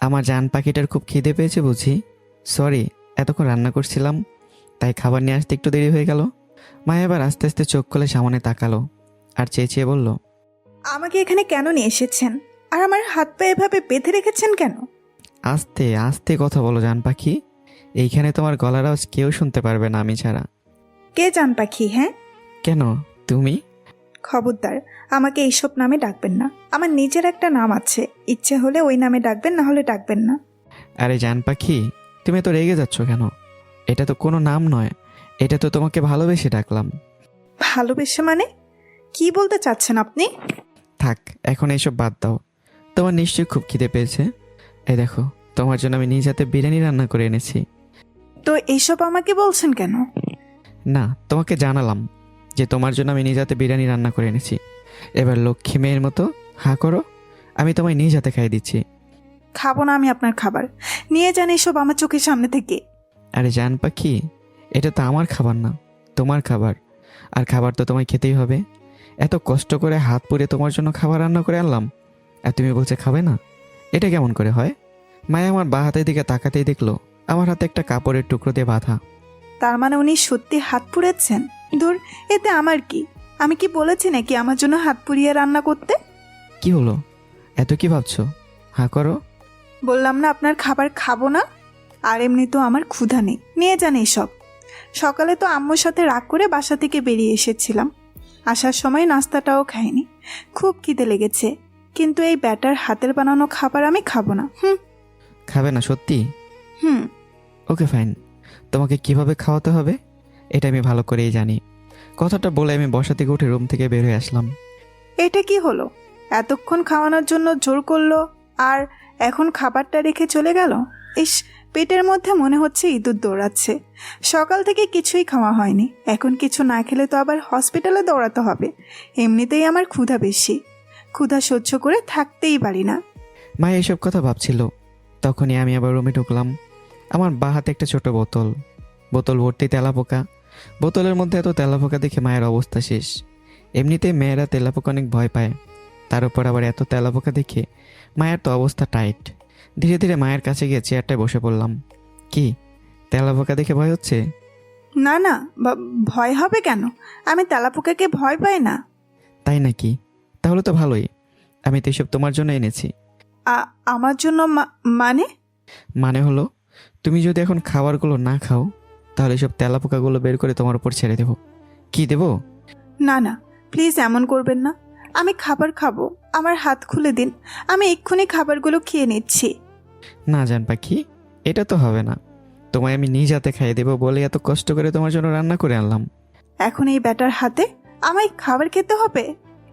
আমার জান পাখিটার খুব খিদে পেয়েছে বুঝি। সরি, এতক্ষণ রান্না করছিলাম, তাই খাবার নিয়ে আসতে একটু দেরি হয়ে গেল। মায়া এবার আস্তে আস্তে চোখ খুলে সামনে তাকালো আর চেয়ে চেয়ে বলল, আমাকে এখানে কেন নিয়ে এসেছেন? আর আমার হাত পা এভাবে বেঁধে রেখেছেন কেন? আস্তে আস্তে কথা বলো জান পাখি, এইখানে তোমার গলার আওয়াজ কেউ শুনতে পারবে না আমি ছাড়া। কে জান পাখি? হ্যাঁ, কেন? তুমি? খবরদার আমাকে এইসব নামে ডাকবেন না। আমার নিজের একটা নাম আছে, ইচ্ছে হলে ওই নামে ডাকবেন, না হলে ডাকবেন না। আরে জান পাখি, তুমি তো রেগে যাচ্ছ কেন? এটা তো কোনো নাম নয়, এটা তো তোমাকে ভালোবেসে ডাকলাম। ভালোবেসে মানে? কি বলতে চাচ্ছেন আপনি? থাক, এখন এইসব বাদ দাও। তোমার নিশ্চয়ই খুব খিদে পেয়েছে। এই দেখো, তোমার জন্য আমি নিজ হাতে বিরিয়ানি রান্না করে এনেছি। তো এইসব আমাকে বলছেন কেন? না, তোমাকে জানালাম যে তোমার জন্য আমি নিজ হাতে বিরিয়ানি রান্না করে এনেছি। এবার লক্ষ্মী মেয়ের মতো হাঁ করো, আমি তোমায় নিজ হাতে খাইয়ে দিচ্ছি। খাবো না আমি আপনার খাবার। নিয়ে যান এসব আমার চোখের সামনে থেকে। আরে জান পাখি, এটা তো আমার খাবার না, তোমার খাবার। আর খাবার তো তোমায় খেতেই হবে। এত কষ্ট করে হাত পুড়ে তোমার জন্য খাবার রান্না করে আনলাম, আর তুমি বলছে খাবে না? এটা কেমন করে হয়? মায়া আমার বাঁ হাতের দিকে তাকাতেই দেখলো আমার হাতে একটা কাপড়ের টুকরো দিয়ে বাঁধা। তার মানে উনি সত্যি হাত পুড়েছেন? দূর, এতে আমার কি? আমি কি বলেছি নাকি আমার জন্য হাত পুড়িয়ে রান্না করতে? কি হলো, এত কি ভাবছো? হাঁ করো। বললাম না আপনার খাবার খাবো না। আর এমনি তো আমার ক্ষুধা নেই, নিয়ে যান এসব। সকালে তো আম্মুর সাথে রাগ করে বাসা থেকে বেরিয়ে এসেছিলাম, আসার সময় নাস্তাটাও খাইনি। খুব খিদে লেগেছে, কিন্তু এই ব্যাটার হাতের বানানো খাবার আমি খাবো না। হুম। খাবে না সত্যি? হুম। ওকে ফাইন, তোমাকে কিভাবে খাওয়াতে হবে এটা আমি ভালো করেই জানি। কথাটা বলে আমি বসা থেকে উঠে রুম থেকে বের হয়ে আসলাম। এটা কি হলো? এতক্ষণ খাওয়ানোর জন্য জোর করলো, আর এখন খাবারটা রেখে চলে গেল। ইস, পেটের মধ্যে মনে হচ্ছে ইঁদুর দৌড়াচ্ছে। সকাল থেকে কিছুই খাওয়া হয়নি, এখন কিছু না খেলে তো আবার হসপিটালে দৌড়াতে হবে। এমনিতেই আমার ক্ষুধা বেশি, ক্ষুধা সহ্য করে থাকতেই পারি না। মায়া এসব কথা ভাবছিল, তখনই আমি আবার রুমে ঢুকলাম। আমার বাঁ হাতে একটা ছোট বোতল, বোতল ভর্তি তেলাপোকা। বোতলের মধ্যে এত তেলাপোকা দেখে মায়ের অবস্থা শেষ। এমনিতেই মেয়েরা তেলাপোকা অনেক ভয় পায়, তার উপর আবার এত তেলাপোকা দেখে মায়ের তো অবস্থা টাইট। ধীরে ধীরে মায়ের কাছে গিয়ে চেয়ারটায় বসে পড়লাম। কি, তেলাপোকা দেখে ভয় হচ্ছে? না না, ভয় হবে কেন? আমি তেলাপোকাকে ভয় পাই না। তাই নাকি? তাহলে তো ভালোই। আমি তো এসব তোমার জন্য এনেছি। আমার জন্য মানে? মানে হলো, তুমি যদি এখন খাবারগুলো না খাও, তাহলে সব তেলাপোকাগুলো বের করে তোমার উপর ছেড়ে দেবো। কি দেবো? না না, প্লিজ এমন করবেন না। আমি খাবার খাবো, আমার হাত খুলে দিন। আমি এক্ষুনি খাবারগুলো খেয়ে নিচ্ছি। না জান পাখি, এটা তো হবে না। তোমায় আমি নিজ হাতে খাইয়ে দেবো বলে এত কষ্ট করে তোমার জন্য রান্না করে আনলাম। এখন এই ব্যাটার হাতে আমায় খাবার খেতে হবে?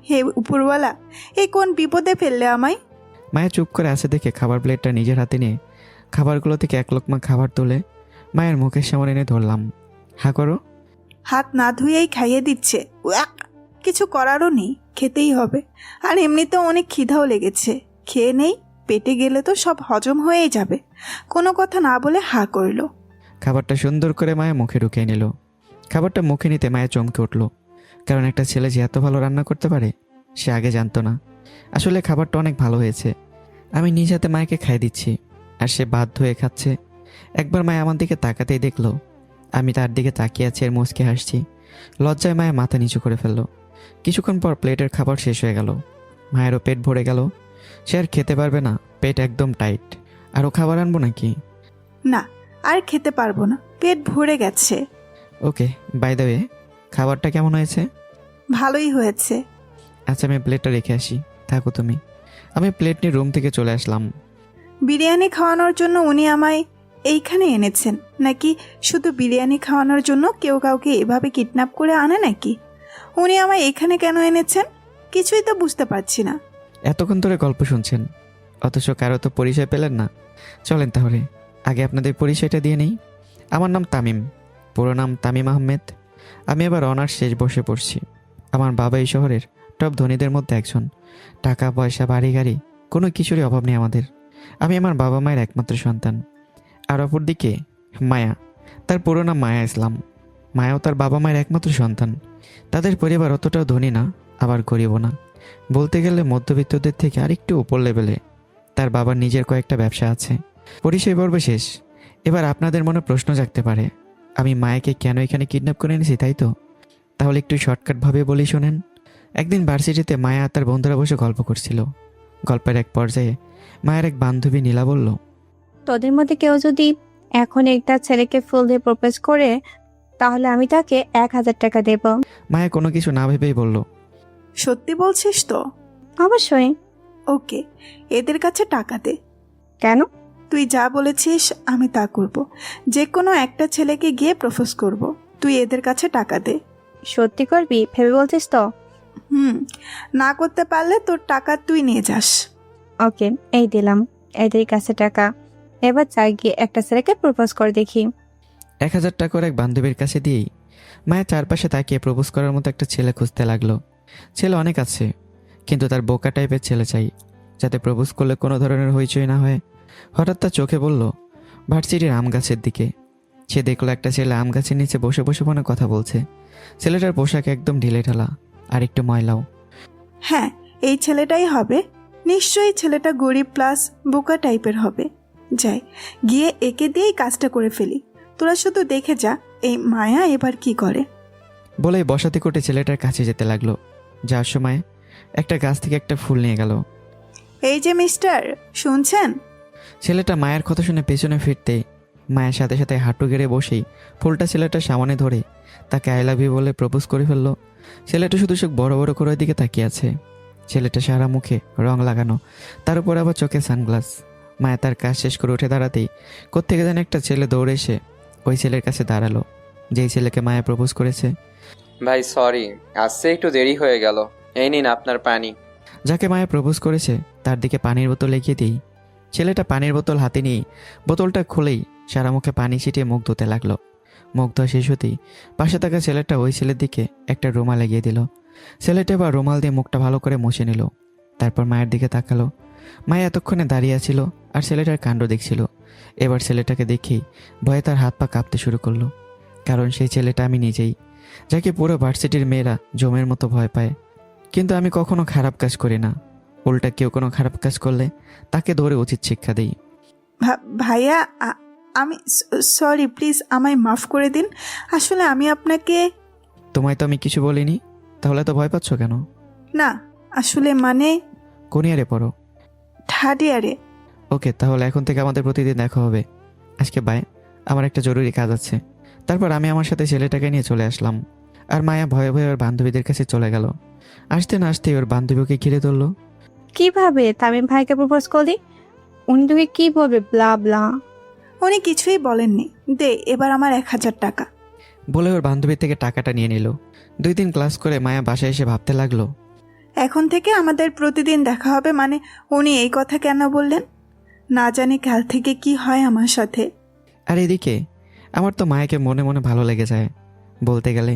হে উপরওয়ালা, এই কোন বিপদে ফেললে আমায়? মায়া চুপ করে আছে দেখে খাবার প্লেটটা নিজের হাতে নিয়ে খাবারগুলো থেকে এক লোকমা খাবার তুলে মায়ের মুখের সামনে এনে ধরলাম। হা করো। হাত না ধুয়েই খাইয়ে দিচ্ছে। উয়াক! কিছু করারও নেই, খেতেই হবে। আর এমনিতেও অনেক খিদাও লেগেছে, খেয়ে নেই। পেটে গেলে তো সব হজম হয়েই যাবে। কোনো কথা না বলে হা করলো। খাবারটা সুন্দর করে মায়া মুখে ঢুকিয়ে নিল। খাবারটা মুখে নিতে মায়া চমকে উঠল, কারণ একটা ছেলে যে এত ভালো রান্না করতে পারে সে আগে জানতো না। আসলে খাবারটা অনেক ভালো হয়েছে। আমি নিজ হাতে মায়াকে খাইয়ে দিচ্ছি, আর সে বাধ্য হয়ে খাচ্ছে। একবার মায়া আমার দিকে তাকাতেই দেখলো আমি তার দিকে তাকিয়ে আছি আর মুচকে হাসছি। লজ্জায় মায়া মাথা নিচু করে ফেললো। কিছুক্ষণ পর প্লেটের খাবার শেষ হয়ে গেল। মায়েরও পেট ভরে গেল, সে আর খেতে পারবে না, পেট একদম টাইট। আরও খাবার আনবো নাকি? না, আর খেতে পারবো না, পেট ভরে গেছে। ওকে, বাই দ্য ওয়ে, খাবারটা কেমন হয়েছে? ভালোই হয়েছে। আচ্ছা, আমি প্লেটটা রেখে আসি, থাকো তুমি। আমি প্লেট নিয়ে রুম থেকে চলে আসলাম। বিরিয়ানি খাওয়ানোর জন্য উনি আমায় এইখানে এনেছেন, নাকি শুধু বিরিয়ানি খাওয়ানোর জন্য কেউ কাউকে এভাবে কিডন্যাপ করে আনে নাকি? উনি আমায় এখানে কেন এনেছেন কিছুই তো বুঝতে পারছি না। এতক্ষণ ধরে গল্প শুনছেন, অথচ কারো তো পরিচয় পেলেন না। চলেন তাহলে আগে আপনাদের পরিচয়টা দিয়ে নেই। আমার নাম তামিম, পুরো নাম তামিম আহমেদ। আমি এবার অনার্স শেষ বসে পড়ছি। আমার বাবা এই শহরের টপ ধনীদের মধ্যে একজন। টাকা পয়সা বাড়ি গাড়ি কোনো কিছুরই অভাব নেই আমাদের। আমি আমার বাবা মায়ের একমাত্র সন্তান। আর অপরদিকে মায়া, তার পুরো নাম মায়া ইসলাম। মায়াও তার বাবা মায়ের একমাত্র সন্তান। তাদের পরিবার অতটাও ধনী না, আবার গরিবও না, বলতে গেলে মধ্যবিত্তদের থেকে আরেকটু উপর লেভেলে। তার বাবার নিজের কয়েকটা ব্যবসা আছে। পরিচয় পর্ব শেষ। এবার আপনাদের মনে প্রশ্ন জাগতে পারে, আমি মায়াকে কেন এখানে কিডন্যাপ করে এনেছি, তাই তো? তাহলে একটু শর্টকাটভাবে বলি শোনেন। একদিন ভার্সিটিতে মায়া আর তার বন্ধুরা বসে গল্প করছিল। গল্পের এক পর্যায়ে মায়ের এক বান্ধবী নীলা বলল, তোদের মধ্যে কেউ যদি এখন একটা ছেলেকে ফুল দিয়ে প্রপোজ করে, তাহলে আমি তাকে 1,000 টাকা দেব। মায়া কোনো কিছু না ভেবেই বলল, সত্যি বলছিস তো? অবশ্যই। ওকে, এদের কাছে টাকা দে। কেন? তুই যা বলেছিস আমি তা করব। যে কোনো একটা ছেলেকে গিয়ে প্রপোজ করব। তুই এদের কাছে টাকা দে। সত্যি করবি ভেবে বলছিস তো? হুম, না করতে পারলে তোর টাকা তুই নিয়ে যাস। ওকে, এই দিলাম এদের কাছে টাকা। এবার চাই গিয়ে একটা ছেলেকে প্রপোজ করে দেখি। 1,000 টাকা করে এক বান্ধবীর কাছে দিয়েই মায়া চারপাশে তাকিয়ে প্রপোজ করার মতো একটা ছেলে খুঁজতে লাগলো। ছেলে অনেক আছে, কিন্তু তার বোকা টাইপের ছেলে চাই, যাতে প্রপোজ করলে কোনো ধরনের হইচই না হয়। হঠাৎ তার চোখে বলল ভার্সিটির আম গাছের দিকে। সে দেখলো একটা ছেলে আম গাছের নিচে বসে বসে ফোনে কথা বলছে। ছেলেটার পোশাক একদম ঢিলে ঢালা আর একটু ময়লাও। হ্যাঁ, এই ছেলেটাই হবে। নিশ্চয়ই ছেলেটা গরিব প্লাস বোকা টাইপের হবে। যাই গিয়ে একে দিয়েই কাজটা করে ফেলি। তোরা শুধু দেখে যা এই মায়া এবার কি করে। বলেই বসাতে কোটে ছেলেটার কাছে যেতে লাগলো। যাওয়ার সময় একটা গাছ থেকে একটা ফুল নিয়ে গেল। এই যে মিস্টার, শুনছেন? ছেলেটা মায়ের কথা শুনে পেছনে ফিরতে মায়ের সাথে সাথে হাঁটু গেড়ে বসেই ফুলটা ছেলেটার সামনে ধরে তাকে আই লাভ ইউ বলে প্রপোজ করে ফেললো। ছেলেটা শুধু চোখ বড় বড় করে ওই দিকে তাকিয়ে আছে। ছেলেটা সারা মুখে রং লাগানো, তার উপর আবার চোখে সানগ্লাস। মায়া তার কাজ শেষ করে উঠে দাঁড়াতেই কোত্থেকে যেন একটা ছেলে দৌড়ে এসে ওই ছেলের কাছে দাঁড়ালো, যেই ছেলেকে মায়া প্রপোজ করেছে। ভাই সরি, আসতে একটু দেরি হয়ে গেল। এই নিন আপনার পানি। যাকে মায়া প্রপোজ করেছে তার দিকে পানির বোতল এগিয়ে দিই ছেলেটা পানির বোতল হাতে নিয়ে বোতলটা খুলেই সারা মুখে পানি ছিটিয়ে মুখ ধুতে লাগলো। মুখ ধোয়া শেষ হতেই পাশে থাকা ছেলেটা ওই ছেলের দিকে একটা রুমাল এগিয়ে দিল। ছেলেটা এবার রুমাল দিয়ে মুখটা ভালো করে মুছে নিল। তারপর মায়ের দিকে তাকালো। মায়া এতক্ষণে দাঁড়িয়ে ছিল আর ছেলেটার কাণ্ড দেখছিল। এবার ছেলেটাকে দেখেই ভয়ে তার হাত পা কাঁপতে শুরু করলো, কারণ সেই ছেলেটা আমি নিজেই, যাকে পুরো ভার্সিটির মেয়েরা জমের মতো ভয় পায়। কিন্তু আমি কখনো খারাপ কাজ করি না, উল্টা কেউ কোনো খারাপ কাজ করলে তাকে ধরে উচিত শিক্ষা দিই। ভাইয়া, আমি সরি, প্লিজ আমায় মাফ করে দিন। আসলে আমি আপনাকে... তোমায় তো আমি কিছু বলিনি, তাহলে তো ভয় পাচ্ছ কেন? না, আসলে মানে কোন ইয়ারে পড়ো? থার্ড ইয়ারে। ওকে, তাহলে এখন থেকে আমাদের প্রতিদিন দেখা হবে। আজকে বাই, আমার একটা জরুরি কাজ আছে। তারপর আমি আমার সাথে ছেলেটাকে নিয়ে চলে আসলাম। আর মায়া ভয়ে ভয়ে ওর বান্ধবীদের কাছে চলে গেল। আসতে না আসতেই ওর বান্ধবীকে ঘিরে ধরলো। কিভাবে তামিম ভাইকে প্রপোজ করলি? উনি তোকে কি বলবে? ব্লা ব্লা। উনি কিছুই বলেননি। দে এবার আমার 1,000 টাকা। বলে ওর বান্ধবীর থেকে টাকাটা নিয়ে নিল। 2 দিন ক্লাস করে মায়া বাসায় এসে ভাবতে লাগলো, এখন থেকে আমাদের প্রতিদিন দেখা হবে, মানে উনি এই কথা কেন বললেন? না জানি কাল থেকে কি হয় আমার সাথে। আর এদিকে আমার তো মায়াকে মনে মনে ভালো লেগে যায়। বলতে গেলে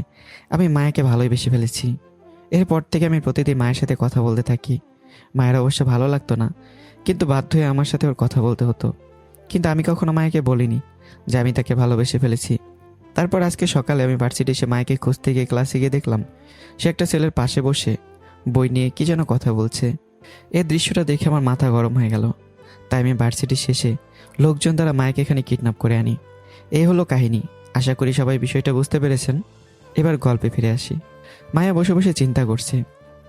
আমি মায়াকে ভালোই বেশি ফেলেছি। এরপর থেকে আমি প্রতিদিন মায়ের সাথে কথা বলতে থাকি। মায়ের অবশ্য ভালো লাগতো না, কিন্তু বাধ্য হয়ে আমার সাথে ওর কথা বলতে হতো। কিন্তু আমি কখনো মায়াকে বলিনি যে আমি তাকে ভালোবেসে ফেলেছি। তারপর আজকে সকালে আমি ভার্সিটি এসে মায়াকে খুঁজতে গিয়ে ক্লাসে গিয়ে দেখলাম সে একটা ছেলের পাশে বসে বই নিয়ে কি যেন কথা বলছে। এই দৃশ্যটা দেখে আমার মাথা গরম হয়ে গেল। তাই আমি ভার্সিটি শেষে লোকজন দ্বারা মায়াকে এখানে কিডন্যাপ করে আনি। এই হলো কাহিনী। আশা করি সবাই বিষয়টা বুঝতে পেরেছেন। এবার গল্পে ফিরে আসি। মায়া বসে বসে চিন্তা করছে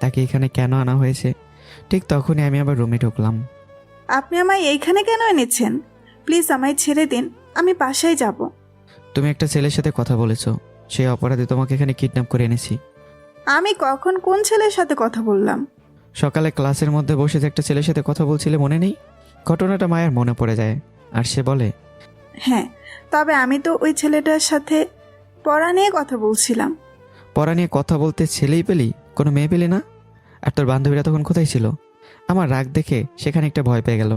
তাকে এখানে কেন আনা হয়েছে। ঠিক তখনই আমি আবার রুমে ঢুকলাম। আপনি আমায় এইখানে কেন এনেছেন? প্লিজ আমায় ছেড়ে দিন, আমি বাসায় যাব। তুমি একটা ছেলের সাথে কথা বলেছো, সেই অপরাধে তোমাকে এখানে কিডন্যাপ করে এনেছি। আমি কখন কোন ছেলের সাথে কথা বললাম? সকালে ক্লাসের মধ্যে বসে যে একটা ছেলের সাথে কথা বলছিলে মনে নেই? ঘটনাটা মায়ের মনে পড়ে যায় আর সে বলে, হ্যাঁ, তবে আমি তো ওই ছেলেটার সাথে পড়া নিয়ে কথা বলছিলাম। পড়া নিয়ে কথা বলতে ছেলেই পেলি, কোনো মেয়ে পেলি না? আর তোর বান্ধবীরা তখন কোথায় ছিল? আমার রাগ দেখে সেখানে একটা ভয় পেয়ে গেল।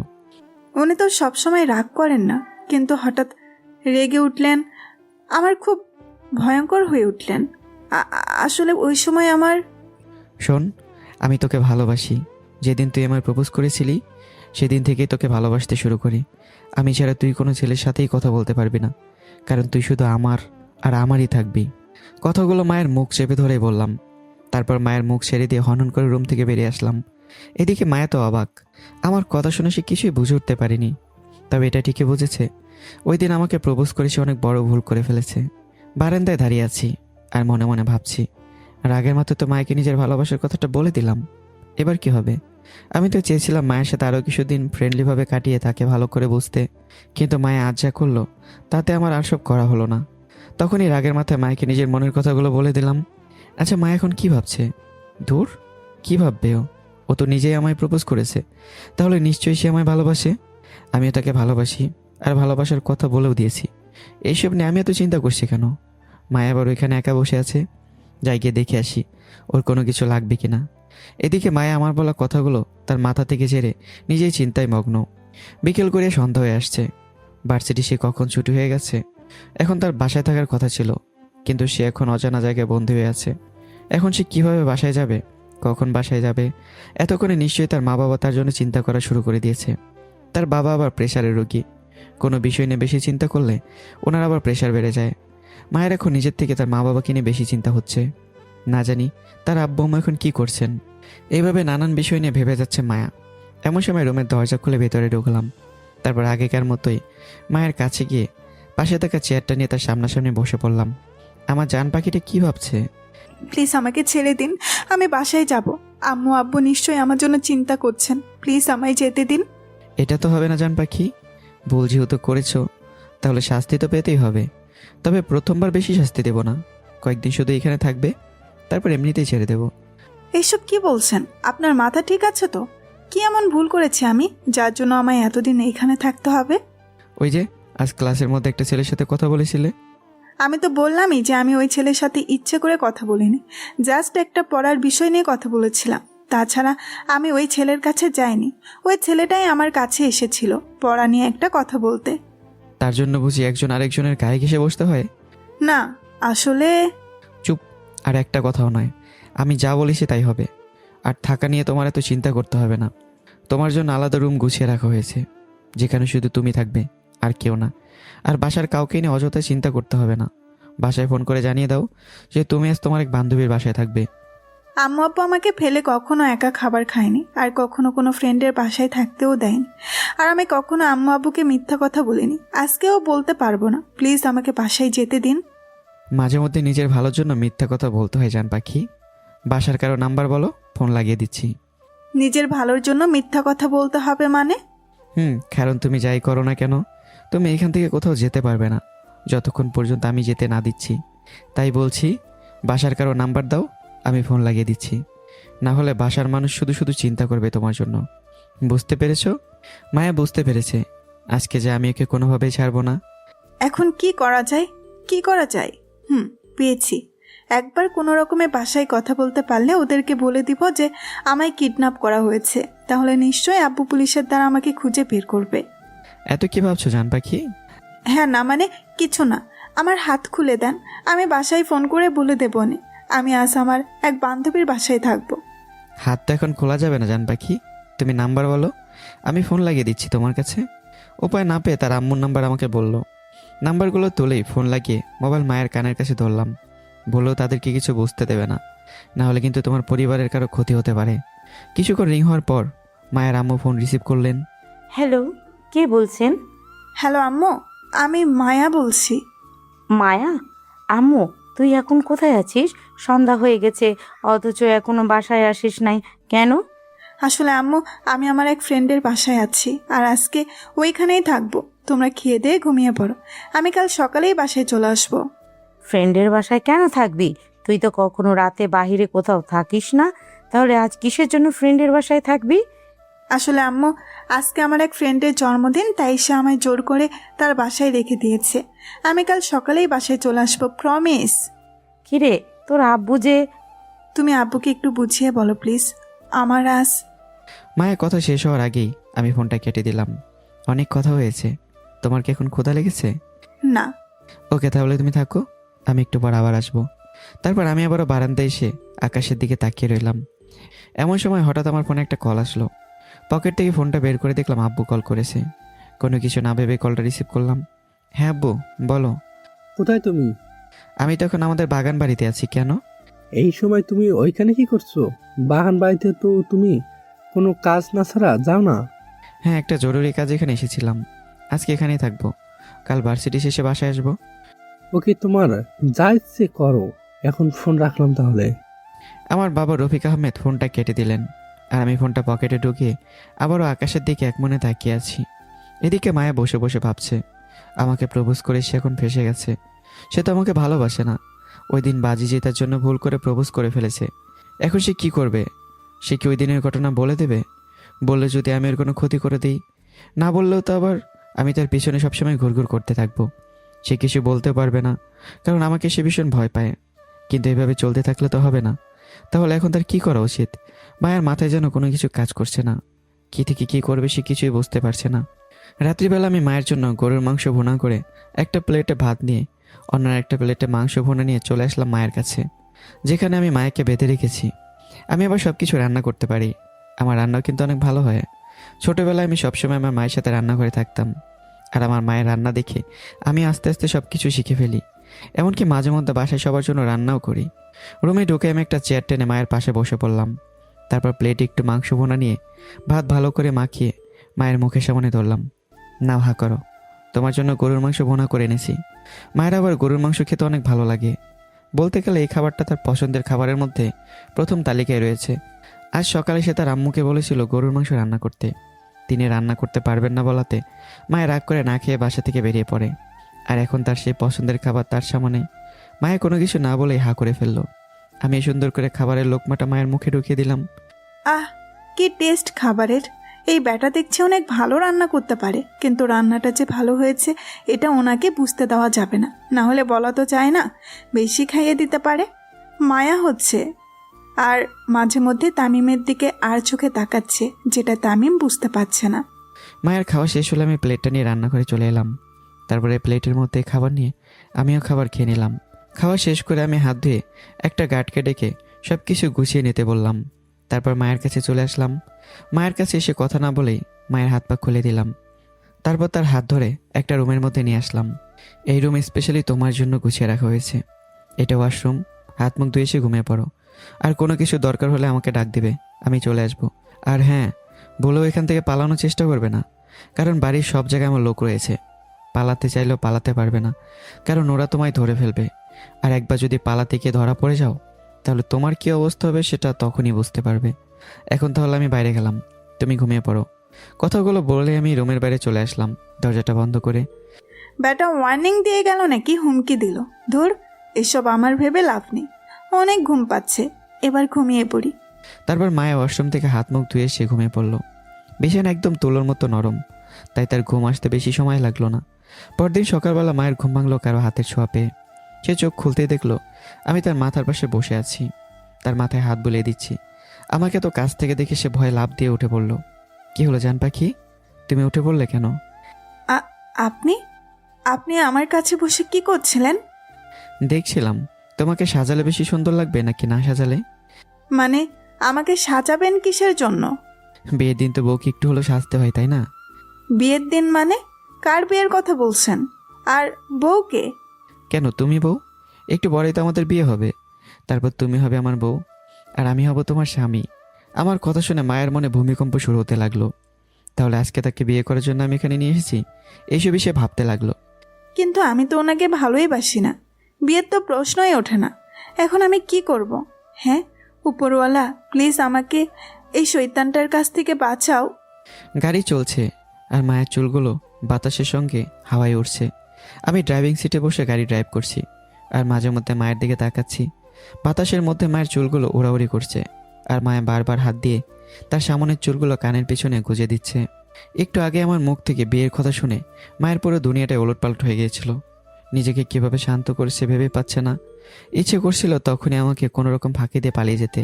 উনি তো সবসময় রাগ করেন না, কিন্তু হঠাৎ রেগে উঠলেন, আমার খুব ভয়ঙ্কর হয়ে উঠলেন। আসলে ওই সময় আমার... শোন, আমি তোকে ভালোবাসি। যেদিন তুই আমার প্রপোজ করেছিলি সেদিন থেকেই তোকে ভালোবাসতে শুরু করি। আমি ছাড়া তুই কোনো ছেলের সাথেই কথা বলতে পারবি না, কারণ তুই শুধু আমার আর আমারই থাকবি। কথাগুলো মায়ের মুখ চেপে ধরে বললাম। তারপর মায়ের মুখ ছেড়ে দিয়ে হনন করে রুম থেকে বেরিয়ে আসলাম। এদিকে মায়া তো অবাক, আমার কথা শুনে সে কিছুই বুঝে উঠতে পারেনি। তবে এটা ঠিকই বুঝেছে ওই দিন আমাকে প্রপোজ করে সে অনেক বড় ভুল করে ফেলেছে। বারান্দায় দাঁড়িয়ে আছি আর মনে মনে ভাবছি, রাগের মাথায় তো মায়েকে নিজের ভালোবাসার কথাটা বলে দিলাম, এবার কি হবে? আমি তো চেয়েছিলাম মায়ের সাথে আরও কিছুদিন ফ্রেন্ডলিভাবে কাটিয়ে তাকে ভালো করে বুঝতে, কিন্তু মায়া আজ যা করলো তাতে আমার আর সব করা হলো না। তখনই রাগের মাথায় মায়েকে নিজের মনের কথাগুলো বলে দিলাম। আচ্ছা, মা এখন কি ভাবছে? দূর, কি ভাববে ও? ও তো নিজেই আমায় প্রপোজ করেছে, তাহলে নিশ্চয়ই সে আমায় ভালোবাসে। আমিও তাকে ভালোবাসি আর ভালোবাসার কথা বলেও দিয়েছি। এইসব নিয়ে আমি এত চিন্তা করছি কেন? মায়া আবার ওইখানে একা বসে আছে, যাই গিয়ে দেখে আসি ওর কোনো কিছু লাগবে কিনা। এদিকে মায়া আমার বলা কথাগুলো তার মাথা থেকে ঝেড়ে নিজেই চিন্তায় মগ্ন। বিকেল করে সন্ধ্যা হয়ে আসছে। ভার্সিটি সে কখন ছুটি হয়ে গেছে। এখন তার বাসায় থাকার কথা ছিল, কিন্তু সে এখন অজানা জায়গায় বন্দী হয়ে আছে। এখন সে কিভাবে বাসায় যাবে, কখন বাসায় যাবে? এতক্ষণে নিশ্চয়ই তার মা বাবা তার জন্য চিন্তা করা শুরু করে দিয়েছে। তার বাবা আবার প্রেশারের রোগী, কোনো বিষয় নিয়ে বেশি চিন্তা করলে ওনার আবার প্রেশার বেড়ে যায়। মায়ের এখন নিজের থেকে তার মা বাবাকে নিয়ে বেশি চিন্তা হচ্ছে। না জানি তার আব্বু আম্মা এখন কি করছেন। এইভাবে নানান বিষয় নিয়ে ভেবে যাচ্ছে মায়া। এমন সময় রুমের দরজা খুলে ভেতরে ঢুকলাম। তারপর আগেকার মতোই মায়ের কাছে গিয়ে পাশে থাকা চেয়ারটা নিয়ে তার সামনাসামনি বসে পড়লাম। আমার জান পাখিটা কি ভাবছে? প্লিজ আমাকে ছেড়ে দিন, আমি বাসায় যাব। আম্মু আব্বু নিশ্চয়ই আমার জন্য চিন্তা করছেন, প্লিজ আমায় যেতে দিন। এটা তো হবে না জান পাখি, ভুল যেহেতু করেছো তাহলে শাস্তি তো পেতেই হবে। তবে প্রথমবার বেশি শাস্তি দেব না, কয়েকদিন শুধু এখানে থাকবে, তারপর এমনিতেই ছেড়ে দেব। এইসব কি বলছেন? আপনার মাথা ঠিক আছে তো? কি এমন ভুল করেছি আমি যার জন্য আমায় এতদিন এইখানে থাকতে হবে? ওই যে আজ ক্লাসের মধ্যে একটা ছেলের সাথে কথা বলেছিলে। আমি তো বললামই যে আমি ওই ছেলের সাথে ইচ্ছে করে কথা বলিনি, জাস্ট একটা পড়ার বিষয় নিয়ে কথা বলেছিলাম। তাছাড়া আমি ওই ছেলের কাছে যাইনি, ওই ছেলেটাই আমার কাছে এসেছিল পড়া নিয়ে একটা কথা বলতে। তার জন্য বুঝি একজন আরেকজনের গায়ে ঘেসে বসতে হয়? না, আসলে চুপ, আর একটা কথাও নয়। আমি যা বলেছি তাই হবে। আর থাকা নিয়ে তোমার এত চিন্তা করতে হবে না। তোমার জন্য আলাদা রুম গুছিয়ে রাখা হয়েছে, যেখানে শুধু তুমি থাকবে আর কেউ না। আর বাসার কাউকে নিয়ে অযথা চিন্তা করতে হবে না। বাসায় ফোন করে জানিয়ে দাও যে তুমি আজ তোমার এক বান্ধবীর বাসায় থাকবে। আম্মু আব্বু আমাকে ফেলে কখনো একা খাবার খায়নি, আর কখনো কোনো ফ্রেন্ডের বাসায় থাকতেও দেয়নি। আর আমি কখনো আম্মু আব্বুকে মিথ্যা কথা বলিনি, আজকেও বলতে পারবো না। প্লিজ আমাকে বাসায় যেতে দিন। মাঝে মধ্যে নিজের ভালোর জন্য মিথ্যা কথা বলতে হয় জান পাখি। বাসার কারো নাম্বার বলো, ফোন লাগিয়ে দিচ্ছি। নিজের ভালোর জন্য মিথ্যা কথা বলতে হবে মানে? কারণ তুমি যাই করো না কেন, তুমি এখান থেকে কোথাও যেতে পারবে না যতক্ষণ পর্যন্ত আমি যেতে না দিচ্ছি। তাই বলছি, বাসার কারো নাম্বার দাও, আমি ফোন লাগিয়ে দিচ্ছি। না হলে বাসার মানুষ শুধু শুধু চিন্তা করবে তোমার জন্য। বুঝতে পেরেছো? মায়া বুঝতে পেরেছে আজকে যে আমি ওকে কোনোভাবেই ছাড়বো না। এখন কি করা যায়? কি করা যায়? পেয়েছি। একবার কোনো রকমে বাসায় কথা বলতে পারলে ওদেরকে বলে দিব যে আমায় কিডন্যাপ করা হয়েছে, তাহলে নিশ্চয়ই আব্বু পুলিশের দ্বারা আমাকে খুঁজে বের করবে। এত কি ভাবছো জান পাখি? হ্যাঁ, না মানে কিছু না, আমার হাত খুলে দেন, আমি বাসায় ফোন করে বলে দেবো নে আমি আজ আমার এক বান্ধবীর বাসায় থাকবো। হাত তো এখন খোলা যাবে না জান পাখি, তুমি নাম্বার বলো, আমি ফোন লাগিয়ে দিচ্ছি তোমার কাছে। উপায় না পেয়ে তার আম্মুর নাম্বার আমাকে বললো। নাম্বারগুলো তুলেই ফোন লাগিয়ে মোবাইল মায়ের কানের কাছে ধরলাম। বললেও তাদেরকে কিছু বুঝতে দেবে না, না হলে কিন্তু তোমার পরিবারের কারো ক্ষতি হতে পারে। কিছুক্ষণ রিং হওয়ার পর মায়ের আম্মু ফোন রিসিভ করলেন। হ্যালো, কে বলছেন? হ্যালো আম্মু, আমি মায়া বলছি। মায়া? আম্মু, তুই এখন কোথায় আছিস? সন্ধ্যা হয়ে গেছে, অথচ এখনো বাসায় আসিস নাই কেন? আসলে আম্মু, আমি আমার এক ফ্রেন্ডের বাসায় আছি, আর আজকে ওইখানেই থাকবো। তোমরা খেয়ে দিয়ে ঘুমিয়ে পড়ো, আমি কাল সকালেই বাসায় চলে আসবো। ফ্রেন্ডের বাসায় কেন থাকবি? তুই তো কখনো রাতে বাহিরে কোথাও থাকিস না, তাহলে আজ কিসের জন্য ফ্রেন্ডের বাসায় থাকবি? আসলে আম্মু, আজকে আমার এক ফ্রেন্ডের জন্মদিন, তাই সে আমায় জোর করে তার বাসায় রেখে দিয়েছে। আমি কাল সকালেই বাসায় চলে আসবো, প্রমিস। কিরে, তোর আব্বু যে... তুমি আব্বুকে একটু বুঝিয়ে বলো প্লিজ, আমার আজ... মায়ের কথা শেষ হওয়ার আগেই আমি ফোনটা কেটে দিলাম। অনেক কথা হয়েছে, তোমার কি এখন ক্ষুধা লেগেছে? না। ওকে, তাহলে তুমি থাকো, আমি একটু পর আবার আসবো। তারপর আমি আবারও বারান্দায় এসে আকাশের দিকে তাকিয়ে রইলাম। এমন সময় হঠাৎ আমার ফোনে একটা কল আসলো। পকেট থেকে ফোনটা বের করে দেখলাম আব্বু কল করেছে। কোনো কিছু না ভেবে কলটা রিসিভ করলাম। হ্যাঁ আব্বু, বলো। কোথায় তুমি? আমি তো এখন আমাদের বাগান বাড়িতে আছি। কেন? এই সময় তুমি ওইখানে কি করছো? বাগান বাড়িতে তো তুমি কোনো কাজ না ছাড়া যাও না। হ্যাঁ, একটা জরুরি কাজ এখানে এসেছিলাম। আজকে এখানেই থাকবো, কাল ভার্সিটি শেষে বাসায় আসবো। ওকে, তোমার যা ইচ্ছে করো, এখন ফোন রাখলাম তাহলে। আমার বাবা রফিক আহমেদ ফোনটা কেটে দিলেন, আর আমি ফোনটা পকেটে ঢুকিয়ে আবারও আকাশের দিকে এক মনে তাকিয়ে আছি। এদিকে মায়া বসে বসে ভাবছে, আমাকে প্রপোজ করে সে এখন ফেসে গেছে। সে তো আমাকে ভালোবাসে না। ওই দিন বাজি জেতার জন্য ভুল করে প্রপোজ করে ফেলেছে। এখন সে কি করবে? সে কি ওই দিনের ঘটনা বলে দেবে? বললে যদি আমি এর কোনো ক্ষতি করে দিই, না বললেও তো আবার আমি তার পিছনে সবসময় ঘুরঘুর করতে থাকবো। সে কিছু বলতেও পারবে না, কারণ আমাকে সে ভীষণ ভয় পায়। কিন্তু এভাবে চলতে থাকলে তো হবে না। তাহলে এখন তার কি করা উচিত? মায়ের মাথায় যেন কোনো কিছু কাজ করছে না। কি থেকে কি করবে সে কিছুই বুঝতে পারছে না। রাত্রিবেলা আমি মায়ের জন্য গরুর মাংস ভুনা করে একটা প্লেটে ভাত নিয়ে অন্য একটা প্লেটে মাংস ভুনা নিয়ে চলে আসলাম মায়ের কাছে, যেখানে আমি মায়েকে বেঁধে রেখেছি। আমি আবার সব কিছু রান্না করতে পারি। আমার রান্নাও কিন্তু অনেক ভালো হয়। ছোটোবেলায় আমি সবসময় আমার মায়ের সাথে রান্না করে থাকতাম, আর আমার মায়ের রান্না দেখে আমি আস্তে আস্তে সব কিছু শিখে ফেলি। এমনকি মাঝে মধ্যে বাসায় সবার জন্য রান্নাও করি। রুমে ঢুকে আমি একটা চেয়ার টেনে মায়ের পাশে বসে পড়লাম। তারপর প্লেটে একটু মাংস ভুনা নিয়ে ভাত ভালো করে মাখিয়ে মায়ের মুখের সামনে ধরলাম। নাও হা করো, তোমার জন্য গরুর মাংস ভুনা করে এনেছি। মায়ের আবার গরুর মাংস খেতে অনেক ভালো লাগে। বলতে গেলে এই খাবারটা তার পছন্দের খাবারের মধ্যে প্রথম তালিকায় রয়েছে। আজ সকালে সে তার আম্মুকে বলেছিল গরুর মাংস রান্না করতে। তিনি রান্না করতে পারবেন না বলাতে মায়ের রাগ করে না খেয়ে বাসা থেকে বেরিয়ে পড়ে। আর এখন তার সেই পছন্দের খাবার তার সামনে। মায়ের কোনো কিছু না বলেই হা করে ফেললো। আমি সুন্দর করে খাবারের লোকমাটা মায়ের মুখে ঢুকিয়ে দিলাম। আহ, কি টেস্ট খাবারের! এই ব্যাটা দেখছি অনেক ভালো রান্না করতে পারে, কিন্তু রান্নাটা যে ভালো হয়েছে এটা ওনাকে বুঝতে দেওয়া যাবে না। না হলে বলা তো যায় না, বেশি খাইয়ে দিতে পারে। মায়া হচ্ছে, আর মাঝে মধ্যে তামিমের দিকে আর চোখে তাকাচ্ছে, যেটা তামিম বুঝতে পারছে না। মায়ের খাওয়া শেষ হলে আমি প্লেটটা নিয়ে রান্নাঘরে চলে এলাম। তারপরে প্লেটের মধ্যে খাবার নিয়ে আমিও খাবার খেয়ে নিলাম। খাওয়া শেষ করে আমি হাত ধুয়ে একটা গার্ডকে ডেকে সব কিছু গুছিয়ে নিতে বললাম। তারপর মায়ের কাছে চলে আসলাম। মায়ের কাছে এসে কথা না বলেই মায়ের হাত পা খুলে দিলাম। তারপর তার হাত ধরে একটা রুমের মধ্যে নিয়ে আসলাম। এই রুম স্পেশালি তোমার জন্য গুছিয়ে রাখা হয়েছে। এটা ওয়াশরুম, হাত মুখ ধুয়ে এসে ঘুমিয়ে পড়ো। আর কোনো কিছু দরকার হলে আমাকে ডাক দিবে, আমি চলে আসবো। আর হ্যাঁ, বলেও এখান থেকে পালানোর চেষ্টা করবে না, কারণ বাড়ির সব জায়গায় আমার লোক রয়েছে। পালাতে চাইলেও পালাতে পারবে না, কারণ ওরা তোমায় ধরে ফেলবে। আর একবার যদি পালাতে গিয়ে ধরা পড়ে যাও, তাহলে তোমার কী অবস্থা হবে সেটা তখনই বুঝতে পারবে। এখন তাহলে আমি বাইরে গেলাম, তুমি ঘুমিয়ে পড়ো। কথাগুলো বলে আমি রুমের বাইরে চলে আসলাম, দরজাটা বন্ধ করে। ব্যাটা ওয়ার্নিং দিয়ে গেল নাকি হুমকি দিল? ধুর, এসব আমার ভেবে লাভ নেই। অনেক ঘুম পাচ্ছে, এবার ঘুমিয়ে পড়ি। তারপর মায়া ওয়াশরুম থেকে হাত মুখ ধুয়ে সে ঘুমিয়ে পড়ল। বিছানা একদম তুলোর মতো নরম, তাই তার ঘুম আসতে বেশি সময় লাগলো না। পরদিন সকালবেলা মায়ের ঘুম ভাঙলো কারো হাতের ছোঁয়া পেয়ে। সে চোখ খুলতেই দেখলো আমি তার মাথার পাশে বসে আছি, তার মাথায় হাত বুলিয়ে দিচ্ছি। আমাকে তো কাছ থেকে দেখে সে ভয়ে লাফ দিয়ে উঠে পড়ল। কি হলো জান পাখি, তুমি উঠে পড়লে কেন? আপনি আপনি আমার কাছে বসে কি করছিলেন? দেখছিলাম তোমাকে সাজালে বেশি সুন্দর লাগবে নাকি না সাজালে। মানে আমাকে সাজাবেন কিসের জন্য? বিয়ের দিন তো বউকে একটু হলেও সাজতে হয়, তাই না? বিয়ের দিন মানে? কার বিয়ের কথা বলছেন? আর বউকে? কেন, তুমি বউ? একটু পরেই তো আমাদের বিয়ে হবে। তারপর তুমি হবে আমার বউ, আর আমি হব তোমার স্বামী। আমার কথা শুনে মায়ের মনে ভূমিকম্প শুরু হতে লাগলো। তাহলে আজকে তাকে বিয়ে করার জন্য আমি এখানে নিয়ে এসেছি, এইসব বিষয়ে ভাবতে লাগলো। কিন্তু আমি তো ওনাকে ভালোই বাসি না, বিয়ের তো প্রশ্নই ওঠে না। এখন আমি কি করব? হ্যাঁ, উপরওয়ালা প্লিজ আমাকে এই শয়তানটার কাছ থেকে বাঁচাও। গাড়ি চলছে আর মায়ের চুলগুলো বাতাসের সঙ্গে হাওয়ায় উঠছে। আমি ড্রাইভিং সিটে বসে গাড়ি ড্রাইভ করছি, আর মাঝে মধ্যে মায়ের দিকে তাকাচ্ছি। বাতাসের মধ্যে মায়ের চুলগুলো উড়াউড়ি করছে, আর মায়া বারবার হাত দিয়ে তার সামনের চুলগুলো কানের পেছনে গুজে দিচ্ছে। একটু আগে আমার মুখ থেকে বিয়ের কথা শুনে মায়ের পুরো দুনিয়াটাই ওলটপালট হয়ে গিয়েছিল। নিজেকে কিভাবে শান্ত করে সে ভেবে পাচ্ছে না। ইচ্ছে করছিল তখনই আমাকে কোনোরকম ফাঁকি দিয়ে পালিয়ে যেতে,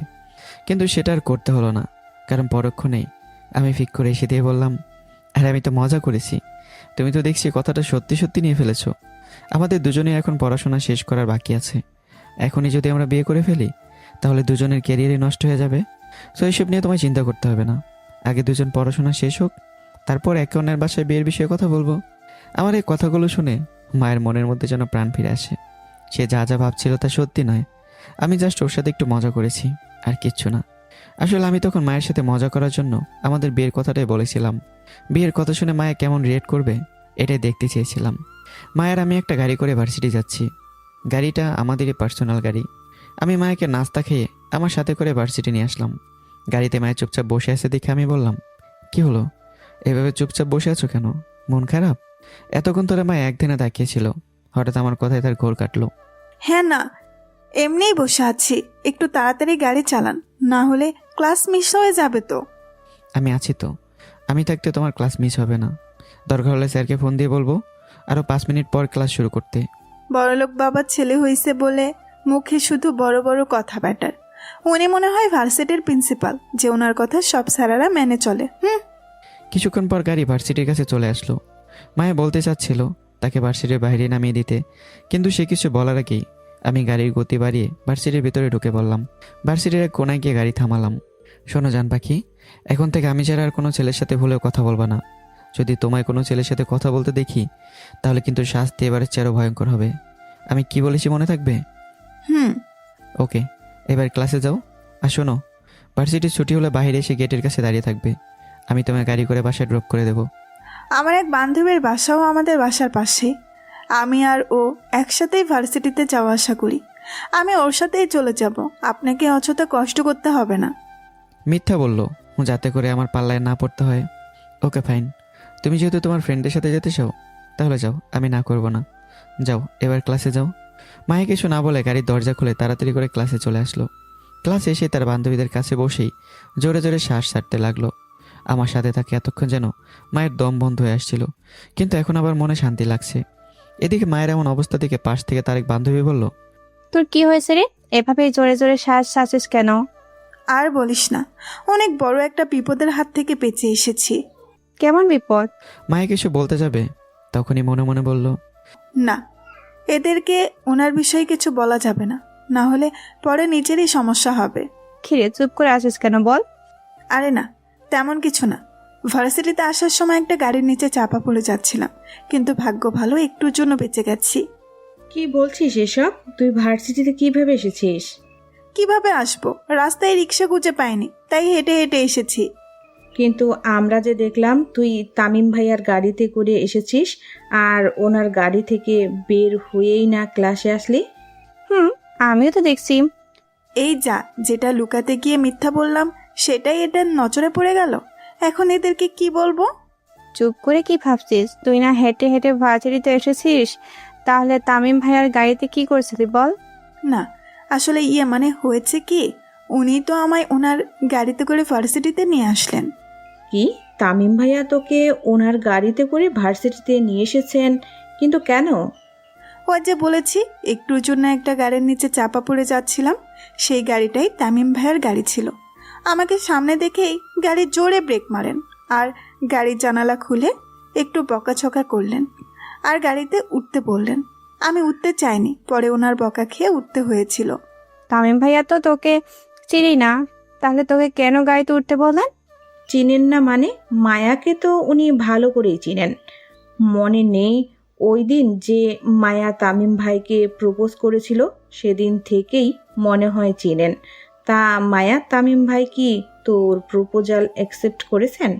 কিন্তু সেটা আর করতে হলো না, কারণ পরক্ষণেই আমি ফিক করে এসে দিয়ে বললাম, আরে আমি তো মজা করেছি, তুমি তো দেখছি কথাটা সত্যি সত্যি নিয়ে ফেলেছো। আমাদের দুজনের এখন পড়াশোনা শেষ করার বাকি আছে। এখনই যদি আমরা বিয়ে করে ফেলি তাহলে দুজনের ক্যারিয়ারই নষ্ট হয়ে যাবে। সো এইসব নিয়ে তোমায় চিন্তা করতে হবে না। আগে দুজন পড়াশোনা শেষ হোক, তারপর একে অন্যের বাসায় বিয়ের বিষয়ে কথা বলবো। আমার এই কথাগুলো শুনে মায়ের মনের মধ্যে যেন প্রাণ ফিরে আসে। সে যা যা ভাবছিল তা সত্যি নয়, আমি জাস্ট ওর সাথে একটু মজা করেছি, আর কিচ্ছু না। আসলে আমি তখন মায়ের সাথে মজা করার জন্য আমাদের বিয়ের কথাটাই বলেছিলাম। বিয়ের কথা শুনে মায়া কেমন রিয়েক্ট করবে এটাই দেখতে চেয়েছিলাম। মায়ের আমি একটা গাড়ি করে ভার্সিটি যাচ্ছি। গাড়িটা আমাদেরই পার্সোনাল গাড়ি। আমি মায়াকে নাস্তা খেয়ে আমার সাথে করে ভার্সিটি নিয়ে আসলাম। গাড়িতে মায়ের চুপচাপ বসে আছে দেখে আমি বললাম, কি হলো, এভাবে চুপচাপ বসে আছো কেন? মন খারাপ? এতক্ষণ ধরে মায়া একদিনে তাকিয়েছিল। হঠাৎ আমার কথায় তার ঘোর কাটলো। হ্যাঁ না, এমনিই বসে আছি, একটু তাড়াতাড়ি গাড়ি চালান, না হলে ক্লাস মিস হয়ে যাবে তো। আমি আছি তো, আমি থাকতে তোমার ক্লাস মিস হবে না। দরকার হলে স্যারকে ফোন দিয়ে বলবো আরও 5 মিনিট পর ক্লাস শুরু করতে। বড়লোক বাবার ছেলে হয়েছে বলে মুখে শুধু বড় বড় কথা ব্যাটার। উনি মনে হয় ভার্সিটির প্রিন্সিপাল, যে ওনার কথা সব স্যারেরা মেনে চলে। কিছুক্ষণ পর গাড়ি ভার্সিটির কাছে চলে আসলো। মায়া বলতে চাচ্ছিল তাকে ভার্সিটির বাইরে নামিয়ে দিতে, কিন্তু সে কিছু বলার আগেই আমি গাড়ির গতি বাড়িয়ে ভার্সিটির ভিতরে ঢুকে পড়লাম। ভার্সিটির এক কোনায় গিয়ে গাড়ি থামালাম। শোনো জান পাখি, এখন থেকে আমি ছাড়া আর কোনো ছেলের সাথে ভুলেও কথা বলবা না। যদি তোমায় কোনো ছেলের সাথে কথা বলতে দেখি তাহলে কিন্তু শাস্তি এবারের চেয়ে আরও ভয়ঙ্কর হবে। আমি কি বলেছি মনে থাকবে? হুম। ওকে, এবার ক্লাসে যাও। আর শোনো, ভার্সিটির ছুটি হলে বাইরে এসে গেটের কাছে দাঁড়িয়ে থাকবে। আমি তোমায় গাড়ি করে বাসায় ড্রপ করে দেবো। আমার এক বান্ধবীর বাসাও আমাদের বাসার পাশে। আমি আর ও একসাথেই ভার্সিটিতে যাওয়া আসা করি। আমি ওর সাথেই চলে যাব, আপনাকে অযথা কষ্ট করতে হবে না। মিথ্যা বললো, যাতে করে আমার পাল্লায় না পড়তে হয়। ওকে ফাইন, তুমি যেহেতু তোমার ফ্রেন্ডের সাথে যেতে চাও তাহলে যাও, আমি না করব না। যাও এবার ক্লাসে যাও। মায়ে কিছু না বলে গাড়ির দরজা খুলে তাড়াতাড়ি করে ক্লাসে চলে আসলো। ক্লাসে এসে তার বান্ধবীদের কাছে বসেই জোরে জোরে শ্বাস ছাড়তে লাগলো। আমার সাথে তাকে এতক্ষণ যেন মায়ের দম বন্ধ হয়ে আসছিল, কিন্তু এখন আবার মনে শান্তি লাগছে। এদিকে মায়ের এমন অবস্থা থেকে পাশ থেকে তার এক বান্ধবী বলল, তোর কি হয়েছে রে? এভাবে জোরে জোরে শ্বাস ছাড়ছিস কেন? আর বলিস না, অনেক বড় একটা বিপদের হাত থেকে বেঁচে এসেছি। কেমন বিপদ? মায়ে কিছু বলতে যাবে তখনই মনে মনে বলল, না, এদেরকে ওনার বিষয়ে কিছু বলা যাবে না, না হলে পরে নিজেরই সমস্যা হবে। খিরে চুপ করে আসিস কেন বল। আরে না, তেমন কিছু না। ভার্সিটিতে আসার সময় একটা গাড়ির নিচে চাপা পড়ে যাচ্ছিলাম, কিন্তু ভাগ্য ভালো একটুর জন্য বেঁচে গেছি। কি বলছিস এসব? তুই ভার্সিটিতে কিভাবে এসেছিস? কিভাবে আসবো? রাস্তায় রিক্সা খুঁজে পাইনি, তাই হেঁটে হেঁটে এসেছি। কিন্তু আমরা যে দেখলাম তুই তামিম ভাইয়ার গাড়িতে করে এসেছিস, আর ওনার গাড়ি থেকে বের হয়েই না ক্লাসে আসলি। আমিও তো দেখছি। এই যা, যেটা লুকাতে গিয়ে মিথ্যা বললাম সেটাই এটা নজরে পড়ে গেল। এখন এদেরকে কি বলবো? চুপ করে কি ভাবছিস? তুই না হেঁটে হেঁটে ভার্সিটিতে এসেছিস, তাহলে তামিম ভাইয়ার গাড়িতে কি করছিলি বল? না, আসলে মানে হয়েছে কি, উনি তো আমায় ওনার গাড়িতে করে ভার্সিটিতে নিয়ে আসলেন। কি, তামিম ভাইয়া তোকে ওনার গাড়িতে করে ভার্সিটিতে নিয়ে এসেছেন? কিন্তু কেন? ওই যে বলেছি, একটুর জন্য একটা গাড়ির নিচে চাপা পড়ে যাচ্ছিলাম, সেই গাড়িটাই তামিম ভাইয়ের গাড়ি ছিল। আমাকে সামনে দেখেই গাড়ি জোরে ব্রেক মারেন, আর গাড়ির জানালা খুলে একটু বকাঝকা করলেন, আর গাড়িতে উঠতে বললেন। আমি উঠতে চাইনি, পরে ওনার বকা খেয়ে উঠতে হয়েছিল। তামিম ভাইয়া তো তোকে চিনি না, তাহলে তোকে কেন গাড়িতে উঠতে বললেন? চিনেন না মানে? মায়াকে তো উনি ভালো করেই চিনেন। মনে নেই ওই দিন যে মায়া তামিম ভাইকে প্রপোজ করেছিল? সেদিন থেকেই মনে হয় চিনেন। তা মায়া তামিম ভাই কি তোর প্রপোজাল অ্যাকসেপ্ট করেছেন?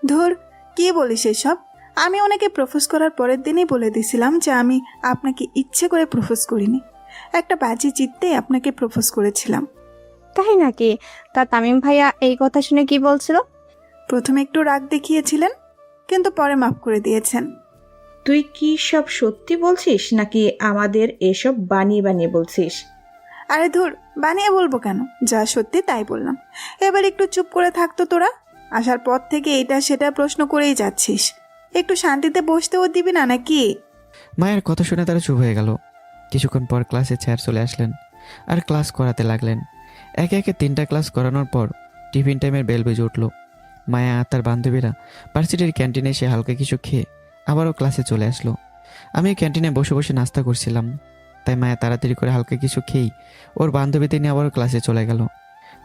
ধুর, কি বলিস এসব? আমি ওনাকে প্রপোজ করার পরের দিনই বলে দিয়েছিলাম যে আমি আপনাকে ইচ্ছে করে প্রপোজ করিনি, একটা বাজি জিততেই আপনাকে প্রপোজ করেছিলাম। তাই নাকি? তা তামিম ভাইয়া এই কথা শুনে কি বলছিল? প্রথমে একটু রাগ দেখিয়েছিলেন, কিন্তু পরে মাফ করে দিয়েছেন। তুই কি সব সত্যি বলছিস নাকি আমাদের এসব বানিয়ে বানিয়ে বলছিস? আরে ধুর, বানিয়ে বলবো কেন, যা সত্যি তাই বললাম। এবার একটু চুপ করে থাকতো তোরা। আসার পর থেকে এটা সেটা প্রশ্ন করেই যাচ্ছিস, একটু শান্তিতে বসতেও দিবি না নাকি? মায়ের কথা শুনে তারা চুপ হয়ে গেল। কিছুক্ষণ পর ক্লাসে স্যার চলে আসলেন আর ক্লাস করাতে লাগলেন। একে একে 3টা ক্লাস করানোর পর টিফিন টাইমের বেল বেজে উঠল। মায়া আর তার বান্ধবীরা ভার্সিটির ক্যান্টিনে এসে হালকা কিছু খেয়ে আবারও ক্লাসে চলে আসলো। আমি ক্যান্টিনে বসে বসে নাস্তা করছিলাম, তাই মায়া তাড়াতাড়ি করে হালকা কিছু খেয়েই ওর বান্ধবীদের নিয়ে আবারও ক্লাসে চলে গেল।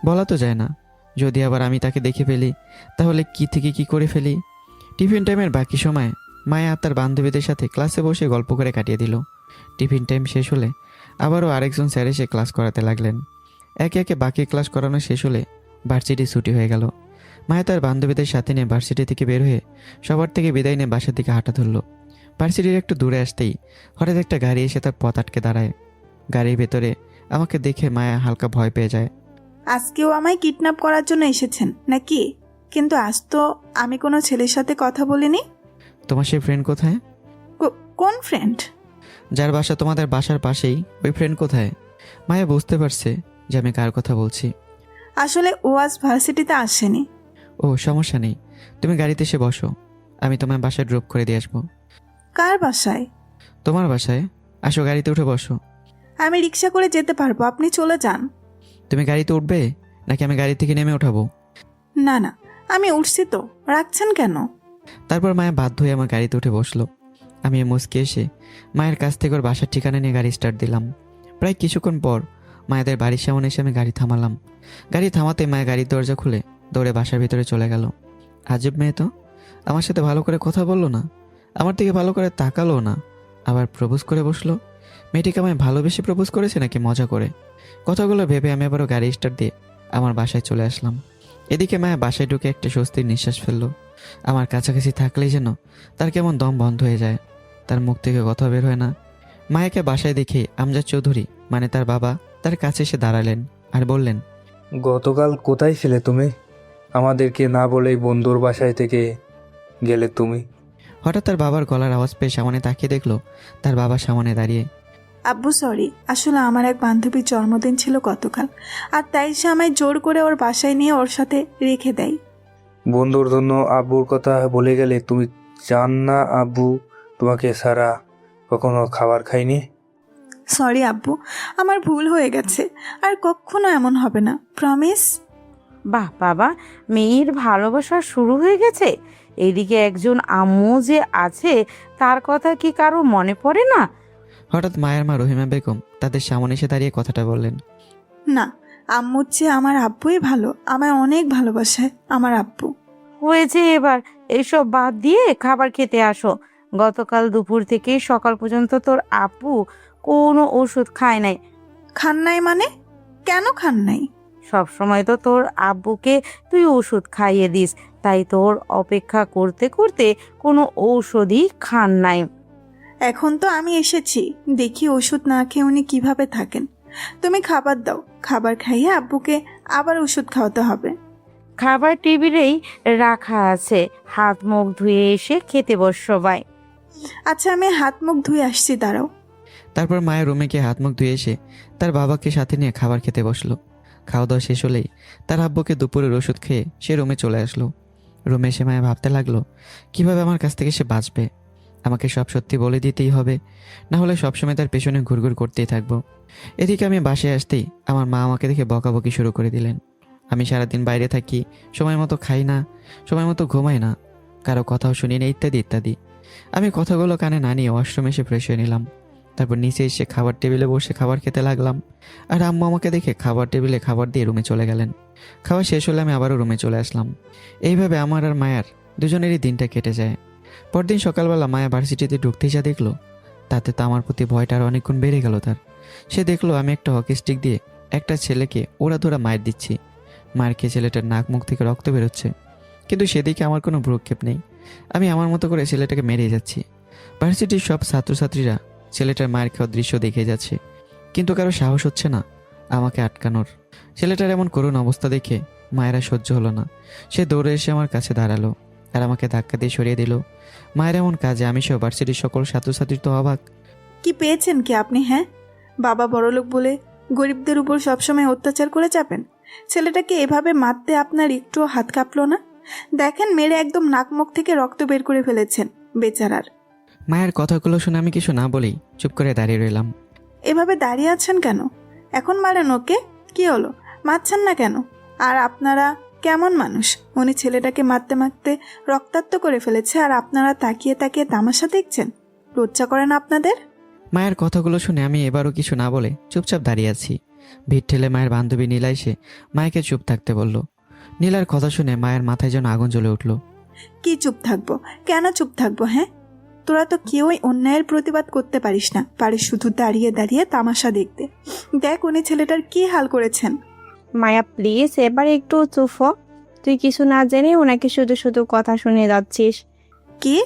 বলা তো যায় না, যদি আবার আমি তাকে দেখে ফেলি তাহলে কি থেকে কি করে ফেলি। টিফিন টাইমের বাকি সময় মায়া আর তার বান্ধবীদের সাথে ক্লাসে বসে গল্প করে কাটিয়ে দিল। টিফিন টাইম শেষ হলে আবারও আরেকজন স্যার এসে ক্লাস করাতে লাগলেন। একে একে বাকি ক্লাস করানো শেষ হলে ভার্সিটি ছুটি হয়ে গেল। মায়া তার বান্ধবীদের সাথে নিয়ে ভার্সিটি থেকে বের হয়ে সবার থেকে বিদায় নিয়ে বাসার দিকে হাঁটা ধরল। ভার্সিটির একটু দূরে আসতেই হঠাৎ একটা গাড়ি এসে তার পথ আটকে দাঁড়ায়। গাড়ির ভেতরে আমাকে দেখে মায়া হালকা ভয় পেয়ে যায়। আজকেও আমায় কিডন্যাপ করার জন্য এসেছেন নাকি? কিন্তু আজ তো আমি কোনো ছেলের সাথে কথা বলিনি। তোমার সেই ফ্রেন্ড কোথায়? কোন ফ্রেন্ড? যার বাসা তোমাদের বাসার পাশেই, ওই ফ্রেন্ড কোথায়? মায়া বুঝতে পারছে যে আমি কার কথা বলছি। আসলে ও আজ ভার্সিটিতে আসেনি। ও সমস্যা নেই, তুমি গাড়িতে এসে বসো, আমি তোমার বাসায় ড্রপ করে দিয়ে আসবো। কার বাসায়? তোমার বাসায়। আসো, গাড়িতে উঠে বসো। আমি রিক্সা করে যেতে পারবো, আপনি চলে যান। তুমি গাড়িতে উঠবে নাকি আমি গাড়ি থেকে নেমে উঠাবো? না না, আমি উঠছি তো, রাখছেন কেন? তারপর মায়া বাধ্য হয়ে আমার গাড়িতে উঠে বসলো। আমি মুচকে এসে মায়ের কাছ থেকে ওর বাসার ঠিকানা নিয়ে গাড়ি স্টার্ট দিলাম। প্রায় কিছুক্ষণ পর মায়েদের বাড়ির সামনে এসে আমি গাড়ি থামালাম। গাড়ি থামাতে মায়ের গাড়ির দরজা খুলে দৌড়ে বাসার ভিতরে চলে গেল। আজব মেয়ে তো, আমার সাথে ভালো করে কথা বললো না, আমার দিকে ভালো করে তাকালো না, আবার প্রপোজ করে বসলো। মেয়েটিকে আমায় ভালোবেসে প্রপোজ করেছে নাকি মজা করে? কথাগুলো ভেবে আমি আবারও গাড়ি স্টার্ট দিয়ে আমার বাসায় চলে আসলাম। এদিকে মায়া বাসায় ঢুকে একটা স্বস্তির নিঃশ্বাস ফেললো। আমার কাছাকাছি থাকলেই যেন তার কেমন দম বন্ধ হয়ে যায়, তার মুখ থেকে কথা বের হয় না। মায়াকে বাসায় দেখে আমজাদ চৌধুরী মানে তার বাবা তার কাছে এসে দাঁড়ালেন আর বললেন, গতকাল কোথায় ছিলে তুমি? আমাদেরকে না বলেই বন্ধুর বাসায় থেকে গেলে তুমি। হঠাৎ তার বাবার গলার আওয়াজ পেয়ে সামনে তাকিয়ে দেখলো তার বাবা সামনে দাঁড়িয়ে। আব্বু সরি, আসলে আমার এক বান্ধবীর জন্মদিন ছিল গতকাল, আর তাই সে আমায় জোর করে ওর বাসায় নিয়ে ওর সাথে রেখে দেয়। বন্ধুর জন্য আব্বুর কথা বলে গেলে তুমি জান না আব্বু তোমাকে ছাড়া কখনো খাবার খায়নি? সরি আব্বু, আমার ভুল হয়ে গেছে, আর কখনো এমন হবে না, প্রমিস। বাহ বাবা, মেয়ের ভালোবাসা শুরু হয়ে গেছে। এদিকে একজন আম্মু যে আছে তার কথা কি কারো মনে পড়ে না? হঠাৎ মায়ের মা রহিমা বেগম তাদের সামনে এসে দাঁড়িয়ে কথাটা বললেন। না, আম্মুর চেয়ে আমার আব্বুই ভালো, আমায় অনেক ভালোবাসে আমার আব্বু। হয়েছে, এবার এসব বাদ দিয়ে খাবার খেতে আসো। গতকাল দুপুর থেকে সকাল পর্যন্ত তোর আপু কোনো ওষুধ খায় নাই। খান নাই মানে? কেন খান নাই? সব সময় তো তোর আব্বুকে তুই ওষুধ খাইয়ে দিস, তাই তোর অপেক্ষা করতে করতে কোনো ঔষধই খান নাই। এখন তো আমি এসেছি, দেখি ওষুধ না খেয়ে উনি কিভাবে থাকেন। তুমি খাবার দাও, খাবার খাইয়ে আব্বুকে আবার ওষুধ খাওয়াতে হবে। খাবার টেবিলেই রাখা আছে, হাত মুখ ধুয়ে এসে খেতে বস সবাই। আচ্ছা, আমি হাত মুখ ধুয়ে আসছি, দাঁড়াও। তারপর মায়ের রুমে গিয়ে হাত মুখ ধুয়ে এসে তার বাবাকে সাথে নিয়ে খাবার খেতে বসলো। খাওয়া দাওয়া শেষ হলেই তার আব্বুকে দুপুরের ওষুধ খেয়ে সে রুমে চলে আসলো। রুমে এসে মায়া ভাবতে লাগলো কিভাবে আমার কাছ থেকে সে বাঁচবে। আমাকে সব সত্যি বলে দিতেই হবে, না হলে সবসময় তার পেছনে ঘুরঘুর করতেই থাকবো। এদিকে আমি বাসায় আসতেই আমার মা আমাকে দেখে বকাবকি শুরু করে দিলেন। আমি সারাদিন বাইরে থাকি, সময় মতো খাই না, সময় মতো ঘুমাই না, কারো কথাও শুনি না, ইত্যাদি ইত্যাদি। আমি কথাগুলো কানে না নিয়ে ওয়াশরুমে এসে ফ্রেশ হয়ে নিলাম। তারপর নিচে এসে খাবার টেবিলে বসে খাবার খেতে লাগলাম। আর আম্মু আমাকে দেখে খাবার টেবিলে খাবার দিয়ে রুমে চলে গেলেন। খাওয়া শেষ হলে আমি আবারও রুমে চলে আসলাম। এইভাবে আমার আর মায়ার দুজনেরই দিনটা কেটে যায়। পরদিন সকালবেলা মায়া ভার্সিটিতে ঢুকতেই যা দেখলো, তাতে তো আমার প্রতি ভয়টা আর অনেকক্ষণ বেড়ে গেল তার। সে দেখলো আমি একটা হকি স্টিক দিয়ে একটা ছেলেকে ওড়াধরা মায়ের দিচ্ছি। মায়ের খেয়ে ছেলেটার নাক মুখ থেকে রক্ত বেরোচ্ছে, কিন্তু সেদিকে আমার কোনো ভ্রুক্ষেপ নেই। আমি আমার মতো করে ছেলেটাকে মেরে যাচ্ছি। ভার্সিটির সব ছাত্রছাত্রীরা ছেলেটার মায়ের খাওয়ার দৃশ্য দেখে যাচ্ছে, কিন্তু কারো সাহস হচ্ছে না আমাকে আটকানোর। ছেলেটার এমন করুণ অবস্থা দেখে মায়েরা সহ্য হলো না। সে দৌড়ে এসে আমার কাছে দাঁড়ালো আর আমাকে ধাক্কা দিয়ে সরিয়ে দিল। মায়ের এমন কাজে আমি সহ ভার্সিটির সকল ছাত্রছাত্রী তো অবাক। কি পেয়েছেন কি আপনি? হ্যাঁ, বাবা বড়লোক বলে গরিবদের উপর সবসময় অত্যাচার করে যাবেন? ছেলেটাকে এভাবে মারতে আপনার একটুও হাত কাঁপলো না? দেখেন, মেরে একদম নাক মুখ থেকে রক্ত বের করে ফেলেছেন বেচারার। মায়ের কথাগুলো শুনে আমি কিছু না বলেই চুপ করে দাঁড়িয়ে রইলাম। এভাবে দাঁড়িয়ে আছেন কেন? এখন মারেন ওকে, কি হলো? মারছেন না কেন? আর আপনারা কেমন মানুষ? উনি ছেলেটাকে মারতে মারতে রক্তাক্ত করে ফেলেছে, আর আপনারা তাকিয়ে তাকিয়ে তামাশা দেখছেন। লজ্জা করে না আপনাদের? মায়ের কথাগুলো শুনে আমি এবারও কিছু না বলে চুপচাপ দাঁড়িয়ে আছি। ভিড় ঠেলে মায়ের বান্ধবী নীলা এসে মায়েকে চুপ থাকতে বলল। নীলার কথা শুনে মায়ের মাথায় যেন আগুন জ্বলে উঠল। কি চুপ থাকবো? কেন চুপ থাকবো? হ্যাঁ, তোরা তো কেউই অন্যায়ের প্রতিবাদ করতে পারিস না, পারিস শুধু দাঁড়িয়ে দাঁড়িয়ে তামাশা দেখতে। দেখ উনি ছেলেটার কি হাল করেছেন। মায়া প্লিজ এবার একটু চুপ হ। তুই কিছু না জেনে ওনাকে শুধু শুধু কথা শুনিয়ে যাচ্ছিস। কি?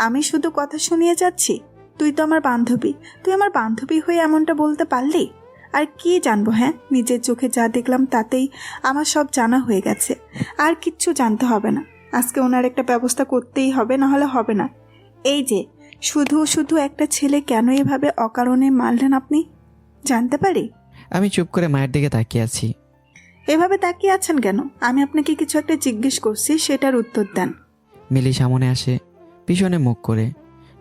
আমি শুধু কথা শুনিয়ে যাচ্ছি? তুই তো আমার বান্ধবী, তুই আমার বান্ধবী হয়ে এমনটা বলতে পারলি? আর কি জানবো? হ্যাঁ, নিজের চোখে যা দেখলাম তাতেই আমার সব জানা হয়ে গেছে, আর কিচ্ছু জানতে হবে না। আজকে ওনার একটা ব্যবস্থা করতেই হবে, না হলে হবে না। এই যে শুধু শুধু একটা ছেলে কেন এভাবে অকারণে মারলেন আপনি, জানতে পারি? আমি চুপ করে মায়ের দিকে তাকিয়ে আছি। এভাবে তাকিয়ে আছেন কেন? আমি আপনাকে কিছু একটা জিজ্ঞেস করছি, সেটার উত্তর দেন। মিলি সামনে আসে পিছনে মুখ করে।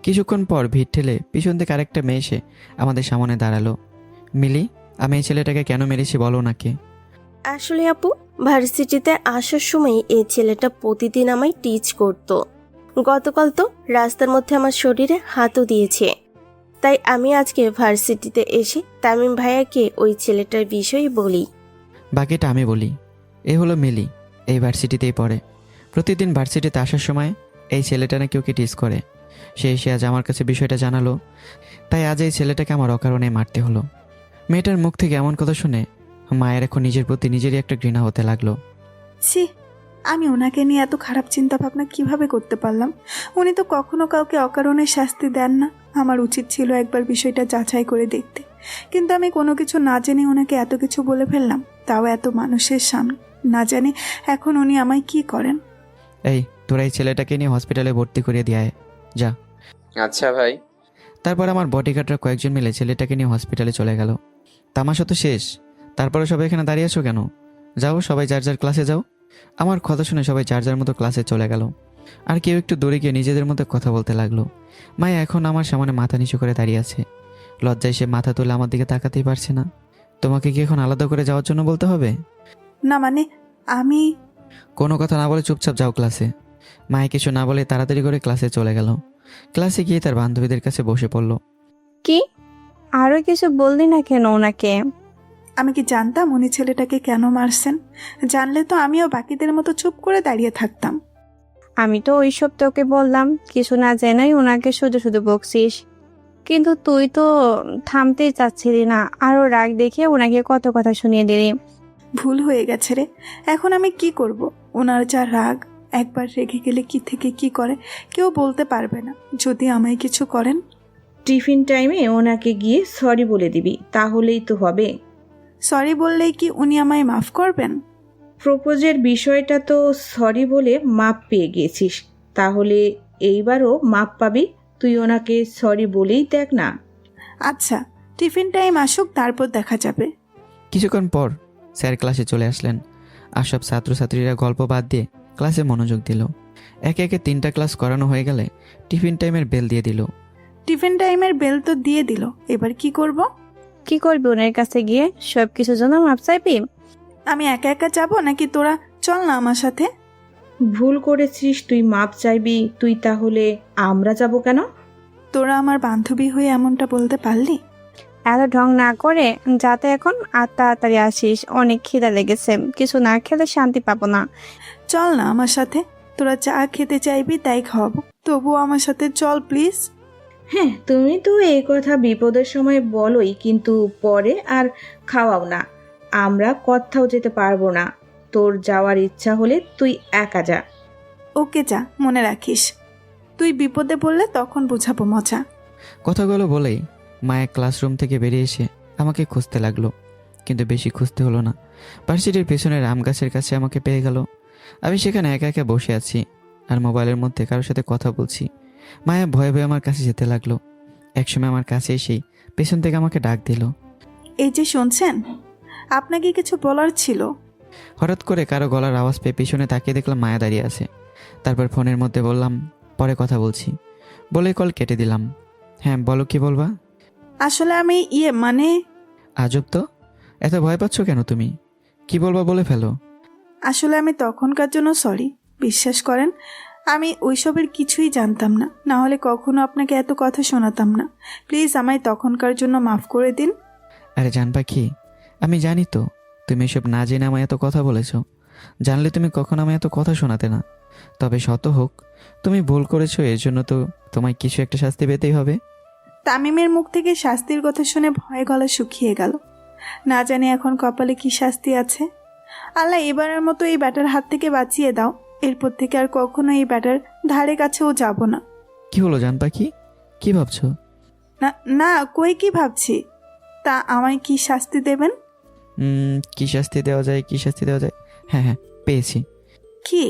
কিছুক্ষণ পর ভিড় ঠেলে পিছন থেকে আরেকটা মেয়ে এসে আমাদের সামনে দাঁড়ালো। মিলি, আমি এই ছেলেটাকে কেন মেরেছি বলো ওনাকে। আসলে আপু, ভার্সিটিতে আসার সময় এই ছেলেটা প্রতিদিন আমায় টিচ করতো। গতকাল তো রাস্তার মধ্যে আমার শরীরে হাতও দিয়েছে। তাই আমি আজকে ভার্সিটিতে এসে তামিম ভাইয়াকে ওই ছেলেটার বিষয়ে বলি। বাকিটা আমি বলি। এ হলো মিলি, এই ভার্সিটিতেই পড়ে। প্রতিদিন ভার্সিটিতে আসার সময় এই ছেলেটা নাকি ওকে টিস করে। সে এসে আজ আমার কাছে বিষয়টা জানালো, তাই আজ এই ছেলেটাকে আমার অকারণে মারতে হলো। মেয়েটার মুখ থেকে এমন কথা শুনে মায়ের এখন নিজের প্রতি নিজেরই একটা ঘৃণা হতে লাগলো। ছি, আমি ওনাকে নিয়ে এত খারাপ চিন্তা ভাবনা কিভাবে করতে পারলাম? উনি তো কখনো কাউকে অকারণে শাস্তি দেন না। আমার উচিত ছিল একবার বিষয়টা যাচাই করে দেখতে, কিন্তু আমি কোনো কিছু না জেনে ওনাকে এত কিছু বলে ফেললাম, তাও এত মানুষের সামনে। না জানি এখন উনি আমায় কি করেন। এই, তোরা এই ছেলেটাকে নিয়ে হসপিটালে ভর্তি করিয়ে দিয়ে আয়, যা। আচ্ছা ভাই। তারপর আমার বডিগার্ডরা কয়েকজন মিলে ছেলেটাকে নিয়ে হসপিটালে চলে গেল। তামাশা তো শেষ, তারপরে সবাই এখানে দাঁড়িয়ে আছো কেন? যাও, সবাই যার যার ক্লাসে যাও। আমার কথা শুনে সবাই যার যার মতো ক্লাসে চলে গেল। আর কেউ একটু দূরে গিয়ে নিজেদের মতো কথা বলতে লাগলো। মায়া এখন আমার সামনে মাথা নিচু করে দাঁড়িয়ে আছে। লজ্জায় সে মাথা তুলে আমার দিকে তাকাতেই পারছে না। তোমাকে কি এখন আলাদা করে যাওয়ার জন্য বলতে হবে? না মানে আমি... কোনো কথা না বলে চুপচাপ যাও ক্লাসে। মায়া কিছু না বলে তাড়াতাড়ি করে ক্লাসে চলে গেল। ক্লাসে গিয়ে তার বান্ধবীদের কাছে বসে পড়ল। কি? আরো কিছু বললি না কেন ওনাকে? আমি কি জানতাম উনি ছেলেটাকে কেন মারছেন? জানলে তো আমিও বাকিদের মতো চুপ করে দাঁড়িয়ে থাকতাম। আমি তো ওইসব তোকে বললাম, কিছু না জেনেই ওনাকে শুধু শুধু বকছিস। কিন্তু তুই তো থামতেই চাচ্ছিলি না, আরো রাগ দেখে ওনাকে কত কথা শুনিয়ে দিলি। ভুল হয়ে গেছে রে। এখন আমি কি করব? ওনার যা রাগ, একবার রেগে গেলে কি থেকে কি করে কেউ বলতে পারবে না। যদি আমায় কিছু করেন, টিফিন টাইমে ওনাকে গিয়ে সরি বলে দিবি, তাহলেই তো হবে। সরি বললেই কি উনি আমায় মাফ করবেন? প্রপোজের বিষয়টা তো সরি বলে মাপ পেয়ে গেছিস, তাহলে এইবারও মাপ পাবি। তুই ওনাকে সরি বলেই দেখ না। আচ্ছা, টিফিন টাইম আসুক, তারপর দেখা যাবে। কিছুক্ষণ পর স্যার ক্লাসে চলে আসলেন। আর সব ছাত্রছাত্রীরা গল্প বাদ দিয়ে ক্লাসে মনোযোগ দিল। একে একে 3টা ক্লাস করানো হয়ে গেলে টিফিন টাইমের বেল দিয়ে দিল। টিফিন টাইমের বেল তো দিয়ে দিল, এবার কি করব? কি করবি ওনার কাছে গিয়ে? সব কিছুর জন্য মাপ চাইবি? আমি একা একা যাব নাকি তোরা চল না আমার সাথে? ভুল করেছিস, তুই মাপ চাইবি, তুই তাহলে আমরা যাব কেন? তোরা আমার বান্ধবী হয়ে এমনটা বলতে পারলি? এত ঢং না করে যাতে এখন আর তাড়াতাড়ি আসিস, অনেক খিদা লেগেছে, কিছু না খেলে শান্তি পাবো না। চল না আমার সাথে, তোরা যা খেতে চাইবি তাই খাওয়াবো, তবুও আমার সাথে চল প্লিজ। হ্যাঁ, তুমি তো এই কথা বিপদের সময় বলোই, কিন্তু পরে আর খাওয়াও না। আমরা কোথাও যেতে পারবো না। তোর যাওয়ার ইচ্ছা হলে তুই একা যা। ওকে যা, মনে রাখিস তুই বিপদে পড়লে তখন বুঝাবো মজা। কথাগুলো বলেই মায়া ক্লাসরুম থেকে বেরিয়ে এসে আমাকে খুঁজতে লাগলো, কিন্তু বেশি খুঁজতে হলো না। ভার্সিটির পেছনের আম গাছের কাছে আমাকে পেয়ে গেল। আমি সেখানে একা একা বসে আছি আর মোবাইলের মধ্যে কারোর সাথে কথা বলছি। মায়া ভয়ে ভয়ে আমার কাছে যেতে লাগলো। একসময় আমার কাছে এসেই পেছন থেকে আমাকে ডাক দিল। এই যে শুনছেন, আপনাকে কিছু বলার ছিল। হঠাৎ করে কারো গলার আওয়াজ পেয়ে পিছনে তাকিয়ে দেখলাম মায়া দাঁড়িয়ে আছে। তারপর ফোনের মধ্যে বললাম, পরে কথা বলছি বলে কল কেটে দিলাম। হ্যাঁ বলো, কি বলবা? আসলে আমি মানে আজব তো, এত ভয় পাচ্ছ কেন তুমি? কি বলবা বলে ফেলো। আসলে আমি তখনকার জন্য সরি। বিশ্বাস করেন, আমি ওইসবের কিছুই জানতাম না, না হলে কখনো আপনাকে এত কথা শোনাতাম না। প্লিজ আমায় তখনকার জন্য মাফ করে দিন। আরে জান পাখি, আমি জানি তো তুমি এসব না জেনে আমায় এত কথা বলেছ। জানলে তুমি কখনো আমায় এত কথা শোনাতে না। তবে শত হোক, তুমি ভুল করেছো, এর জন্য তো তোমায় কিছু একটা শাস্তি পেতেই হবে। তামিমের মুখ থেকে শাস্তির কথা শুনে ভয়ে গলা শুকিয়ে গেল। না জানি এখন কপালে কি শাস্তি আছে। আল্লাহ এবারের মতো এই ব্যাটার হাত থেকে বাঁচিয়ে দাও। এরপর থেকে আর কখনো এই ব্যাটার ধারে কাছেও যাব না। কি হলো জান পাখি, কি ভাবছো? না না, কই কি ভাবছি। তা আমায় কি শাস্তি দেবেন? কি শাস্তি দেওয়া যায়, কি শাস্তি দেওয়া যায়? হ্যাঁ হ্যাঁ, পেয়েছি। কি?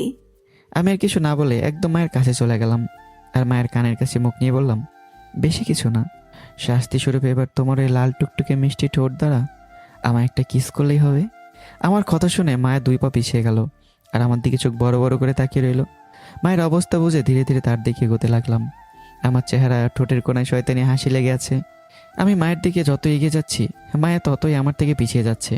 আমি আর কিছু না বলে একদম মায়ের কাছে চলে গেলাম, আর মায়ের কানের কাছে মুখ নিয়ে বললাম, বেশি কিছু না, শাস্তি স্বরূপ এবার তোমার ওই লাল টুকটুকে মিষ্টি ঠোঁট দ্বারা আমায় একটা কিস করলেই হবে। আমার কথা শুনে মায়ের 2 পা পিছিয়ে গেল, আর আমার দিকে চোখ বড় বড় করে তাকিয়ে রইল। মায়ের অবস্থা বুঝে ধীরে ধীরে তার দিকে এগোতে লাগলাম। আমার চেহারা আর ঠোঁটের কোনায় শয়তানি হাসি লেগে আছে। আমি মায়ের দিকে যত এগিয়ে যাচ্ছি, মায়া ততই আমার থেকে পিছিয়ে যাচ্ছে।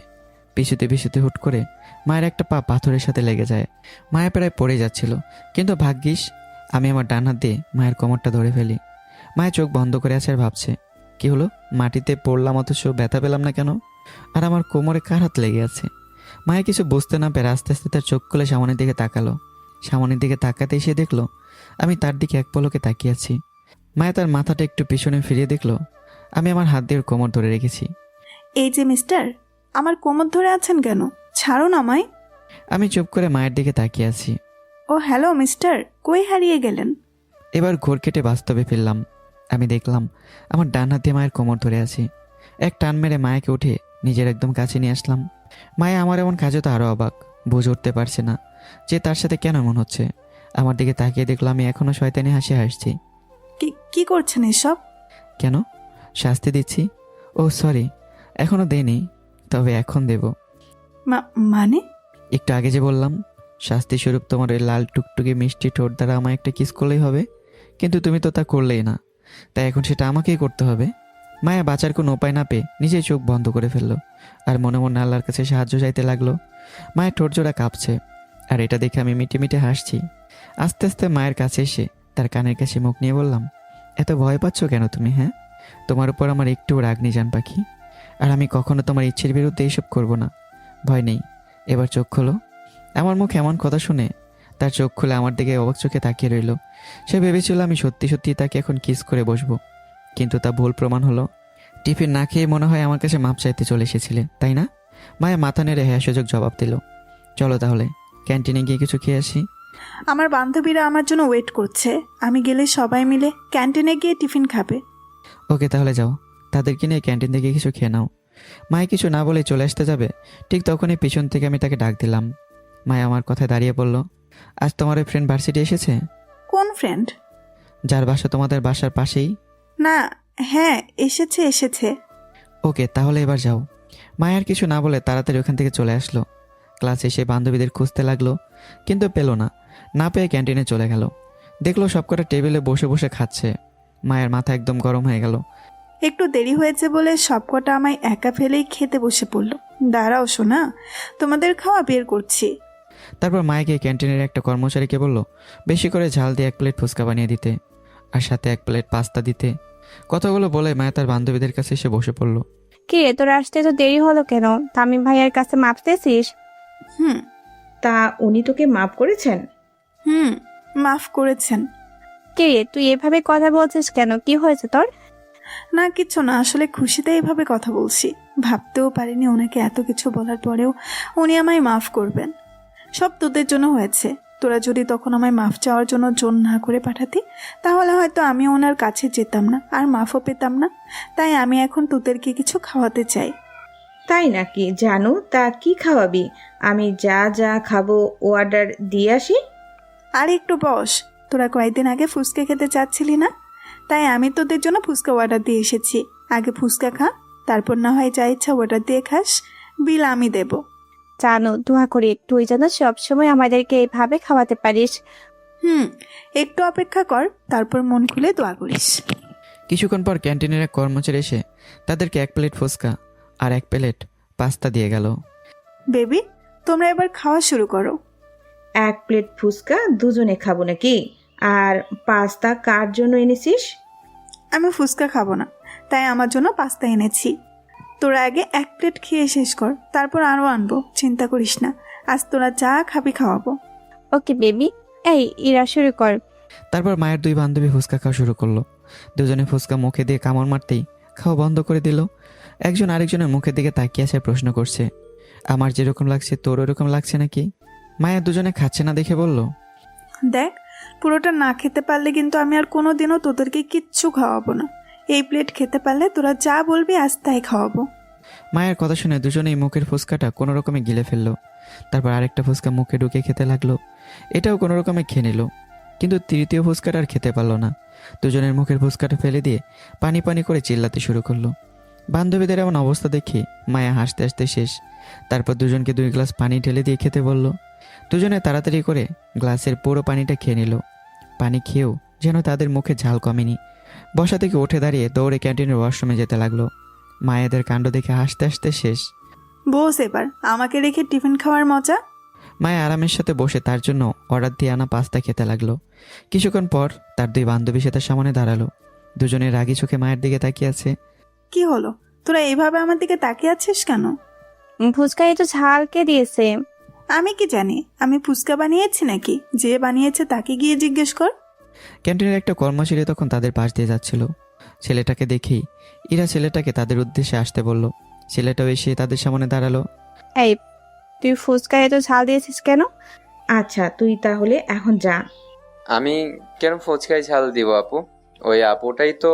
পিছুতে পিছুতে হুট করে মায়ের একটা পা পাথরের সাথে লেগে যায়। মায়া প্রায় পড়ে যাচ্ছিল, কিন্তু ভাগ্যিস আমি আমার ডান হাত দিয়ে মায়ের কোমরটা ধরে ফেলি। মায়ের চোখ বন্ধ করে আছে আর ভাবছে, কি হলো, মাটিতে পড়লাম অথচ ব্যথা পেলাম না কেন, আর আমার কোমরে কার হাত লেগে আছে। মায়া কিছু বুঝতে না পেরে আস্তে আস্তে তার চোখ খুলে সামনের দিকে তাকালো। সামনের দিকে তাকাতে এসে দেখলো আমি তার দিকে এক পলকে তাকিয়ে আছি। মায়া তার মাথাটা একটু পিছনে ফিরিয়ে দেখলো আমি আমার হাত দিয়ে ওর কোমর ধরে রেখেছি। এই যে মিস্টার, আমার কোমর ধরে আছেন কেন? ছাড়ুন আমায়। আমি চুপ করে মায়ের দিকে তাকিয়ে আছি। ও হ্যালো মিস্টার, কই হারিয়ে গেলেন? এবার ঘোর কেটে বাস্তবে ফিরলাম। আমি দেখলাম আমার ডান হাতে মায়ের কোমর ধরে আছি। এক টান মেরে মায়াকে উঠে নিজের একদম কাছে নিয়ে আসলাম। মায়া আমার এমন কাজে তো আরও অবাক, বুঝে উঠতে পারছে না যে তার সাথে কেন এমন হচ্ছে। আমার দিকে তাকিয়ে দেখলো আমি এখনও শয়তানি হাসি হাসছি। কি করছেন এসব? কেন, শাস্তি দিচ্ছি? ও সরি, এখনও দেইনি, তবে এখন দেব। মানে? একটু আগে যে বললাম শাস্তি স্বরূপ তোমার ওই লাল টুকটুকে মিষ্টি ঠোঁট দ্বারা আমায় একটা কিস করলেই হবে, কিন্তু তুমি তো তা করলেই না, তাই এখন সেটা আমাকেই করতে হবে। মায়া বাঁচার কোনো উপায় না পেয়ে নিজেই চোখ বন্ধ করে ফেললো, আর মনে মনে আল্লাহর কাছে সাহায্য চাইতে লাগলো। মায়ের ঠোঁট জোড়া কাঁপছে, আর এটা দেখে আমি মিটে মিটে হাসছি। আস্তে আস্তে মায়ের কাছে এসে তার কানের কাছে মুখ নিয়ে বললাম, এত ভয় পাচ্ছ কেন তুমি? হ্যাঁ, তোমার উপর আমার একটু রাগ নেই জান পাখি, আর আমি কখনো তোমার ইচ্ছের বিরুদ্ধে এইসব করব না। ভয় নেই, এবার চোখ খোলো। আমার মুখে এমন কথা শুনে তার চোখ খুলে আমার দিকে অবাক চোখে তাকিয়ে রইল। সে ভেবেছিল আমি সত্যি সত্যি তাকে এখন কিস করে বসবো, কিন্তু তা ভুল প্রমাণ হলো। টিফিন না খেয়ে মনে হয় আমার কাছে মাপ চাইতে চলে এসেছিলে, তাই না? মায়া মাথা নেড়ে হ্যাঁ সুযোগ জবাব দিল। চলো তাহলে ক্যান্টিনে গিয়ে কিছু খেয়ে আসি। আমার বান্ধবীরা আমার জন্য ওয়েট করছে, আমি গেলে সবাই মিলে ক্যান্টিনে গিয়ে টিফিন খাবে। ওকে তাহলে যাও, তাদেরকে নিয়ে ক্যান্টিন থেকে কিছু খেয়ে নাও। মায়া কিছু না বলে চলে আসতে যাবে, ঠিক তখনই পিছন থেকে আমি তাকে ডাক দিলাম। মায়া আমার কথায় দাঁড়িয়ে পড়ল, আজ তোমার ওই ফ্রেন্ড ভার্সিটি এসেছে? কোন ফ্রেন্ড? যার বাসা তোমাদের বাসার পাশেই। না, হ্যাঁ এসেছে। ওকে তাহলে এবার যাও। মায়ার কিছু না বলে তাড়াতাড়ি ওখান থেকে চলে আসলো। ক্লাসে এসে বান্ধবীদের খুঁজতে লাগলো, কিন্তু পেল না পেয়ে ক্যান্টিনে চলে গেল। দেখলো সবকটা টেবিলে বসে বসে খাচ্ছে। মায়ের মাথা একদম গরম হয়ে গেল। একটু দেরি হয়েছে বলে সবকটা আমায় একা ফেলেই খেতে বসে পড়লো। দাঁড়াও শোনা, তোমাদের খাওয়া বের করছি। তারপর মায়াকে ক্যান্টিনের একটা কর্মচারীকে বলল বেশি করে ঝাল দিয়ে 1 প্লেট ফুচকা বানিয়ে দিতে, আর সাথে 1 প্লেট পাস্তা দিতে। কথাগুলো বলে মায়া তার বান্ধবীদের কাছে এসে বসে পড়ল। কি রে, তোর আসতে তো দেরি হলো কেন? তামিম ভাইয়ের কাছে মাপ চেয়েছিস? হুম তা উনি তোকে মাফ করেছেন? মাফ করেছেন। কি রে, তুই এভাবে কথা বলছিস কেন? কি হয়েছে তোর? না কিছু না, আসলে খুশিতে এইভাবে কথা বলছি। ভাবতেও পারিনি ওনাকে এত কিছু বলার পরেও উনি আমায় মাফ করবেন। সব তোদের জন্য হয়েছে। তোরা যদি তখন আমায় মাফ চাওয়ার জন্য জোর না করে পাঠাতি, তাহলে হয়তো আমি ওনার কাছে যেতাম না আর মাফও পেতাম না। তাই আমি এখন তোদেরকে কিছু খাওয়াতে চাই। তাই নাকি? জানো, তা কি খাওয়াবি? আমি যা যা খাবো অর্ডার দিয়ে আসি। আর একটু বস, তোরা কয়েকদিন আগে ফুচকা খেতে চাচ্ছিলি না? তাই আমি তোদের জন্য ফুচকা অর্ডার দিয়ে এসেছি। আগে ফুচকা খা, তারপর না হয় যা ইচ্ছা অর্ডার দিয়ে খাস, বিল আমি দেব। জানো, দোয়া করি তুই যেন সবসময় আমাদেরকে এইভাবে খাওয়াতে পারিস। একটু অপেক্ষা কর, তারপর মন খুলে দোয়া করিস। কিছুক্ষণ পর ক্যান্টিনের এক কর্মচারী এসে তাদেরকে 1 প্লেট ফুচকা আর 1 প্লেট পাস্তা দিয়ে গেল। বেবি, তোমরা এবার খাওয়া শুরু করো। 1 প্লেট ফুচকা দুজনে খাবো নাকি? আর পাস্তা কার জন্য এনেছিস? আমি ফুচকা খাবো না, তাই আমার জন্য পাস্তা এনেছি। তোরা আগে 1 প্লেট খেয়ে শেষ কর, তারপর আরও আনবো, চিন্তা করিস না। আজ তোরা যা খাবি খাওয়াবো। ওকে বেবি, এই ইরা শুরু কর। তারপর মায়ের 2 বান্ধবী ফুচকা খাওয়া শুরু করলো। দুজনে ফুচকা মুখে দিয়ে কামড় মারতেই খাওয়া বন্ধ করে দিল। একজন আরেকজনের মুখের দিকে তাকিয়ে আছে প্রশ্ন করছে। আমার যেরকম লাগছে তোর ওরকম লাগছে নাকি? মায়া দুজনে খাচ্ছে না দেখে বলল, দেখ, পুরোটা না খেতে পারলে কিন্তু আমি আর কোনোদিনও তোদেরকে কিচ্ছু খাওয়াবো না। এই প্লেট খেতে পারলে তোরা যা বলবি আজ তাই খাওয়াবো। মায়ের কথা শুনে দুজনেই মুখের ফুচকাটা কোনো রকমে গিলে ফেললো। তারপর আরেকটা ফুচকা মুখে ঢুকে খেতে লাগলো। এটাও কোনো রকমে খেয়ে নিল, কিন্তু তৃতীয় ফুচকাটা আর খেতে পারলো না। দুজনের মুখের ফুচকাটা ফেলে দিয়ে পানি পানি করে চিল্লাতে শুরু করলো। বান্ধবীদের এমন অবস্থা দেখে মায়া হাসতে হাসতে শেষ। তারপর দুজনকে 2 গ্লাস পানি ঢেলে দিয়ে খেতে বলল। দুজনে তাড়াতাড়ি করে গ্লাসের পুরো পানিটা খেয়ে নিল। পানি খেয়েও যেন তাদের মুখে ঝাল কমেনি। বসা থেকে উঠে দাঁড়িয়ে দৌড়ে ক্যান্টিনের ওয়াশরুমে যেতে লাগলো। মায়েদের কাণ্ড দেখে হাসতে হাসতে শেষ। বস, এবার আমাকে রেখে টিফিন খাওয়ার মজা। মায়া আরামের সাথে বসে তার জন্য অর্ডার দিয়ে আনা পাস্তা খেতে লাগলো। কিছুক্ষণ পর তার 2 বান্ধবী সে তার সামনে দাঁড়ালো। দুজনে রাগী চোখে মায়ের দিকে তাকিয়ে আছে। কি হলো, তোরা এইভাবে আমার দিকে তাকিয়ে আছিস কেন? ফুচকা তো ঝাল কে দিয়েছে? আমি কি জানি আমি ফুচকা বানিয়েছি নাকি? যে বানিয়েছে তাকে গিয়ে জিজ্ঞেস কর। ক্যান্টিনের একটা কর্মচারী তখন তাদের পাশ দিয়ে যাচ্ছিল। ছেলেটাকে দেখেই ইরা ছেলেটাকে তাদের উদ্দেশ্যে আসতে বলল। ছেলেটাও এসে তাদের সামনে দাঁড়ালো। এই, তুই ফুচকা তো ঝাল দিয়েছিস কেন? আচ্ছা, তুই তাহলে এখন যা। আমি কেন ফুচকায় ঝাল দিব আপু? ওই আপুটাই তো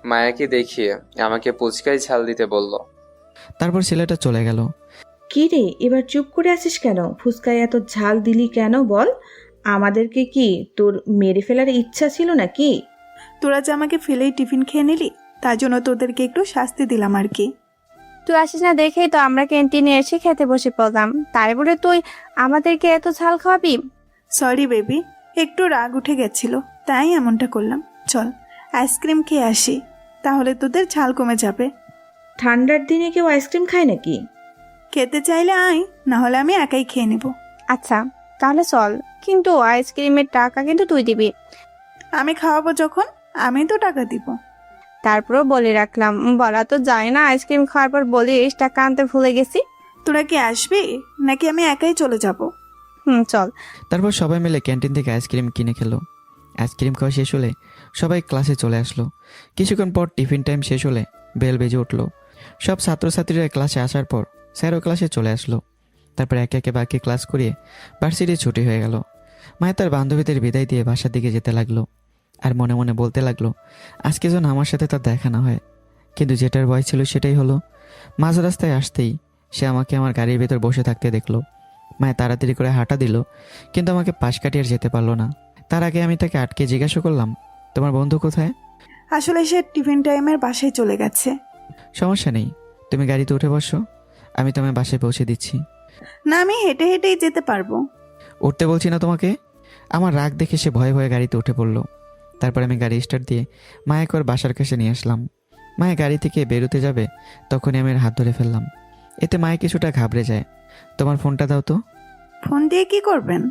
মায়াকে দেখিয়ে আমাকে ফুচকায় ঝাল দিতে বলল। তারপর ছেলেটা চলে গেল। কি রে, এবার চুপ করে আছিস কেন? ফুচকায় এত ঝাল দিলি কেন বল? আমাদেরকে কি তোর মেরে ফেলার ইচ্ছা ছিল নাকি? তোরা যে আমাকে ফেলেই টিফিন খেয়ে নিলি, তার জন্য তোদেরকে একটু শাস্তি দিলাম আর কি। তুই আসিস না দেখেই তো আমরা ক্যান্টিনে এসে খেতে বসে পড়লাম, তাই বলে তুই আমাদেরকে এত ঝাল খাওয়াবি? সরি বেবি, একটু রাগ উঠে গেছিল তাই এমনটা করলাম। চল আইসক্রিম খেয়ে আসি, তাহলে তোদের ঝাল কমে যাবে। ঠান্ডার দিনে কেউ আইসক্রিম খায় নাকি? খেতে চাইলে আয়, না হলে আমি একাই খেয়ে নেব। আচ্ছা তাহলে চল, কিন্তু আইসক্রিমের টাকা কিন্তু তুই দিবি। আমি খাওয়াবো যখন, আমি তো টাকা দিব। তারপরও বলে রাখলাম, বলা তো যায় না আইসক্রিম খাওয়ার পর বলিস টাকা আনতে ভুলে গেছি। তোরা কি আসবি নাকি আমি একাই চলে যাব? চল। তারপর সবাই মিলে ক্যান্টিন থেকে আইসক্রিম কিনে খেলো। আইসক্রিম খাওয়া শেষ হলে সবাই ক্লাসে চলে আসলো। কিছুক্ষণ পর টিফিন টাইম শেষ হলে বেল বেজে উঠলো। সব ছাত্রছাত্রীরা ক্লাসে আসার পর স্যারও ক্লাসে চলে আসলো। তারপর একে একে বাকি ক্লাস করিয়ে ভার্সিটি ছুটি হয়ে গেল। মায়া তার বান্ধবীদের বিদায় দিয়ে বাসার দিকে যেতে লাগলো। আর মনে মনে বলতে লাগলো, আজকে যেন আমার সাথে তার দেখা না হয়। কিন্তু যেটার ভয় ছিল সেটাই হলো। মাঝ রাস্তায় আসতেই সে আমাকে আমার গাড়ির ভেতর বসে থাকতে দেখলো। মায়া তাড়াতাড়ি করে হাঁটা দিল, কিন্তু আমাকে পাশ কাটিয়ে আর যেতে পারলো না। তার আগে আমি তাকে আটকে জিজ্ঞাসা করলাম, তোমার বন্ধু কোথায়? আসলে সে টিফিন টাইমের বাসায় চলে গেছে। সমস্যা নেই, তুমি গাড়িতে উঠে বসো, আমি তোমায় বাসায় পৌঁছে দিচ্ছি। না, আমি হেঁটে হেঁটেই যেতে পারবো। উঠতে বলছি না তোমাকে? আমার রাগ দেখে সে ভয়ে ভয়ে গাড়িতে উঠে পড়লো। তারপর আমি গাড়ি স্টার্ট দিয়ে মায়াকে ওর বাসার কাছে নিয়ে আসলাম। মায়া গাড়ি থেকে বেরোতে যাবে, তখনই আমি ওর হাত ধরে ফেললাম। এতে মায়া কিছুটা ঘাবড়ে যায়। তোমার ফোনটা দাও তো। ফোন দিয়ে কি করবেন?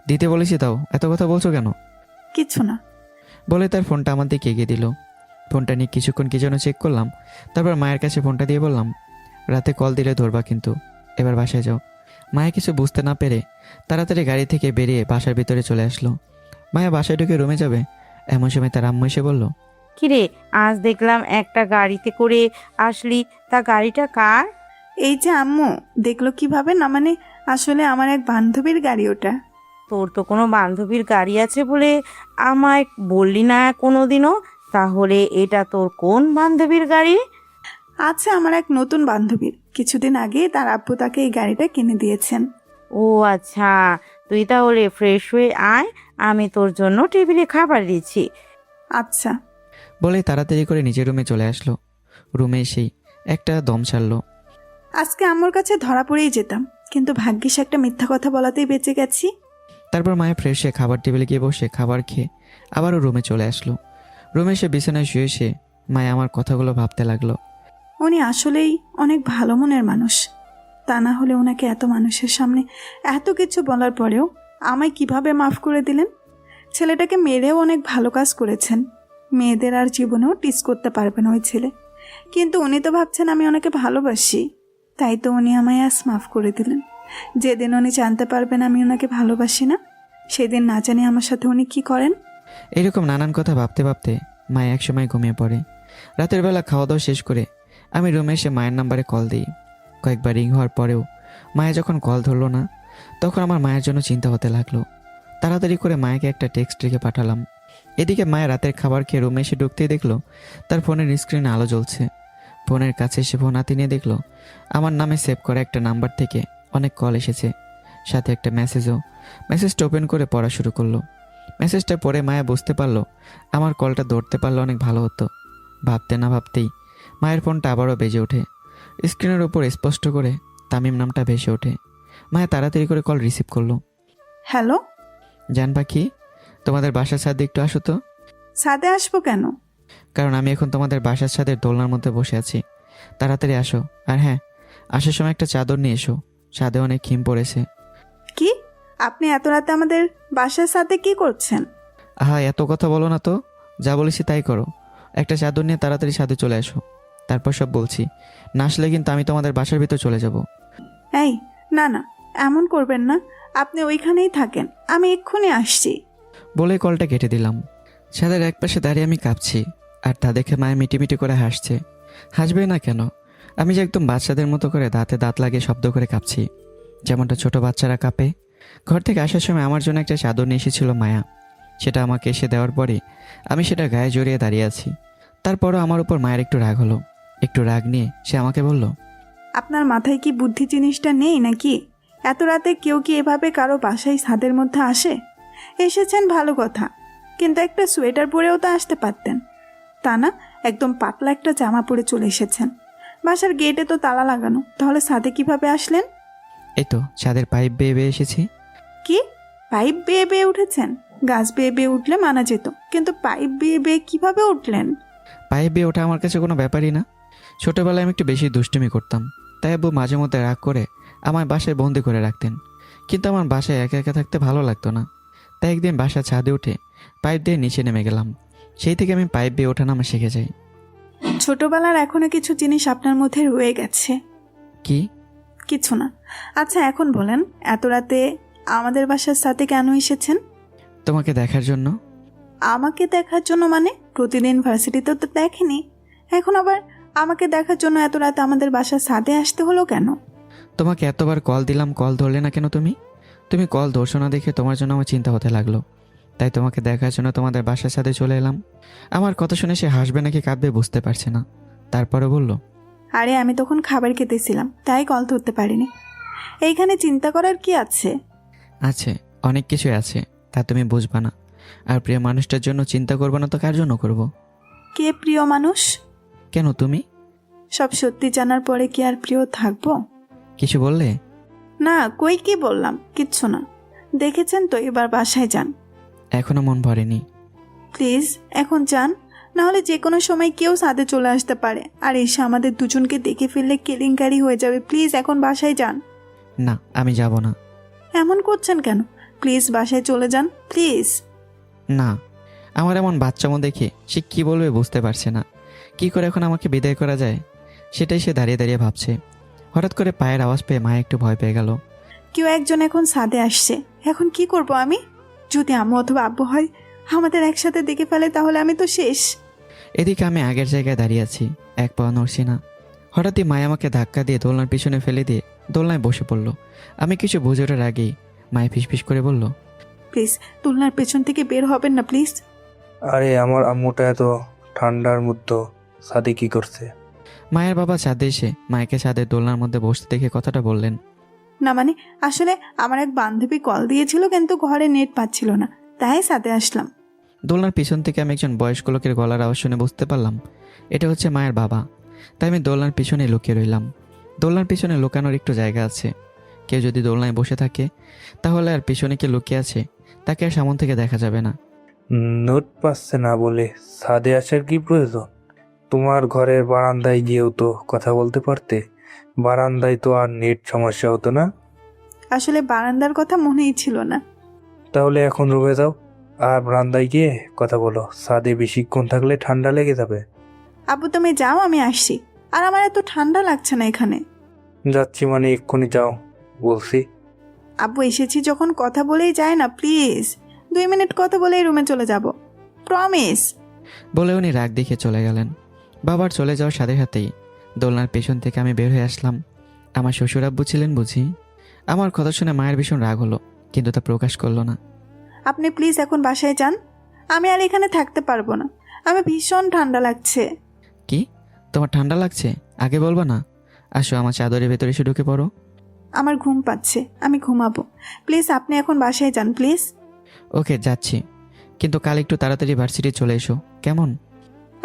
দিতে বলেছি, দাও, এত কথা বলছো কেন? কিছু না। বলে তার ফোনটা আমার দিকে এগিয়ে দিল। ফোনটা নিয়ে কিছুক্ষণ কি যেন চেক করলাম। তারপর মায়ের কাছে ফোনটা দিয়ে বললাম, রাতে কল দিলে ধরবা কিন্তু, এবার বাসায় যাও। মায়া কিছু বুঝতে না পেরে তাড়াতাড়ি গাড়ি থেকে বেরিয়ে বাসার ভিতরে চলে আসলো। মায়া বাসায় ঢুকে রুমে যাবে, এমন সময় তার আম্মু এসে বলল, কিরে, আজ দেখলাম একটা গাড়িতে করে আসলি, তা গাড়িটা কার? এই যে আম্মু, দেখলো কিভাবে? না মানে আসলে আমার এক বান্ধবীর গাড়ি ওটা। তোর তো কোনো বান্ধবীর গাড়ি আছে বলে আমায় বললি না কোনোদিনও। তাহলে এটা তোর কোন বান্ধবীর গাড়ি? আছে আমার এক নতুন বান্ধবীর, কিছুদিন আগে তার আব্বু তাকে এই গাড়িটা কিনে দিয়েছেন। ও আচ্ছা, তুই তাহলে ফ্রেশ হয়ে আয়, আমি তোর জন্য টেবিলে খাবার দিচ্ছি। আচ্ছা। বলে তাড়াতাড়ি করে নিজের রুমে চলে আসলো। রুমে এসেই একটা দম ছাড়লো। আজকে আম্মুর কাছে ধরা পড়েই যেতাম, কিন্তু ভাগ্যিস একটা মিথ্যা কথা বলাতেই বেঁচে গেছি। তারপর মায়া ফ্রেশ হয়ে খাবার টেবিলে গিয়ে বসে খাবার খেয়ে আবারও রুমে চলে আসলো। রুমে এসে বিছানায় শুয়ে এসে মায়া আমার কথাগুলো ভাবতে লাগলো। উনি আসলেই অনেক ভালো মনের মানুষ। তা না হলে ওনাকে এত মানুষের সামনে এত কিছু বলার পরেও আমায় কিভাবে মাফ করে দিলেন? ছেলেটাকে মেরেও অনেক ভালো কাজ করেছেন। মেয়েদের আর জীবনেও টিস করতে পারবেন ওই ছেলে। কিন্তু উনি তো ভাবছেন আমি ওনাকে ভালোবাসি, তাই তো উনি আমায় আজ মাফ করে দিলেন। যেদিন উনি জানতে পারবেন আমি ওনাকে ভালোবাসি না, সেদিন না জানি আমার সাথে উনি কি করেন। এরকম নানান কথা ভাবতে ভাবতে মায়া একসময় ঘুমিয়ে পড়ে। রাতের বেলা খাওয়া দাওয়া শেষ করে আমি রুমে এসে মায়ের নাম্বারে কল দিই। কয়েকবার রিং হওয়ার পরেও মায়া যখন কল ধরলো না, তখন আমার মায়ের জন্য চিন্তা হতে লাগলো। তাড়াতাড়ি করে মায়াকে একটা টেক্সট লিখে পাঠালাম। এদিকে মায়ের রাতের খাবার খেয়ে রুমে এসে ঢুকতেই দেখলো তার ফোনের স্ক্রিনে আলো জ্বলছে। ফোনের কাছে এসে ফোন হাতে নিয়ে দেখলো আমার নামে সেভ করা একটা নাম্বার থেকে অনেক কল এসেছে, সাথে একটা মেসেজও। মেসেজটা ওপেন করে পড়া শুরু করলো। মেসেজটা পড়ে মায়া বুঝতে পারলো আমার কলটা ধরতে পারলে অনেক ভালো হতো। ভাবতে না ভাবতেই মায়ের ফোনটা আবারও বেজে ওঠে। স্ক্রিনের ওপর স্পষ্ট করে তামিম নামটা ভেসে ওঠে। মায়া তাড়াতাড়ি করে কল রিসিভ করলো। হ্যালো, জান পাখি, তোমাদের বাসার ছাদে একটু আসো তো। ছাদে আসবো কেন? কারণ আমি এখন তোমাদের বাসার ছাদের দোলনার মধ্যে বসে আছি। তাড়াতাড়ি আসো। আর হ্যাঁ, আসার সময় একটা চাদর নিয়ে এসো, ছাদে অনেক হিম পড়েছে। কি? আপনি এত রাতে আমাদের বাসার সাথে কি করছেন? আহা, এত কথা বলো না তো, যা বলেছি তাই করো। একটা চাদর নিয়ে তাড়াতাড়ি ছাদে চলে আসো, তারপর সব বলছি। না আসলে কিন্তু আমি তোমাদের বাসার ভিতর চলে যাব। এই, না না, এমন করবেন না। আপনি ওইখানেই থাকেন, আমি এক্ষুনি আসছি। বলে কলটা কেটে দিলাম। ছাদের একপাশে দাঁড়িয়ে আমি কাঁপছি, আর তা দেখে মায়া মিটিমিটি করে হাসছে। হাসবে না কেন? আমি যে একদম বাচ্চাদের মতো করে দাঁতে দাঁত লাগিয়ে শব্দ করে কাঁপছি, যেমনটা ছোট বাচ্চারা কাঁপে। ঘর থেকে আসার সময় আমার জন্য একটা চাদর নিয়ে এসেছিল মায়া। সেটা আমাকে এসে দেওয়ার পরে আমি সেটা গায়ে জড়িয়ে দাঁড়িয়ে আছি। তারপরও আমার উপর মায়ের একটু রাগ হলো। একটু রাগ নিয়ে সে আমাকে বলল, আপনার মাথায় কি বুদ্ধি জিনিসটা নেই নাকি? এত রাতে কেউ কি এভাবে কারো বাসায় ছাদের মধ্যে আসে? এসেছেন ভালো কথা, কিন্তু একটা সোয়েটার পরেও তো আসতে পারতেন। তা না, একদম পাতলা একটা জামা পরে চলে এসেছেন। বাসার গেটে তো তালা লাগানো, তাহলে ছাদে কিভাবে আসলেন? এই তো ছাদের পাইপ বেয়ে বেয়ে এসেছি। কি? পাইপ বেয়ে বেয়ে উঠেছেন? গাছ বেয়ে বেয়ে উঠলে মানা যেত, কিন্তু পাইপ বেয়ে বেয়ে কিভাবে উঠলেন? পাইপ বেয়ে ওঠা আমার কাছে কোনো ব্যাপারই না। ছোটোবেলায় আমি একটু বেশি দুষ্টুমি করতাম, তাই আব্বু মাঝে মধ্যে রাগ করে আমার বাসায় বন্দি করে রাখতেন। কিন্তু আমার বাসায় একা একা থাকতে ভালো লাগতো না, তাই একদিন বাসার ছাদে উঠে পাইপ দিয়ে নিচে নেমে গেলাম। সেই থেকে আমি পাইপ বেয়ে ওঠা নামা শিখে যাই। ছোটবেলার এখনো কিছু জিনিস আপনার মধ্যে রয়ে গেছে। কি? কিছু না। আচ্ছা, এখন বলেন, এত রাতে আমাদের বাসার সাথে কেন এসেছেন? তোমাকে দেখার জন্য। আমাকে দেখার জন্য মানে? প্রতিদিন ভার্সিটিতে তো দেখেনি, এখন আবার আমাকে দেখার জন্য এত রাতে আমাদের বাসার সাথে আসতে হলো কেন? তোমাকে এতবার কল দিলাম, কল ধরলে না কেন তুমি? তুমি কল ধরছো না দেখে তোমার জন্য আমার চিন্তা হতে লাগলো, তাই তোমাকে দেখার জন্য তোমাদের বাসার সাথে চলে এলাম। আমার কথা শুনে সে হাসবে নাকি কাঁদবে বুঝতে পারছে না। তারপরে বলল, আরে আমি তখন খাবার খেতেছিলাম, তাই কল ধরতে পারিনি। এইখানে চিন্তা করার কি আছে? আছে, অনেক কিছুই আছে, তা তুমি বুঝবা না। আর প্রিয় মানুষটার জন্য চিন্তা করবো না তো কার জন্য করব? কে প্রিয় মানুষ? কেন তুমি? সব সত্যি জানার পরে কি আর প্রিয় থাকবো? কিছু বললে? না, কই কি বললাম, কিচ্ছু না। দেখেছেন তো, এবার বাসায় যান। এখনো মন ভরেনি। প্লিজ এখন যান, নাহলে যে কোনো সময় কেউ ছাদে চলে আসতে পারে, আর এসে আমাদের দুজনকে দেখে ফেললে কেলেঙ্কারি হয়ে যাবে। প্লিজ এখন বাসায় যান। না, আমি যাব না। এমন করছেন কেন? প্লিজ বাসায় চলে যান, প্লিজ। না, আমার এমন বাচ্চামো দেখে সে কি বলবে বুঝতে পারছে না। কি করে এখন আমাকে বিদায় করা যায় সেটাই সে দাঁড়িয়ে দাঁড়িয়ে ভাবছে। হঠাৎ করে পায়ের আওয়াজ পেয়ে মায়া একটু ভয় পেয়ে গেল। কেউ একজন এখন ছাদে আসছে, এখন কি করব আমি? যদি আম্মু অথবা আব্বু হয়, আমাদের একসাথে দেখে ফেলে, তাহলে আমি তো শেষ। এদিকে আমি আগের জায়গায় দাঁড়িয়ে আছি, এক পা নড়ছি না। হঠাৎই মায়া আমাকে ধাক্কা দিয়ে দোলনার পিছনে ফেলে দিয়ে দোলনায় বসে পড়ল। আমি কিছু বুঝে ওঠার আগেই মায়া ফিসফিস করে বলল, প্লিজ তুলনার পেছন থেকে বের হবেন না প্লিজ। আরে আমার আম্মুটা এত ঠান্ডার মধ্যে ছাদে কি করছে? মায়ের বাবা ছাদে এসে মায়াকে ছাদের দোলনার মধ্যে বসতে দেখে কথাটা বললেন। না মানে, আসলে আমার এক বান্ধবী কল দিয়েছিল, কিন্তু ঘরে নেট পাচ্ছিল না, তাই ছাদে আসলাম। দোলনার পিছন থেকে আমি একজন বয়স্ক লোকের গলার আওয়াজ শুনে বুঝতে পারলাম এটা হচ্ছে মায়ের বাবা। তাই আমি দোলনার পিছনে লুকিয়ে রইলাম। দোলনার পিছনে লুকানোর একটু জায়গা আছে। কেউ যদি দোলনায় বসে থাকে তাহলে আর পিছনে কে লুকিয়ে আছে তাকে আর সামন থেকে দেখা যাবে না। নোট পাচ্ছে না বলে ছাদে আসার কি প্রয়োজন? তোমার ঘরের বারান্দায় গিয়েও তো কথা বলতে পারতে। বারান্দায় তো আর নেট সমস্যা হতো না। আসলে বারান্দার কথা মনেই ছিল না। তাহলে এখন রুমে যাও আর বারান্দায় গিয়ে কথা বলো। ছাদে বেশিক্ষণ থাকলে ঠান্ডা লেগে যাবে। আব্বু তুমি যাও, আমি আসছি। আর আমার এত ঠান্ডা লাগছে না এখানে। যাচ্ছি মানে এক্ষুনি যাও বলছি। আব্বু এসেছি যখন কথা বলেই যায় না, প্লিজ 2 মিনিট কথা বলেই রুমে চলে যাব, প্রমিস। বলে উনি রাগ দেখে চলে গেলেন। বাবার চলে যাওয়ার সাথে সাথেই দোলনার পেছন থেকে আমি বের হয়ে আসলাম। আমার শ্বশুর আব্বু ছিলেন বুঝি? আমার কথা শুনে মায়ের ভীষণ রাগ হলো, কিন্তু তা প্রকাশ করলো না। আপনি প্লিজ এখন বাসায় যান, আমি আর এখানে থাকতে পারবো না, আমি ভীষণ ঠান্ডা লাগছে। কি, তোমার ঠান্ডা লাগছে? আগে বলবা না। আসো, আমার চাদরের ভেতরে এসে ঢুকে পড়ো। আমার ঘুম পাচ্ছে, আমি ঘুমাবো। প্লিজ আপনি এখন বাসায় যান প্লিজ। ওকে, যাচ্ছি, কিন্তু কাল একটু তাড়াতাড়ি ভার্সিটি চলে এসো, কেমন?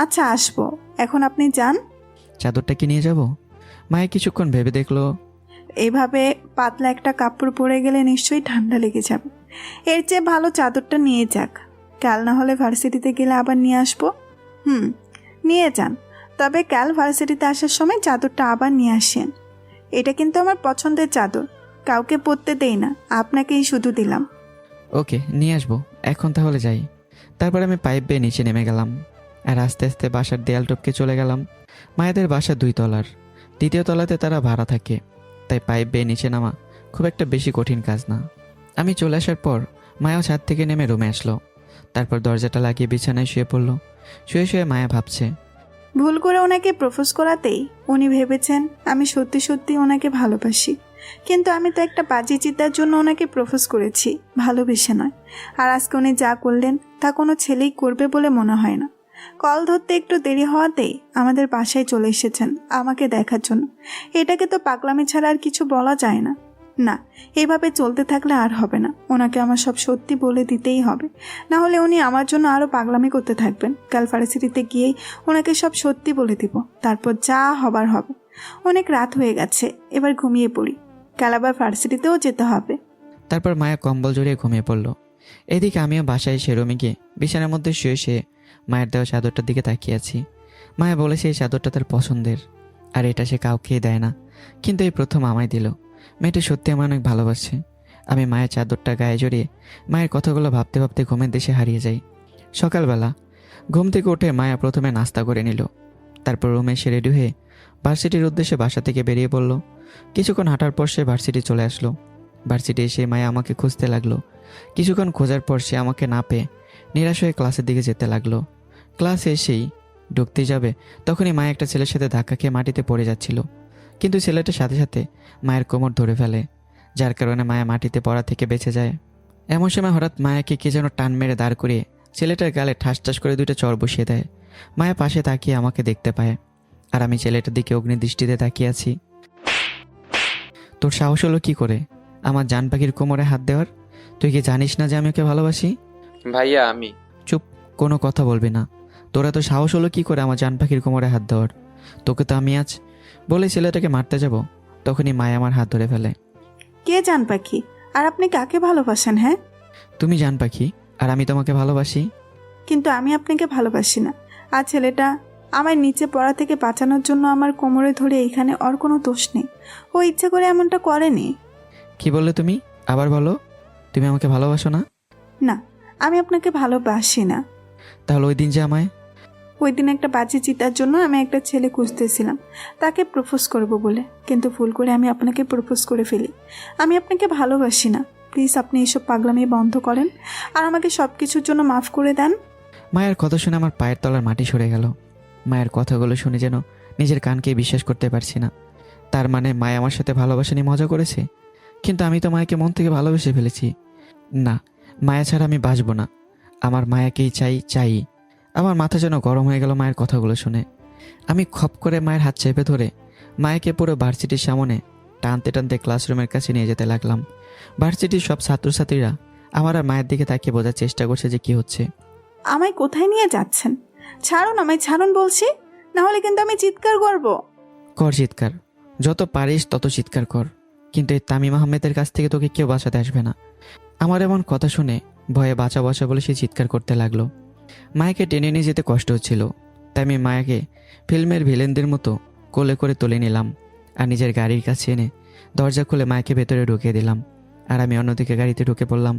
আচ্ছা আসবো, এখন আপনি যান। চাদরটা কি নিয়ে যাব? মায়ে কিছুক্ষণ ভেবে দেখলো। এইভাবে পাতলা একটা কাপড় পরে গেলে নিশ্চয়ই ঠান্ডা লেগে যাবে, এর চেয়ে ভালো চাদরটা নিয়ে যাক। কাল না হলে ভার্সিটিতে গেলে আবার নিয়ে আসবো। নিয়ে যান, তবে কাল ভার্সিটিতে আসার সময় চাদরটা আবার নিয়ে আসেন। এটা কিন্তু আমার পছন্দের চাদর, কাউকে পরতে দেই না, আপনাকেই শুধু দিলাম। ওকে, নিয়ে আসবো, এখন তাহলে যাই। তারপর আমি পাইপ বেয়ে নিচে নেমে গেলাম, আর আস্তে আস্তে বাসার দেয়াল টপকে চলে গেলাম। মায়েদের বাসা 2 তলার, 3য় তলাতে তারা ভাড়া থাকে, তাই পাইপ বেয়ে নিচে নামা খুব একটা বেশি কঠিন কাজ না। আমি চলে আসার পর মায়াও ছাদ থেকে নেমে রুমে আসলো। তারপর দরজাটা লাগিয়ে বিছানায় শুয়ে পড়লো। শুয়ে শুয়ে মায়া ভাবছে। ভুল করে ওনাকে প্রপোজ করাতেই উনি ভেবেছেন আমি সত্যি সত্যি ওনাকে ভালোবাসি, কিন্তু আমি তো একটা বাজে চিন্তার জন্য ওনাকে প্রপোজ করেছি, ভালোবেসে নয়। আর আজকে উনি যা করলেন তা কোনো ছেলেই করবে বলে মনে হয় না। কল ধরতে একটু দেরি হওয়াতেই আমাদের বাসায় চলে এসেছেন আমাকে দেখার জন্য। এটাকে তো পাগলামি ছাড়া আর কিছু বলা যায় না। না, এভাবে চলতে থাকলে আর হবে না, ওনাকে আমার সব সত্যি বলে দিতেই হবে, না হলে উনি আমার জন্য আরও পাগলামি করতে থাকবেন। কাল ভার্সিটিতে গিয়েই ওনাকে সব সত্যি বলে দিব, তারপর যা হবার হবে। অনেক রাত হয়ে গেছে, এবার ঘুমিয়ে পড়ি, কাল আবার ভার্সিটিতেও যেতে হবে। তারপর মায়া কম্বল জড়িয়ে ঘুমিয়ে পড়লো। এদিকে আমিও বাসায় এসে রুমে গিয়ে বিছানার মধ্যে শুয়ে শুয়ে মায়ের দেওয়া চাদরটার দিকে তাকিয়ে আছি। মায়া বলেছে এই চাদরটা তার পছন্দের, আর এটা সে কাউকেই দেয় না, কিন্তু এই প্রথম আমায় দিল। মেয়েটা সত্যি আমার অনেক ভালোবাসে। আমি মায়ের চাদরটা গায়ে জড়িয়ে মায়ের কথাগুলো ভাবতে ভাবতে ঘুমের দেশে হারিয়ে যাই। সকালবেলা ঘুম থেকে উঠে মায়া প্রথমে নাস্তা করে নিল, তারপর রুমে এসে রেডি হয়ে ভার্সিটির উদ্দেশ্যে বাসা থেকে বেরিয়ে পড়ল। কিছুক্ষণ হাঁটার পর সে ভার্সিটি চলে আসলো। ভার্সিটি এসে মায়া আমাকে খুঁজতে লাগলো। কিছুক্ষণ খোঁজার পর সে আমাকে না পেয়ে নিরাশ হয়ে ক্লাসের দিকে যেতে লাগলো। ক্লাসে এসেই ঢুকতে যাবে তখনই মায়া একটা ছেলের সাথে ধাক্কা খেয়ে মাটিতে পড়ে যাচ্ছিল, কিন্তু ছেলেটার সাথে সাথে মায়ের কোমর ধরে ফেলে, যার কারণে মায়া মাটিতে পড়া থেকে বেঁচে যায়। এমন সময় হঠাৎ মায়াকে কে যেন টান মেরে দাঁড় করিয়ে ছেলেটার গালে ঠাস ঠাস করে 2টা চড় বসিয়ে দেয়। মায়া পাশে তাকিয়ে আমাকে দেখতে পায়, আর আমি ছেলেটার দিকে অগ্নিদৃষ্টিতে তাকিয়ে আছি। তোর সাহস হলো কি করে আমার জান পাখির কোমরে হাত দেওয়ার? তুই কি জানিস না যে আমি ওকে ভালোবাসি? ভাইয়া আমি চুপ, কোনো কথা বলবি না। তোরা তো সাহস হলো কি করে আমার জান পাখির কোমরে হাত দেওয়ার? তোকে তো আমি আজ বলে ছেলেটাকে মারতে যাব, তখনই মায়া আমার হাত ধরে ফেলে। কে জান পাখি? আর আপনি কাকে ভালোবাসেন? হ্যাঁ, তুমি জান পাখি, আর আমি তোমাকে ভালোবাসি। কিন্তু আমি আপনাকে ভালোবাসি না। আর ছেলেটা আমায় নিচে পড়া থেকে বাঁচানোর জন্য আমার কোমরে ধরে এইখানে, ওর কোনো দোষ নেই, ও ইচ্ছে করে এমনটা করেনি। কি বললে তুমি? আবার বলো, তুমি আমাকে ভালোবাসো না? না, আমি আপনাকে ভালোবাসি না। তাহলে ওই দিন যে আমায় ওই দিন একটা বাজে চিতার জন্য আমি একটা ছেলে খুঁজতেছিলাম তাকে প্রপোজ করব বলে, কিন্তু ভুল করে আমি আপনাকে প্রপোজ করে ফেলি। আমি আপনাকে ভালোবাসি না, প্লিজ আপনি এসব পাগলামি বন্ধ করেন আর আমাকে সব কিছুর জন্য মাফ করে দেন। মায়ের কথা শুনে আমার পায়ের তলার মাটি সরে গেল। মায়ের কথাগুলো শুনে যেন নিজের কানকে বিশ্বাস করতে পারছি না। তার মানে মায়া আমার সাথে ভালোবাসা নিয়ে মজা করেছে, কিন্তু আমি তো মায়াকে মন থেকে ভালোবেসে ফেলেছি। না, মায়া ছাড়া আমি বাঁচব না, আমার মায়াকেই চাই। আমার মাথা যেন গরম হয়ে গেল মায়ের কথাগুলো শুনে। আমি খপ করে মায়ের হাত চেপে ধরে মায়াকে পুরো ভার্সিটির সামনে টানতে টানতে ক্লাসরুমের কাছে নিয়ে যেতে লাগলাম। ভার্সিটির সব ছাত্রছাত্রীরা আমার আর মায়ের দিকে তাকিয়ে বোঝার চেষ্টা করছে যে কি হচ্ছে। আমায় কোথায় নিয়ে যাচ্ছেন? ছাড়ুন আমায়, ছাড়ুন বলছি, না হলে কিন্তু আমি চিৎকার করব। কর চিৎকার, যত পারিস তত চিৎকার কর, কিন্তু এই তামিম আহমেদের কাছ থেকে তোকে কেউ বাঁচাতে আসবে না। আমার এমন কথা শুনে ভয়ে বাঁচা বলে সে চিৎকার করতে লাগলো। মায়াকে টেনে নিয়ে যেতে কষ্ট হচ্ছিল, তাই আমি মায়াকে ফিল্মের ভিলেনদের মতো কোলে করে তুলে নিলাম আর নিজের গাড়ির কাছে এনে দরজা খুলে মায়াকে ভেতরে ঢুকিয়ে দিলাম। আর আমি অন্যদিকে গাড়িতে ঢুকে পড়লাম।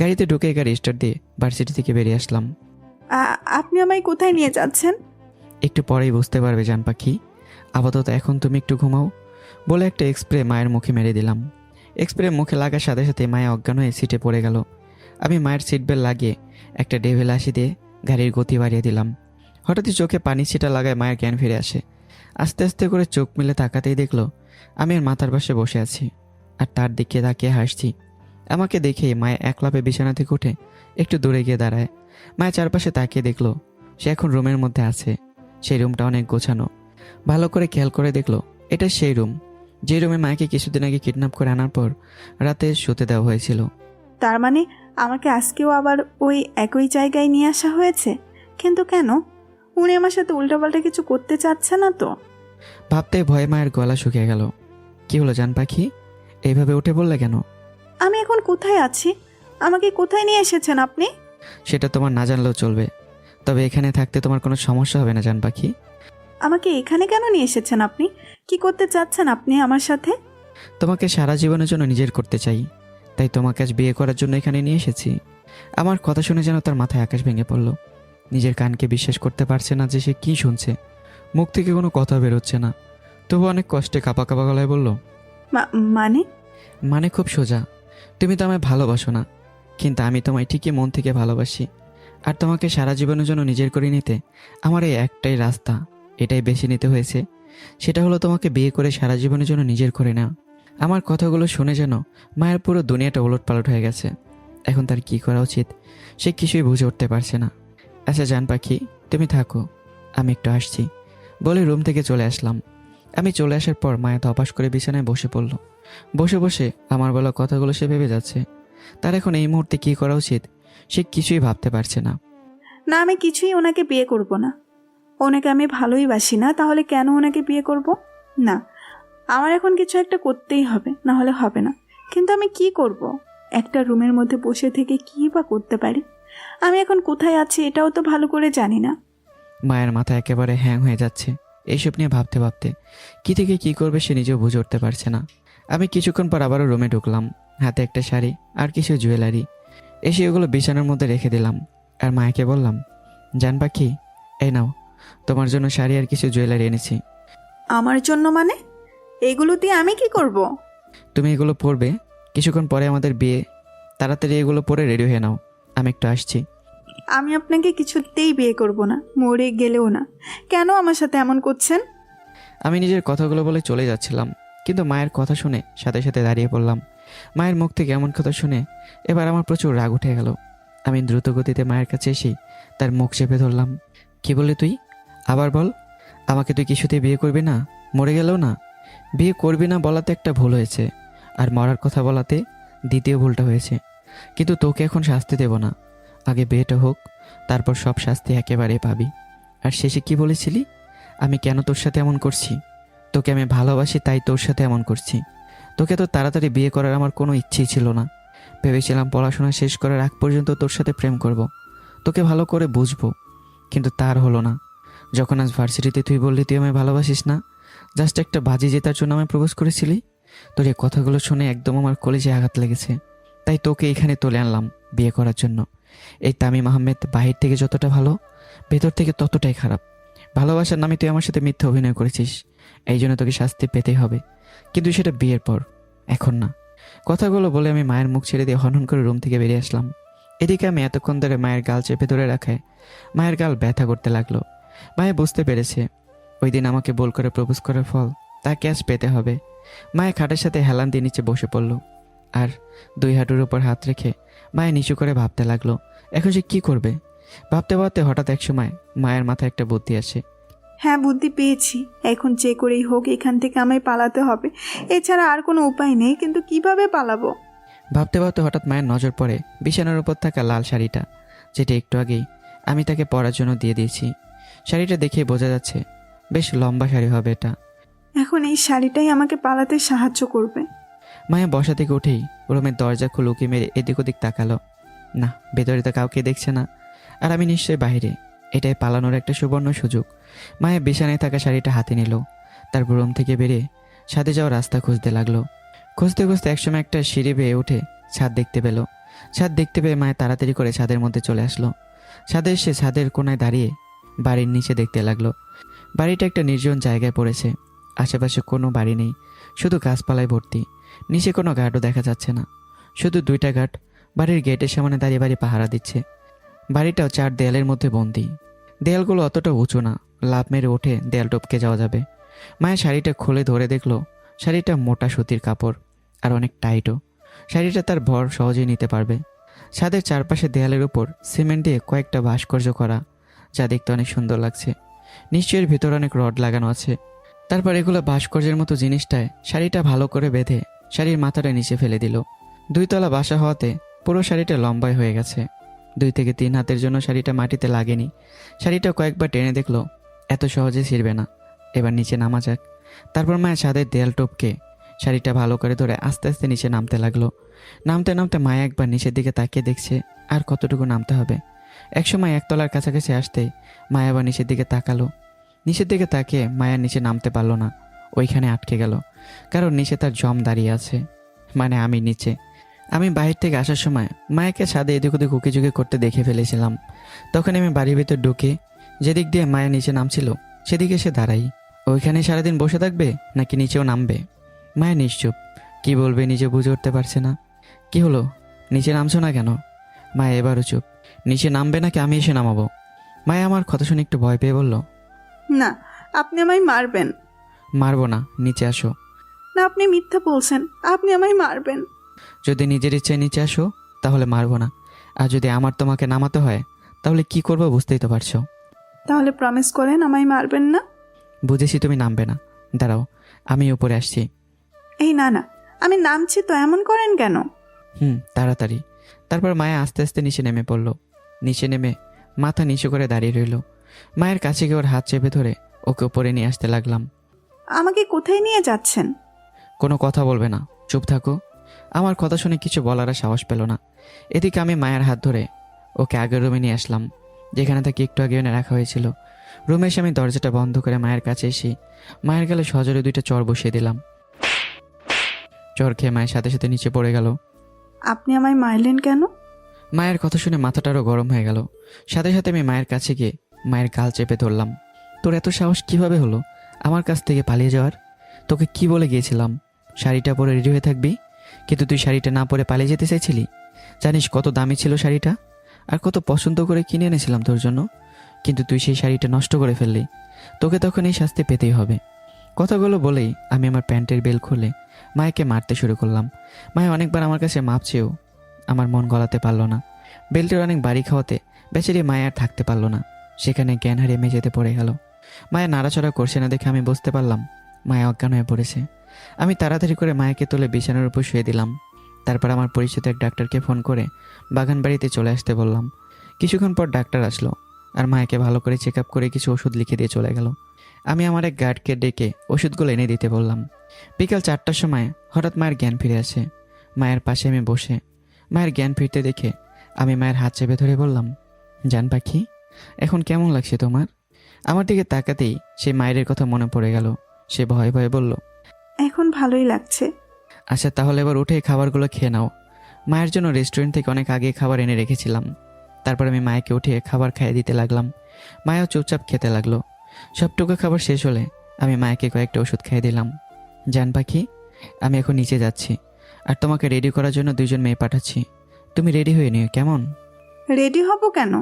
গাড়িতে ঢুকে গাড়ি স্টার্ট দিয়ে ভার্সিটি থেকে বেরিয়ে আসলাম। আপনি আমায় কোথায় নিয়ে যাচ্ছেন? একটু পরেই বুঝতে পারবে জান পাখি, আপাতত এখন তুমি একটু ঘুমাও বলে একটা এক্সপ্রে মায়ের মুখে মেরে দিলাম। এক্সপ্রে মুখে লাগার সাথে সাথে মায়া অজ্ঞান হয়ে সিটে পড়ে গেল। আমি মায়ের সিট বেল্ট লাগিয়ে একটা ডেভেল হাসি দিয়ে গাড়ির গতি বাড়িয়ে দিলাম। হঠাৎই চোখে পানি ছিটা লাগায় মায়ের জ্ঞান ফিরে আসে। আস্তে আস্তে করে চোখ মেলে তাকাতেই দেখলো আমি এর মাথার পাশে বসে আছি আর তার দিকে তাকিয়ে হাসছি। আমাকে দেখে মায়া এক লাফে বিছানা থেকে উঠে একটু দূরে গিয়ে দাঁড়ায়। মায়া চারপাশে তাকিয়ে দেখলো সে এখন রুমের মধ্যে আছে। সেই রুমটা অনেক গোছানো। ভালো করে খেয়াল করে দেখলো এটা সেই রুম যে রুমে মায়াকে কিছুদিন আগে কিডন্যাপ করে আনার পর রাতে শুতে দেওয়া হয়েছিল। তার মানে আমাকে আজকেও আবার ওই একই জায়গায় নিয়ে আসা হয়েছে, কিন্তু কেন? উনি আমার সাথে উল্টাপাল্টা কিছু করতে চাচ্ছে না তো? ভাবতে ভয়ে মায়ের গলা শুকিয়ে গেল। কি হলো জান পাখি, এইভাবে উঠে বললে কেন? আমি এখন কোথায় আছি? আমাকে কোথায় নিয়ে এসেছেন আপনি? সেটা তোমার না জানলেও চলবে, তবে এখানে থাকতে তোমার কোনো সমস্যা হবে না জান পাখি। আমাকে এখানে কেন নিয়ে এসেছেন আপনি? কি করতে চাচ্ছেন আপনি আমার সাথে? তোমাকে সারা জীবনের জন্য নিজের করতে চাই, তাই তোমাকে আজ বিয়ে করার জন্য এখানে নিয়ে এসেছি। আমার কথা শুনে যেন তার মাথায় আকাশ ভেঙে পড়ল। নিজের কানকে বিশ্বাস করতে পারছে না যে সে কি শুনছে। মুখ থেকে কোনো কথা বেরোচ্ছে না, তবু অনেক কষ্টে কাঁপা কাঁপা গলায় বলল, মানে? মানে খুব সোজা। তুমি তো আমায় ভালোবাসো না, কিন্তু আমি তোমায় ঠিকই মন থেকে ভালোবাসি। আর তোমাকে সারা জীবনের জন্য নিজের করে নিতে আমার এই একটাই রাস্তা, এটাই বেছে নিতে হয়েছে। সেটা হলো তোমাকে বিয়ে করে সারা জীবনের জন্য নিজের করে নেওয়া। আমার কথাগুলো শুনে যেন মায়ের পুরো দুনিয়াটা ওলটপালট হয়ে গেছে। এখন তার কি করা উচিত সে কিছুই বুঝে উঠতে পারছে না। আচ্ছা জান পাখি, তুমি থাকো, আমি একটু আসছি বলে রুম থেকে চলে আসলাম। আমি চলে আসার পর মায়া ধপাস করে বিছানায় বসে পড়ল। বসে বসে আমার বলা কথাগুলো সে ভেবে যাচ্ছে। তার এখন এই মুহূর্তে কি করা উচিত সে কিছুই ভাবতে পারছে না। না, আমি কিছুই ওনাকে বিয়ে করব না। ওনাকে আমি ভালোই বাসি না, তাহলে কেন ওনাকে বিয়ে করব? না, আমার এখন কিছু একটা করতেই হবে, না হলে হবে না। কিন্তু আমি কি করব? একটা রুমের মধ্যে বসে থেকে কি বা করতে পারি? আমি এখন কোথায় আছি এটাও তো ভালো করে জানি না। মায়ের মাথা একেবারে হ্যাং হয়ে যাচ্ছে এইসব নিয়ে ভাবতে ভাবতে। কি থেকে কি করবে সে নিজেও বুঝে উঠতে পারছে না। আমি কিছুক্ষণ পর আবারও রুমে ঢুকলাম, হাতে একটা শাড়ি আর কিছু জুয়েলারি। এসে ওগুলো বিছানার মধ্যে রেখে দিলাম আর মায়াকে বললাম, জান পাখি, এই নাও, তোমার জন্য শাড়ি আর কিছু জুয়েলারি এনেছি। আমার জন্য মানে? এগুলো দিয়ে আমি কি করব? তুমি এগুলো পরবে, কিছুক্ষণ পরে আমাদের বিয়ে। তাড়াতাড়ি এগুলো পরে রেডি হয়ে নাও, আমি একটু আসছি। আমি আপনাকে কিছুতেই বিয়ে করব না, মরে গেলেও না। কেন আমার সাথে এমন করছেন? আমি নিজের কথাগুলো বলে চলে যাচ্ছিলাম, কিন্তু মায়ের কথা শুনে সাথে সাথে দাঁড়িয়ে পড়লাম। মায়ের মুখ থেকে এমন কথা শুনে এবার আমার প্রচুর রাগ উঠে গেল। আমি দ্রুত গতিতে মায়ের কাছে এসেই তার মুখ চেপে ধরলাম। কি বললি তুই? আবার বল। আমাকে তুই কিছুতেই বিয়ে করবি না, মরে গেলেও না? বিয়ে করবি না বলাতে একটা ভুল হয়েছে, আর মরার কথা বলাতে দ্বিতীয় ভুলটা হয়েছে। কিন্তু তোকে এখন শাস্তি দেব না, আগে বিয়েটা হোক, তারপর সব শাস্তি একেবারে পাবি। আর শেষে কি বলেছিলি? আমি কেন তোর সাথে এমন করছি? তোকে আমি ভালোবাসি তাই তোর সাথে এমন করছি। তোকে তো তাড়াতাড়ি বিয়ে করার আমার কোনো ইচ্ছেই ছিল না। ভেবেছিলাম পড়াশোনা শেষ করার আগ পর্যন্ত তোর সাথে প্রেম করব, তোকে ভালো করে বুঝবো, কিন্তু তার হলো না। যখন আজ ভার্সিটিতে তুই বললি তুই আমায় ভালোবাসিস না, জাস্ট একটা বাজি জেতার জন্য আমায় প্রপোজ করেছিলি, তোর এই কথাগুলো শুনে একদম আমার কলেজে আঘাত লেগেছে। তাই তোকে এখানে তুলে আনলাম বিয়ে করার জন্য। এই তামিম আহমেদ বাহির থেকে যতটা ভালো, ভেতর থেকে ততটাই খারাপ। ভালোবাসার নামে তুই আমার সাথে মিথ্যা অভিনয় করেছিস, এই জন্য তোকে শাস্তি পেতেই হবে, কিন্তু সেটা বিয়ের পর, এখন না। কথাগুলো বলে আমি মায়ের মুখ ছেড়ে দিয়ে হনহন করে রুম থেকে বেরিয়ে আসলাম। এদিকে আমি এতক্ষণ ধরে মায়ের গাল চেপে ধরে রাখায় মায়ের গাল ব্যথা করতে লাগলো। মায়ে বুঝতে পেরেছে ওই দিন আমাকে বল করে প্রপোজ করার ফল তাকে আজ পেতে হবে। মায়ের খাটের সাথে হেলান দিয়ে নিচে বসে পড়ল আর দুই হাঁটুর উপর হাত রেখে মায়ে নিচু করে ভাবতে লাগলো এখন সে কি করবে। ভাবতে ভাবতে হঠাৎ এক সময় মায়ের মাথায় একটা বুদ্ধি আসে। হ্যাঁ, বুদ্ধি পেয়েছি। এখন যে করেই হোক এখান থেকে আমায় পালাতে হবে, এছাড়া আর কোনো উপায় নেই। কিন্তু কিভাবে পালাবো? ভাবতে ভাবতে হঠাৎ মায়ের নজর পড়ে বিছানার উপর থাকা লাল শাড়িটা, যেটা একটু আগেই আমি তাকে পরার জন্য দিয়ে দিয়েছি। শাড়িটা দেখে বোঝা যাচ্ছে বেশ লম্বা শাড়ি হবে এটা। এখন এই শাড়িটাই আমাকে পালাতে সাহায্য করবে। মায়া বসা থেকে উঠেই রুমের দরজা খুলে উঁকি মেরে এদিক ওদিক তাকালো। না, ভেতরে তো কাউকে দেখছে না, আর আমি নিশ্চয়ই বাইরে। এটাই পালানোর একটা সুবর্ণ সুযোগ। মায়া বিছানায় থাকা শাড়িটা হাতে নিল, তারপর রুম থেকে বেরিয়ে ছাদে যাওয়ার রাস্তা খুঁজতে লাগলো। খুঁজতে খুঁজতে একসময় একটা সিঁড়ি বেয়ে উঠে ছাদ দেখতে পেল। ছাদ দেখতে পেয়ে মায়া তাড়াতাড়ি করে ছাদের মধ্যে চলে আসলো। ছাদে এসে ছাদের কোনায় দাঁড়িয়ে বাড়ির নিচে দেখতে লাগলো। বাড়িটা একটা নির্জন জায়গায় পড়েছে, আশেপাশে কোনো বাড়ি নেই, শুধু গাছপালায় ভর্তি। নিচে কোনো গার্ডও দেখা যাচ্ছে না, শুধু দুইটা গার্ড বাড়ির গেটের সামনে দাঁড়িয়ে বাড়ি পাহারা দিচ্ছে। বাড়িটাও চার দেয়ালের মধ্যে বন্দি। দেয়ালগুলো অতটা উঁচু না, লাফ মেরে উঠে দেয়াল টপকে যাওয়া যাবে। মায়ের শাড়িটা খুলে ধরে দেখলো শাড়িটা মোটা সুতির কাপড় আর অনেক টাইটও। শাড়িটা তার ভর সহজেই নিতে পারবে। ছাদের চারপাশে দেয়ালের উপর সিমেন্ট দিয়ে কয়েকটা ভাস্কর্য করা, যা দেখতে অনেক সুন্দর লাগছে। নিশ্চয়ই এর ভিতর অনেক রড লাগানো আছে। তারপর এগুলো ভাস্কর্যের মতো জিনিসটায় শাড়িটা ভালো করে বেঁধে শাড়ির মাথাটা নিচে ফেলে দিল। 2 তলা বাসা হওয়াতে পুরো শাড়িটা লম্বাই হয়ে গেছে। 2 থেকে 3 হাতের জন্য শাড়িটা মাটিতে লাগেনি। শাড়িটা কয়েকবার টেনে দেখলো এত সহজে ছিঁড়বে না। এবার নিচে নামা যাক। তারপর মায়া ছাদের দেয়াল টপকে শাড়িটা ভালো করে ধরে আস্তে আস্তে নিচে নামতে লাগলো। নামতে নামতে মায়া একবার নিচের দিকে তাকিয়ে দেখছে আর কতটুকু নামতে হবে। একসময় 1 তলার কাছাকাছি আসতেই মায়া আবার নিচের দিকে তাকালো। নিচের দিকে তাকিয়ে মায়া নিচে নামতে পারলো না, ওইখানে আটকে গেল। কারণ নিচে তার জম দাঁড়িয়ে আছে, মানে আমি নিচে। আমি বাহির থেকে আসার সময় মায়াকে ছাদে এদিক ওদিক উকিঝুঁকি করতে দেখে ফেলেছিলাম। তখন আমি বাড়ির ভিতর ঢুকে যেদিক দিয়ে মায়া নিচে নামছিল সেদিকে এসে দাঁড়াই। ওইখানে সারাদিন বসে থাকবে নাকি নিচেও নামবে? মায়া নিশ্চুপ, কি বলবে নিজে বুঝে উঠতে পারছে না। কি হলো, নিচে নামছো না কেন? মায়া এবারও চুপ। নিচে নামবে নাকি আমি এসে নামাবো? মায়া আমার কথা শুনে একটু ভয় পেয়ে বলল, না, আপনি আমায় মারবেন। মারবো না, নিচে আসো। না, আপনি মিথ্যা বলছেন, আপনি আমায় মারবেন। যদি নিজের ইচ্ছায় নিচে আসো তাহলে মারবো না, আর যদি আমার তোমাকে নামাতে হয় তাহলে কি করবো বুঝতেই তো পারছো। তাহলে প্রমিস করেন আমায় মারবেন না। বুঝেছি তুমি নামবে না, দাঁড়াও আমি উপরে আসছি। এই না না, আমি নামছি তো, এমন করেন কেন? তাড়াতাড়ি। তারপর মায়া আস্তে আস্তে নিচে নেমে পড়ল। নিচে নেমে মাথা নিচু করে দাঁড়িয়ে রইল। মায়ের কাছে গিয়ে ওর হাত চেপে ধরে ওকে উপরে নিয়ে আসতে লাগলাম। আমাকে কোথায় নিয়ে যাচ্ছেন? কোনো কথা বলবে না, চুপ থাকো। আমার কথা শুনে কিছু বলার আর সাহস পেল না। এদিকে আমি মায়ের হাত ধরে ওকে আগের রুমে নিয়ে আসলাম, যেখানে তাকে একটু আগে এনে রাখা হয়েছিল। রুমে এসে আমি দরজাটা বন্ধ করে মায়ের কাছে এসে মায়ের গালে সজোরে 2টা চড় বসিয়ে দিলাম। চড় খেয়ে মায়ের সাথে সাথে নিচে পড়ে গেল। আপনি আমায় মারলেন কেন? মায়ের কথা শুনে মাথাটা আরও গরম হয়ে গেল। সাথে সাথে আমি মায়ের কাছে গিয়ে মায়ের গাল চেপে ধরলাম। তোর এত সাহস কিভাবে হলো আমার কাছ থেকে পালিয়ে যাওয়ার? তোকে কি বলে গিয়েছিলাম শাড়িটা পরে রেডি হয়ে থাকবি, কিন্তু তুই শাড়িটা না পরে পালিয়ে যেতে চাইছিলি। জানিস কত দামি ছিল শাড়িটা, আর কত পছন্দ করে কিনে এনেছিলাম তোর জন্য, কিন্তু তুই সেই শাড়িটা নষ্ট করে ফেললি। তোকে তখন এই শাস্তি পেতেই হবে। কথাগুলো বলেই আমি আমার প্যান্টের বেল খুলে মায়াকে মারতে শুরু করলাম। মায়া অনেকবার আমার কাছে মাপ চেয়েও আমার মন গলাতে পারলো না। বেল্টের অনেক বাড়ি খাওয়াতে বেচারি মায়া আর থাকতে পারলো না, সেখানে জ্ঞান হারিয়ে মেঝেতে পড়ে গেল। মায়া নাড়াচড়া করছে না দেখে আমি বুঝতে পারলাম মায়া অজ্ঞান হয়ে পড়েছে। আমি তাড়াতাড়ি করে মায়াকে তুলে বিছানার উপর শুয়ে দিলাম। তারপর আমার পরিচিত এক ডাক্তারকে ফোন করে বাগান বাড়িতে চলে আসতে বললাম। কিছুক্ষণ পর ডাক্তার আসলো আর মায়াকে ভালো করে চেক আপ করে কিছু ওষুধ লিখে দিয়ে চলে গেল। আমি আমার এক গার্ডকে ডেকে ওষুধগুলো এনে দিতে বললাম। বিকাল 4টার সময় হঠাৎ মায়ের জ্ঞান ফিরে আসে। মায়ের পাশে আমি বসে মায়ের জ্ঞান ফিরতে দেখে আমি মায়ের হাত চেপে ধরে বললাম, জান পাখি, এখন কেমন লাগছে তোমার? আমার দিকে তাকাতেই সেই মায়ের কথা মনে পড়ে গেল। সে ভয়ে ভয়ে বলল, এখন ভালোই লাগছে। আচ্ছা তাহলে এবার উঠে খাবারগুলো খেয়ে নাও। মায়ের জন্য রেস্টুরেন্ট থেকে অনেক আগে খাবার এনে রেখেছিলাম। তারপর আমি মায়াকে উঠিয়ে খাবার খাইয়ে দিতে লাগলাম। মায়াও চুপচাপ খেতে লাগলো। সবটুকু খাবার শেষ হলে আমি মায়াকে কয়েকটা ওষুধ খাইয়ে দিলাম। জান পাখি, আমি এখন নিচে যাচ্ছি, আর তোমাকে রেডি করার জন্য 2জন মেয়ে পাঠাচ্ছি। তুমি রেডি হয়ে নিও, কেমন? রেডি হব কেন?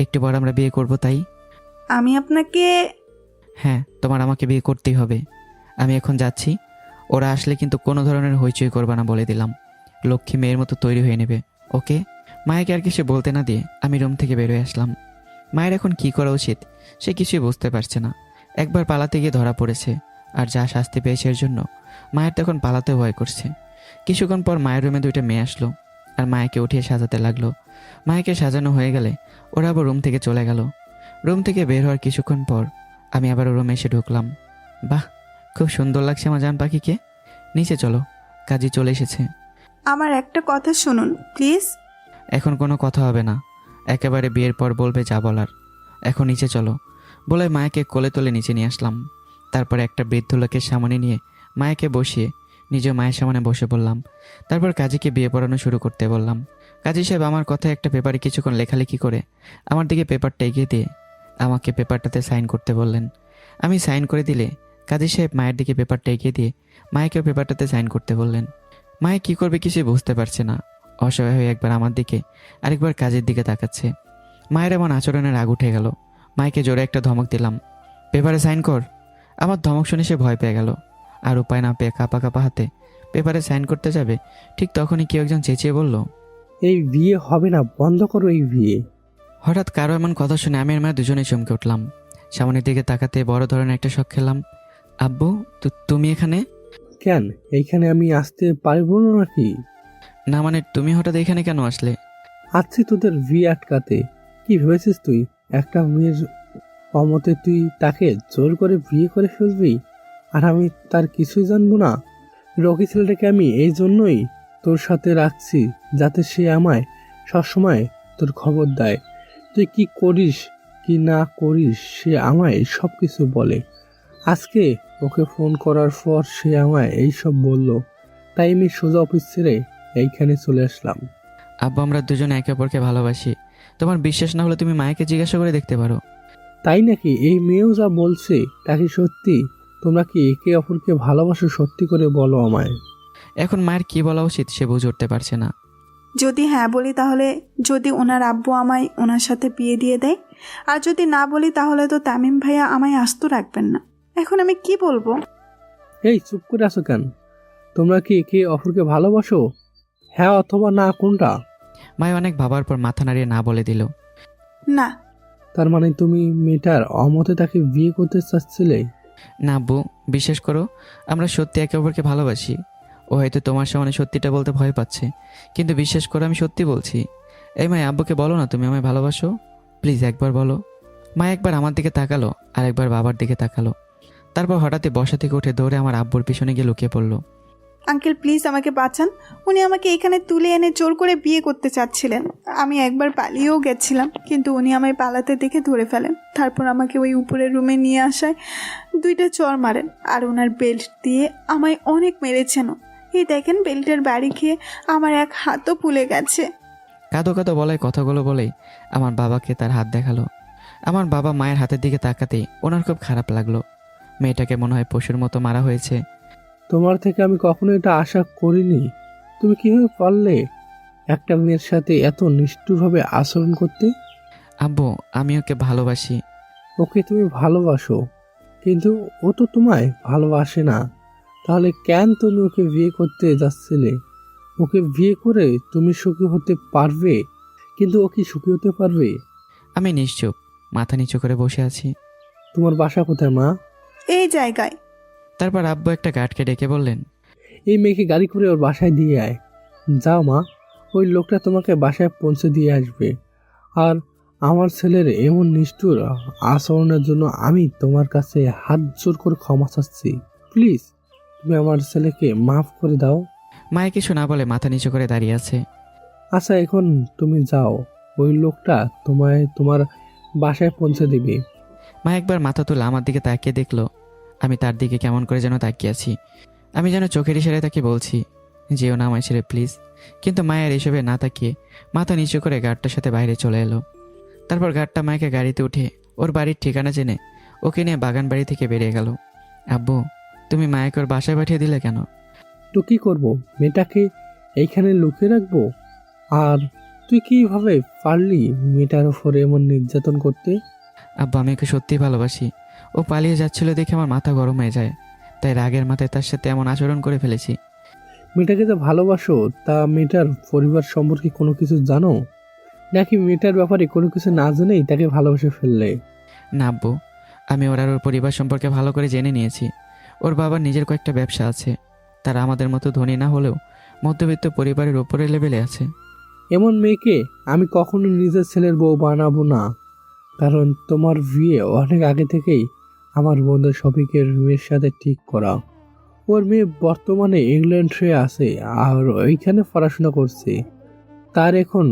একটু পর আমরা বিয়ে করব, তাই। আমি আপনাকে... হ্যাঁ, তোমার আমাকে বিয়ে করতেই হবে। আমি এখন যাচ্ছি, ওরা আসলে কিন্তু কোনো ধরনের হইচই করবে না বলে দিলাম। লক্ষ্মী মেয়ের মতো তৈরি হয়ে নেবে, ওকে? মায়াকে আর কিছু বলতে না দিয়ে আমি রুম থেকে বের হয়ে আসলাম। মায়ের এখন কি করা উচিত সে কিছুই বুঝতে পারছে না। একবার পালাতে গিয়ে ধরা পড়েছে, আর যা শাস্তি পেয়েছে এর জন্য মায়ের তখন পালাতে ভয় করছে। কিছুক্ষণ পর মায়ের রুমে 2টা মেয়ে আসলো আর মায়াকে উঠিয়ে সাজাতে লাগলো। মায়াকে সাজানো হয়ে গেলে ওরা আবার রুম থেকে চলে গেল। রুম থেকে বের হওয়ার কিছুক্ষণ পর আমি আবার রুমে এসে ঢুকলাম। বাহ, খুব সুন্দর লাগছে আমার জান পাখিকে। নিচে চলো, কাজী চলে এসেছে। আমার একটা কথা শুনুন প্লিজ। এখন কোনো কথা হবে না, একেবারে বিয়ের পর বলবে যা বলার। এখন নিচে চলো বলে মায়াকে কোলে তুলে নিচে নিয়ে আসলাম। তারপর একটা বৃদ্ধ লোকের সামনে নিয়ে মায়াকে বসিয়ে নিজে মায়ের সামনে বসে বললাম। তারপর কাজীকে বিয়ে পড়ানো শুরু করতে বললাম। কাজী সাহেব আমার কথায় একটা পেপারে কিছুক্ষণ লেখালেখি করে আমার দিকে পেপারটা এগিয়ে দিয়ে আমাকে পেপারটাতে সাইন করতে বললেন। আমি সাইন করে দিলে কাজী সাহেব মায়ের দিকে পেপারটা এগিয়ে দিয়ে মায়াকেও পেপারটাতে সাইন করতে বললেন। মায়া কী করবে কিছুই বুঝতে পারছে না। অসহায় হয়ে একবার আমার দিকে আরেকবার কাজের দিকে তাকাচ্ছে। মায়ের এমন আচরণের রাগ উঠে গেল। মাইকে জোরে একটা ধমক দিলাম, পেপারে সাইন কর। আমার ধমক শুনে সে ভয় পেয়ে গেল আর উপায় না পেয়ে কাঁপা কাঁপা হাতে পেপারে সাইন করতে যাবে, ঠিক তখনই কেউ একজন চেঁচিয়ে বলল, এই বিয়ে হবে না, বন্ধ করো এই বিয়ে। হঠাৎ কারো এমন কথা শুনে আমি আর মা দুজনেই চমকে উঠলাম। সামনের দিকে তাকাতে বড় ধরনের একটা শখ খেলাম। আব্বু, তুমি এখানে? কেন, এইখানে আমি আসতে পারবো না নাকি? না মানে তুমি হঠাৎ এখানে কেন আসলে? আছি তোদের বিয়ে আটকাতে। কি ভেবেছিস তুই একটা মেয়ের অমতে তুই তাকে জোর করে বিয়ে করে ফেলবি, আর আমি তার কিছুই জানবো না? রকি ছেলেটাকে আমি এই জন্যই তোর সাথে রাখছি, যাতে সে আমায় সবসময় তোর খবর দেয়। তুই কি করিস কি না করিস সে আমায় সব কিছু বলে। আজকে ওকে ফোন করার পর সে আমায় এইসব বলল, তাই আমি সোজা অফিস ছেড়ে এইখানে চলে আসলাম। আব্বু, আমরা দুজনে একে অপরকে ভালোবাসি। তোমার বিশ্বাস না হলে তুমি মায়েকে জিজ্ঞাসা করে দেখতে পারো। তাই নাকি? এই মেয়েও যা বলছে তা কি সত্যি? তোমরা কি একে অপরকে ভালোবাসো? সত্যি করে বলো আমায়। এখন মায়ের কি বলা উচিত সে বুঝে উঠতে পারছে না। যদি হ্যাঁ বলি তাহলে যদি ওনার আব্বু আমায় ওনার সাথে বিয়ে দিয়ে দেয়, আর যদি না বলি তাহলে তো তামিম ভাইয়া আমায় আস্ত রাখবেন না। এখন আমি কি বলবো? এই চুপ করে আছো কেন? তোমরা কি একে অপরকে ভালোবাসো? হ্যাঁ অথবা না, কোনটা? মায় অনেক ভাবার পর মাথা নাড়িয়ে না বলে দিল। না। তার মানে তুমি মেয়েটার অমতে তাকে বিয়ে করতে চাচ্ছিলে? না আব্বু, বিশ্বাস করো, আমরা সত্যি একে অপরকে ভালোবাসি। ও হয়তো তোমার সামনে সত্যিটা বলতে ভয় পাচ্ছে, কিন্তু বিশ্বাস করো আমি সত্যি বলছি। এই মায়, আব্বুকে বলো না তুমি আমায় ভালোবাসো, প্লিজ একবার বলো। মা একবার আমার দিকে তাকালো আর একবার বাবার দিকে তাকালো, তারপর হঠাৎই বসা থেকে উঠে দৌড়ে আমার আব্বুর পিছনে গিয়ে লুকিয়ে পড়লো। আঙ্কেল প্লিজ আমাকে বাঁচান, উনি আমাকে এখানে তুলে এনে জোর করে বিয়ে করতে চাচ্ছিলেন। আমি একবার পালিয়েও গেছিলাম, কিন্তু উনি আমায় পালাতে দেখে ধরে ফেলেন। তারপর আমাকে ওই উপরের রুমে নিয়ে আসায় 2টা চড় মারেন, আর ওনার বেল্ট দিয়ে আমায় অনেক মেরেছেন। এই দেখেন, বেল্টের বাড়ি খেয়ে আমার এক হাতও ফুলে গেছে। কাঁদো কাঁদো বলায় কথাগুলো বলেই আমার বাবাকে তার হাত দেখালো। আমার বাবা মায়ের হাতের দিকে তাকাতেই ওনার খুব খারাপ লাগলো। মেয়েটাকে মনে হয় পশুর মতো মারা হয়েছে। তোমার থেকে আমি কখনো এটা আশা করিনি। তুমি কিভাবে পারলে একটা মেয়ের সাথে এত নিষ্ঠুরভাবে আচরণ করতে? আব্বু, আমি ওকে ভালোবাসি। ওকে তুমি ভালোবাসো, কিন্তু ও তো তোমায় ভালোবাসে না। তাহলে কেন তুমি ওকে বিয়ে করতে যাচ্ছিলে? ওকে বিয়ে করে তুমি সুখী হতে পারবে, কিন্তু ও কি সুখী হতে পারবে? আমি নিশ্চুপ, মাথা নিচু করে বসে আছি। তোমার বাসা কোথায় মা? এই জায়গায়। তারপর আব্বু একটা গার্ডকে ডেকে বললেন, এই মেয়েকে গাড়ি করে ওর বাসায় দিয়ে আয়। যাও মা, ওই লোকটা তোমাকে বাসায় পৌঁছে দিয়ে আসবে। আর আমার ছেলের এমন নিষ্ঠুর আচরণের জন্য আমি তোমার কাছে হাত জোর করে ক্ষমা চাচ্ছি। প্লিজ তুমি আমার ছেলেকে মাফ করে দাও। মায়ে কিছু না বলে মাথা নিচু করে দাঁড়িয়ে আছে। আচ্ছা এখন তুমি যাও, ওই লোকটা তোমায় তোমার বাসায় পৌঁছে দিবে। মা একবার মাথা তুলে আমার দিকে তাকিয়ে দেখলো আমি তার দিকে কেমন করে যেন তাকিয়ে আছি। আমি যেন চোখের ইশারায় তাকে বলছি, যেও না আমায় ছেড়ে প্লিজ। কিন্তু মায়ের এসবে না তাকিয়ে মাথা নিচু করে গার্ডটার সাথে বাইরে চলে এলো। তারপর গার্ডটা মাকে গাড়িতে উঠে ওর বাড়ির ঠিকানা জেনে ওকে নিয়ে বাগান বাড়ি থেকে বেরিয়ে গেল। আব্বু, তুমি মায়াকে ওর বাসায় পাঠিয়ে দিলে কেন? তো কি করব, মেয়েটাকে এইখানে লুকিয়ে রাখবো? আর তুই কিভাবে পারলি মেয়েটার উপরে এমন নির্যাতন করতে? আব্বু, আমি ওকে সত্যিই ভালোবাসি। ও পালিয়ে যাচ্ছিল দেখে আমার মাথা গরম হয়ে যায়, তাই রাগের মাথায় তার সাথে এমন আচরণ করে ফেলেছি। মেয়েটাকে যে ভালোবাসো, তা মেয়েটার পরিবার সম্পর্কে কোনো কিছু জানো, নাকি মেয়েটার ব্যাপারে কোনো কিছু না জেনেই তাকে ভালোবেসে ফেললে? না আব্বু, আমি ওর আর ওর পরিবার সম্পর্কে ভালো করে জেনে নিয়েছি। ওর বাবার নিজের কয়েকটা ব্যবসা আছে, তারা আমাদের মতো ধনী না হলেও মধ্যবিত্ত পরিবারের ওপরে লেভেলে আছে। এমন মেয়েকে আমি কখনো নিজের ছেলের বউ বানাবো না, কারণ তোমার বিয়ে অনেক আগে থেকেই আমার বন্ধু শফিকের মেয়ের সাথে ঠিক করা। ওর মেয়ে বর্তমানে ইংল্যান্ডে আছে আর ওইখানে পড়াশোনা করছে। তার এখন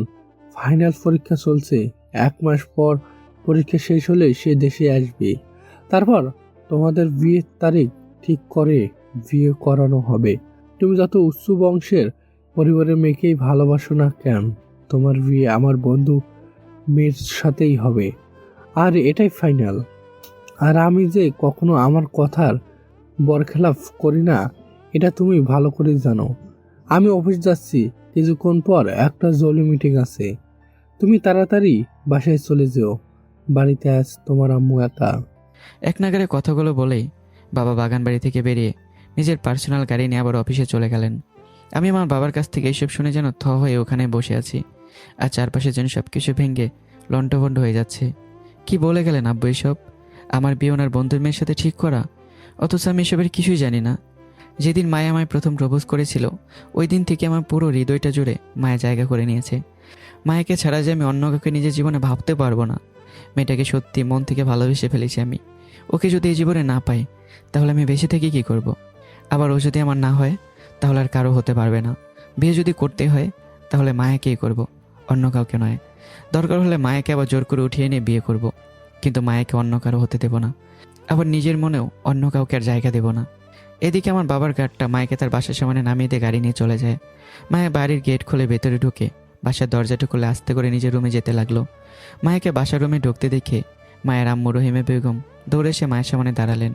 ফাইনাল পরীক্ষা চলছে। 1 মাস পর পরীক্ষা শেষ হলে সে দেশে আসবে। তারপর তোমাদের বিয়ের তারিখ ঠিক করে বিয়ে করানো হবে। তুমি যত উচ্চ বংশের পরিবারের মেয়েকেই ভালোবাসো না কেন, তোমার বিয়ে আমার বন্ধু মেয়ের সাথেই হবে, আর এটাই ফাইনাল। আর আমি যে কখনো আমার কথার বরখেলাপ করি না, এটা তুমি ভালো করে জানো। আমি অফিস যাচ্ছি, কিছুক্ষণ পর একটা জরুরি মিটিং আছে। তুমি তাড়াতাড়ি বাসায় চলে যেও, বাড়িতে আজ তোমার আম্মু একা। এক নাগারে কথাগুলো বলেই বাবা বাগান বাড়ি থেকে বেরিয়ে নিজের পার্সোনাল গাড়ি নিয়ে আবার অফিসে চলে গেলেন। আমি আমার বাবার কাছ থেকে এইসব শুনে যেন থ হয়ে ওখানে বসে আছি, আর চারপাশে যেন সব কিছু ভেঙে লন্ডভন্ড হয়ে যাচ্ছে। কি বলে গেলেন আব্বু এসব? আমার বিয়ে ওনার বন্ধুর মেয়ের সাথে ঠিক করা, অথচ আমি এসবের কিছুই জানি না। যেদিন মায়া আমায় প্রথম প্রপোজ করেছিল, ওই দিন থেকে আমার পুরো হৃদয়টা জুড়ে মায়া জায়গা করে নিয়েছে। মায়াকে ছাড়া যে আমি অন্য কাউকে নিজের জীবনে ভাবতে পারবো না। মেয়েটাকে সত্যি মন থেকে ভালোবেসে ফেলেছি আমি। ওকে যদি এই জীবনে না পাই, তাহলে আমি বেঁচে থেকে কী করব? আবার ও যদি আমার না হয়, তাহলে আর কারো হতে পারবে না। বিয়ে যদি করতে হয়, তাহলে মায়াকেই করব, অন্য কাউকে নয়। দরকার হলে মায়াকে আবার জোর করে উঠিয়ে নিয়ে বিয়ে করব, কিন্তু মায়াকে অন্য কারো হতে দেব না। আবার নিজের মনেও অন্য কাউকে আর জায়গা দেব না। এদিকে আমার বাবার গাড়িটা মায়াকে তার বাসার সামনে নামিয়ে দিয়ে গাড়ি নিয়ে চলে যায়। মায়া বাড়ির গেট খুলে ভেতরে ঢুকে বাসার দরজাটা খুলে আস্তে করে নিজের রুমে যেতে লাগলো। মায়াকে বাসার রুমে ঢুকতে দেখে মায়ের আম্মু রহিমে বেগম দৌড়ে এসে মায়ের সামনে দাঁড়ালেন।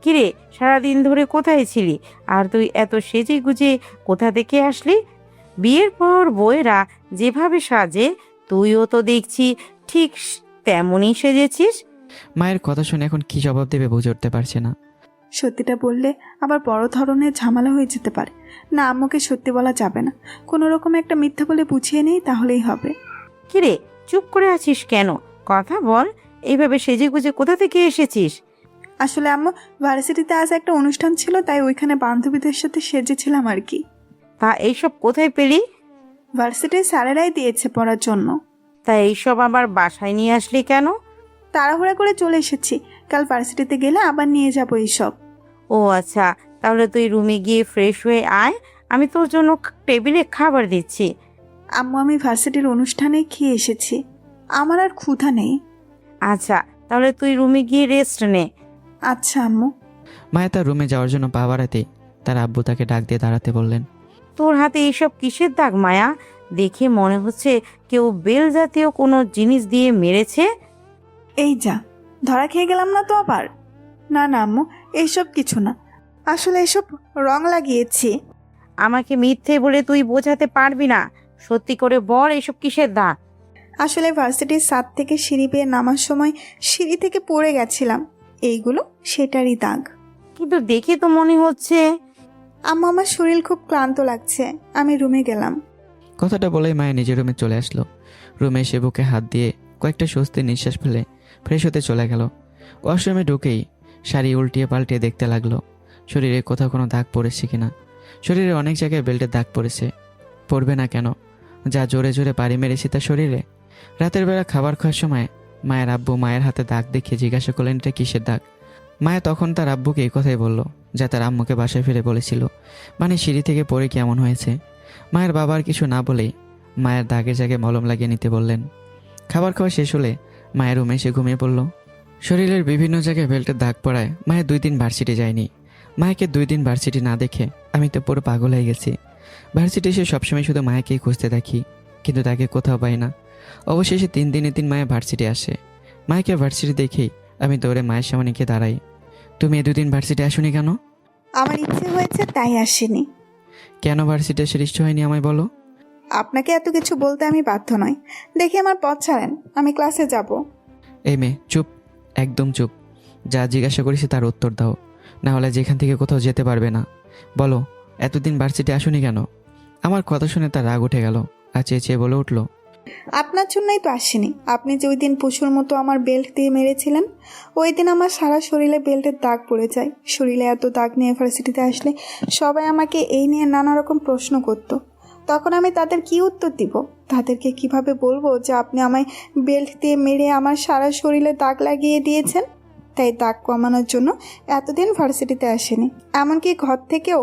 কিরে, সারাদিন ধরে কোথায় ছিলি? আর তুই এত সেজে গুজে কোথা থেকে আসলি? বিয়ের পর বউয়েরা যেভাবে সাজে, তুইও তো দেখছি ঠিক তেমনই সেজেছিস। মায়ের কথা শুনে এখন কি জবাব দেবে বুঝে উঠতে পারছে না। সত্যিটা বললে আবার বড় ধরনের ঝামেলা হয়ে যেতে পারে। না, আম্মুকে সত্যি বলা যাবে না। কোনো রকম একটা মিথ্যা বলে বুঝিয়ে নেই, তাহলেই হবে। কিরে, চুপ করে আছিস কেন? কথা বল। এইভাবে সেজে গুজে কোথা থেকে এসেছিস? আসলে আম্মু, ভার্সিটিতে আজ একটা অনুষ্ঠান ছিল, তাই ওইখানে বান্ধবীদের সাথে সেজেছিলাম আর কি। তা এইসব কোথায় পেলি? ভার্সিটির স্যারেরাই দিয়েছে পড়ার জন্য। তা এইসব আবার বাসায় নিয়ে আসলি কেন? তাড়াহুড়া করে চলে এসেছি, কাল ভার্সিটিতে গেলে আবার নিয়ে যাবো এইসব। ও আচ্ছা, তাহলে তুই রুমে গিয়ে ফ্রেশ হয়ে আয়, আমি তোর জন্য টেবিলে খাবার দিচ্ছি। আম্মু, আমি ভার্সিটির অনুষ্ঠানে খেয়ে এসেছি, আমার আর ক্ষুধা নেই। আচ্ছা, তাহলে তুই রুমে গিয়ে রেস্ট নে। আচ্ছা আম্মু। মায়া তার রুমে যাওয়ার জন্য পা বাড়াতেই তার আব্বু তাকে ডাক দিয়ে দাঁড়াতে বললেন। তোর হাতে এইসব কিসের দাগ মায়া? দেখে মনে হচ্ছে কেউ বেল জাতীয় কোনো জিনিস দিয়ে মেরেছে। এই যা, ধরা খেয়ে গেলাম না তো আবার? না না আম্মু, এইসব কিছু না, আসলে এসব রং লাগিয়েছি। আমাকে মিথ্যে বলে তুই বোঝাতে পারবি না। সত্যি করে বল, এইসব কিসের দাগ? আসলে ভার্সিটির ছাদ থেকে সিঁড়ি বেয়ে নামার সময় সিঁড়ি থেকে পড়ে গেছিলাম, এইগুলো সেটারই দাগ। কিন্তু দেখে তো মনে হচ্ছে। আম্মু, আমার শরীর খুব ক্লান্ত লাগছে, আমি রুমে গেলাম। কথাটা বলেই মায়া নিজের রুমে চলে আসলো। রুমে এসে বুকে হাত দিয়ে কয়েকটা স্বস্তির নিঃশ্বাস ফেলে ফ্রেশ হতে চলে গেল। ওয়াশরুমে ঢুকেই শাড়ি উল্টিয়ে পাল্টিয়ে দেখতে লাগলো শরীরে কোথাও কোনো দাগ পড়েছে কিনা। শরীরে অনেক জায়গায় বেল্টের দাগ পড়েছে, পড়বে না কেন? যা জোরে জোরে বাড়ি মেরেছি তার শরীরে। রাতের বেলা খাবার খাওয়ার সময় মায়ের আব্বু মায়ের হাতে দাগ দেখে জিজ্ঞাসা করলেন এটা কিসের দাগ। মায়া তখন তার আব্বুকে এই কথাই বলল যা তার আম্মুকে বাসায় ফিরে বলেছিল, মানে সিঁড়ি থেকে পড়ে কেমন হয়েছে। মায়ের বাবার কিছু না বলেই মায়ের দাগের জায়গায় মলম লাগিয়ে নিতে বললেন। খাবার খাওয়া শেষ হলে মায়ের রুমে এসে ঘুমিয়ে পড়ল। শরীরের বিভিন্ন জায়গায় বেল্টের দাগ পড়ায় মায়ের 2 দিন ভার্সিটি যায়নি। মায়াকে 2 দিন ভার্সিটি না দেখে আমি তো পুরো পাগল হয়ে গেছি। ভার্সিটি এসে সবসময় শুধু মায়াকেই খুঁজতে দেখি, কিন্তু তাকে কোথাও পাই না। অবশেষে 3 দিনে 3 মায়া ভার্সিটি আসে। মায়াকে ভার্সিটি দেখেই আমি দৌড়ে মায়ের সামনে গিয়ে দাঁড়াই। তুমি এই 2 দিন ভার্সিটি আসোনি কেন? আমার ইচ্ছে হয়েছে তাই আসেনি। কেন ভার্সিটি এসে ইচ্ছে হয়নি আমায় বলো। আপনাকে এত কিছু বলতে আমি বাধ্য নই, দেখি আমার পথ ছাড়েন, আমি ক্লাসে যাব। এই মেয়ে চুপ, একদম চুপ। যা জিজ্ঞাসা করেছি তার উত্তর দাও, না হলে যেখান থেকে কোথাও যেতে পারবে না। বলো, এতদিন ভার্সিটি আসোনি কেন? আমার কথা শুনে তার রাগ উঠে গেল আর চেয়ে চেয়ে বলে উঠল, আপনার জন্যই তো আসেনি। আপনি যে ওই দিন পশুর মতো আমার বেল্ট দিয়ে মেরেছিলেন, ওই দিন আমার সারা শরীরে বেল্টের দাগ পড়ে যায়। শরীরে এত দাগ নিয়ে ভার্সিটিতে আসলে সবাই আমাকে এই নিয়ে নানা রকম প্রশ্ন করতো। তখন আমি তাদের কি উত্তর দিব? তাদেরকে কিভাবে বলবো যে আপনি আমায় বেল্ট দিয়ে মেরে আমার সারা শরীরে দাগ লাগিয়ে দিয়েছেন? তাই দাগ কমানোর জন্য এতদিন ভার্সিটিতে আসেনি, এমনকি ঘর থেকেও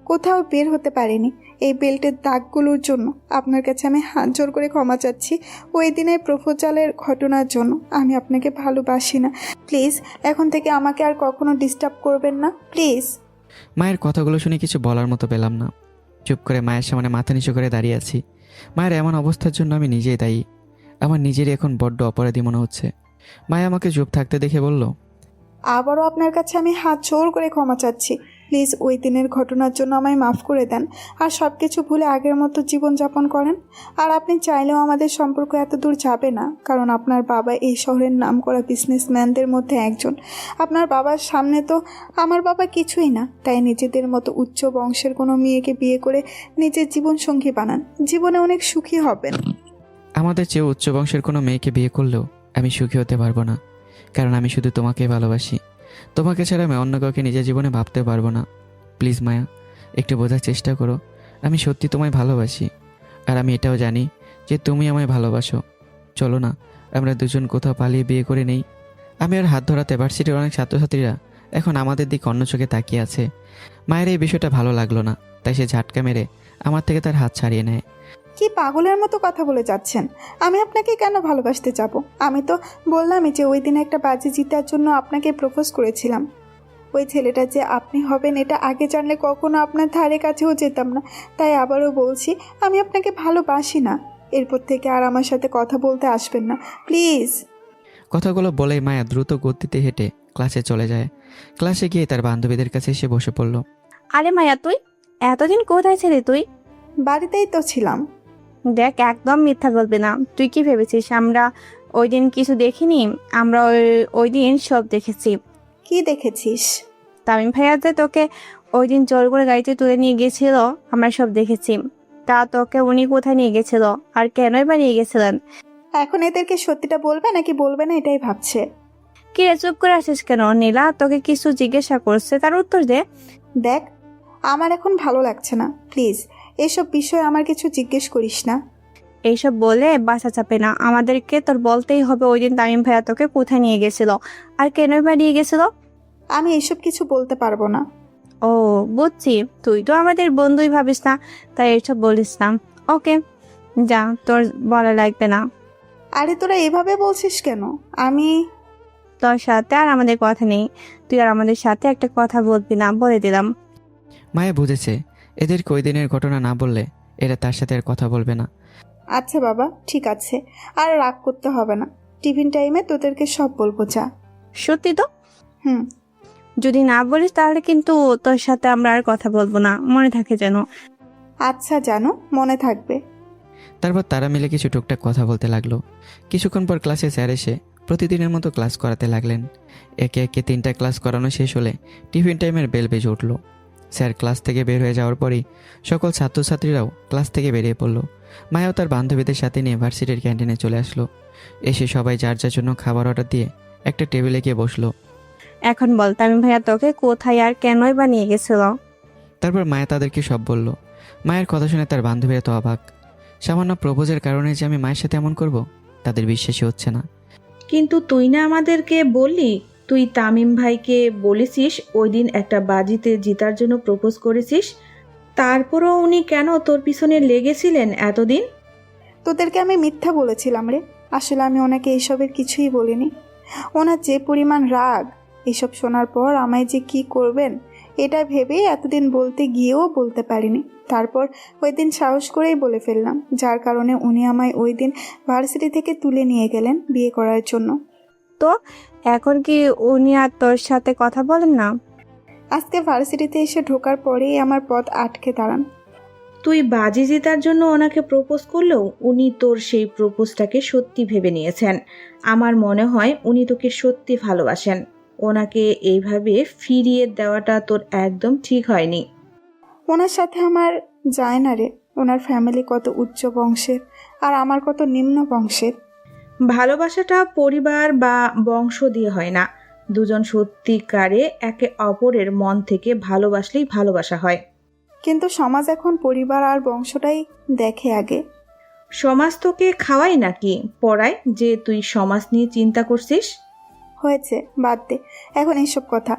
কোথাও বের হতে পারিনি এই বেল্টের দাগগুলোর জন্য। আপনার কাছে আমি হাত জোর করে ক্ষমা চাচ্ছি ওই দিনের প্রপোজালের ঘটনার জন্য। আমি আপনাকে ভালোবাসি না, প্লিজ এখন থেকে আমাকে আর কখনো ডিস্টার্ব করবেন না, প্লিজ। মায়ের কথাগুলো শুনে কিছু বলার মতো পেলাম না। চুপ করে মায়ের সামনে মাথা নিচু করে দাঁড়িয়ে আছি। মায়ের এমন অবস্থার জন্য আমি নিজেই দায়ী। আমার নিজেরই এখন বড্ড অপরাধী মনে হচ্ছে। মায়া আমাকে চুপ থাকতে দেখে বলল, আবারও আপনার কাছে আমি হাত জোর করে ক্ষমা চাচ্ছি, প্লিজ ওই দিনের ঘটনার জন্য আমায় মাফ করে দেন আর সব কিছু ভুলে আগের মতো জীবনযাপন করেন। আর আপনি চাইলেও আমাদের সম্পর্ক এত দূর যাবে না, কারণ আপনার বাবা এই শহরের নামকরা বিজনেসম্যানদের মধ্যে একজন। আপনার বাবার সামনে তো আমার বাবা কিছুই না, তাই নিজেদের মতো উচ্চ বংশের কোনো মেয়েকে বিয়ে করে নিজের জীবনসঙ্গী বানান, জীবনে অনেক সুখী হবেন। আমাদের চেয়ে উচ্চ বংশের কোনো মেয়েকে বিয়ে করলেও আমি সুখী হতে পারবো না, কারণ আমি শুধু তোমাকেই ভালোবাসি। তোমাকে ছাড়া আমি অন্য কাউকে নিজের জীবনে ভাবতে পারবো না। প্লিজ মায়া, একটু বোঝার চেষ্টা করো। আমি সত্যি তোমায় ভালোবাসি, আর আমি এটাও জানি যে তুমি আমায় ভালোবাসো। চলো না, আমরা দুজন কোথাও পালিয়ে বিয়ে করে নেই। আমি ওর হাত ধরাতে ভার্সিটির অনেক ছাত্রছাত্রীরা এখন আমাদের দিকে অন্য চোখে তাকিয়ে আছে। মায়ের এই বিষয়টা ভালো লাগলো না, তাই সে ঝাটকা মেরে আমার থেকে তার হাত ছাড়িয়ে নেয়। কি পাগলের মতো কথা বলে যাচ্ছেন? আমি আপনাকে কেন ভালোবাসতে যাব? আমি তো বললামই যে ওই দিন একটা বাজি জিতার জন্য আপনাকে প্রপোজ করেছিলাম। ওই ছেলেটা যে আপনি হবেন এটা আগে জানলে কখনো আপনার ধারে কাছেও যেতাম না। তাই আবারও বলছি, আমি আপনাকে ভালোবাসি না। এরপর থেকে আর আমার সাথে কথা বলতে আসবেন না, প্লিজ। কথাগুলো বলেই মায়া দ্রুত গতিতে হেঁটে ক্লাসে চলে যায়। ক্লাসে গিয়ে তার বান্ধবীদের কাছে এসে বসে পড়ল। আরে মায়া, তুই এতদিন কোথায় ছিলি তুই? বাড়িতেই তো ছিলাম। দেখ, একদম মিথ্যা বলবি না। তুই কি ভেবেছিস আমরা ওই দিন কিছু দেখিনি? আমরা ওই দিন সব দেখেছি। কি দেখেছিস? তামিম ভাইয়া যে তোকে ওই দিন জোর করে গাড়িতে তুলে নিয়ে গেছিল, আমরা সব দেখেছি। তা তোকে উনি কোথায় নিয়ে গেছিল আর কেনই বা নিয়ে গেছিলেন? এখন এদেরকে সত্যিটা বলবে নাকি বলবে না এটাই ভাবছে। কি রে, চুপ করে আসিস কেন? নীলা তোকে কিছু জিজ্ঞাসা করছে, তার উত্তর দে। দেখ, আমার এখন ভালো লাগছে না, প্লিজ এসব বিষয়ে আমার কিছু জিজ্ঞেস করিস না। এইসব বলে বাসা চাপে না, আমাদেরকে তোর বলতেই হবে ওই দিন তামিম ভাইয়া তোকে কোথায় নিয়ে গেছিল আর কেনই বা নিয়ে গেছিল। আমি এসব কিছু বলতে পারবো না। ও বুঝছি, তুই তো আমাদের বন্ধুই ভাবিস না, তাই এসব বলিস না। ওকে যা, তোর বলা লাগবে না। আরে তোরা এভাবে বলছিস কেন? আমি তোর সাথে আর আমাদের কথা নেই, তুই আর আমাদের সাথে একটা কথা বলবি না, বলে দিলাম। মায়া বুঝেছে এদেরকে ওই দিনের ঘটনা না বললে এরা তার সাথে আর কথা বলবে না। আচ্ছা বাবা, ঠিক আছে, আর রাগ করতে হবে না। টিফিন টাইমে তোদেরকে সব বলবো, যা। সত্যি তো? হুম। যদি না বলিস তাহলে কিন্তু তোর সাথে আমরা আর কথা বলবো না, মনে থাকে যেন। আচ্ছা, জানো, মনে থাকবে। তারপর তারা মিলে কিছু টুকটাক কথা বলতে লাগলো। কিছুক্ষণ পর ক্লাসে স্যার এসে প্রতিদিনের মতো ক্লাস করাতে লাগলেন। একে একে 3টা ক্লাস করানো শেষ হলে টিফিন টাইমের বেল বেজে উঠল। স্যার ক্লাস থেকে বের হয়ে যাওয়ার পরই সকল ছাত্রছাত্রীরাও ক্লাস থেকে বেরিয়ে পড়ল। মায়াও তার বান্ধবীদের সাথে নিয়ে ভার্সিটির ক্যান্টিনে চলে আসলো। এসে সবাই যার যার জন্য খাবার অর্ডার দিয়ে একটা টেবিলে গিয়ে বসলো। এখন বল, তামিম ভাইয়া তোকে কোথায় আর কেনই বা নিয়ে গেছিল? তারপর মায়া তাদেরকে সব বলল। মায়ের কথা শুনে তার বান্ধবীরা তো অবাক। সামান্য প্রপোজের কারণে যে আমি মায়ের সাথে এমন করব, তাদের বিশ্বাসই হচ্ছে না। কিন্তু তুই না আমাদেরকে বললি তুই তামিম ভাইকে বলেছিস ওই দিন একটা বাজিতে জিতার জন্য প্রপোজ করেছিস, তারপরও উনি কেন তোর পিছনে লেগেছিলেন এতদিন? তোদেরকে আমি মিথ্যা বলেছিলাম রে। আসলে আমি ওনাকে এইসবের কিছুই বলিনি। ওনার যে পরিমাণ রাগ এসব শোনার পর আমায় যে কি করবেন এটা ভেবেই এতদিন বলতে গিয়েও বলতে পারিনি। তারপর ওই দিন সাহস করেই বলে ফেললাম, যার কারণে উনি আমায় ওই দিন ভার্সিটি থেকে তুলে নিয়ে গেলেন বিয়ে করার জন্য। তো এখন কি উনি আর তোর সাথে কথা বলেন না? আজকে ভার্সিটিতে এসে ঢোকার পরেই আমার পথ আটকে দাঁড়ান। তুই বাজি জেতার জন্য ওনাকে প্রপোজ করলেও উনি তোর সেই প্রপোজটাকে সত্যি ভেবে নিয়েছেন। আমার মনে হয় উনি তোকে সত্যি ভালোবাসেন। ওনাকে এইভাবে ফিরিয়ে দেওয়াটা তোর একদম ঠিক হয়নি। ওনার সাথে আমার যায় না রে। ওনার ফ্যামিলি কত উচ্চ বংশের আর আমার কত নিম্ন বংশের। ভালোবাসাটা পরিবার বা বংশ দিয়ে হয় না, দুজন সত্যিকারে একে অপরের মন থেকে ভালোবাসলেই ভালোবাসা হয়। কিন্তু সমাজ এখন পরিবার আর বংশটাই দেখে আগে। সমাজ তোকে খাওয়াই নাকি পড়ায় যে তুই সমাজ নিয়ে চিন্তা করছিস? হয়েছে, বাদ দে এখন এসব কথা।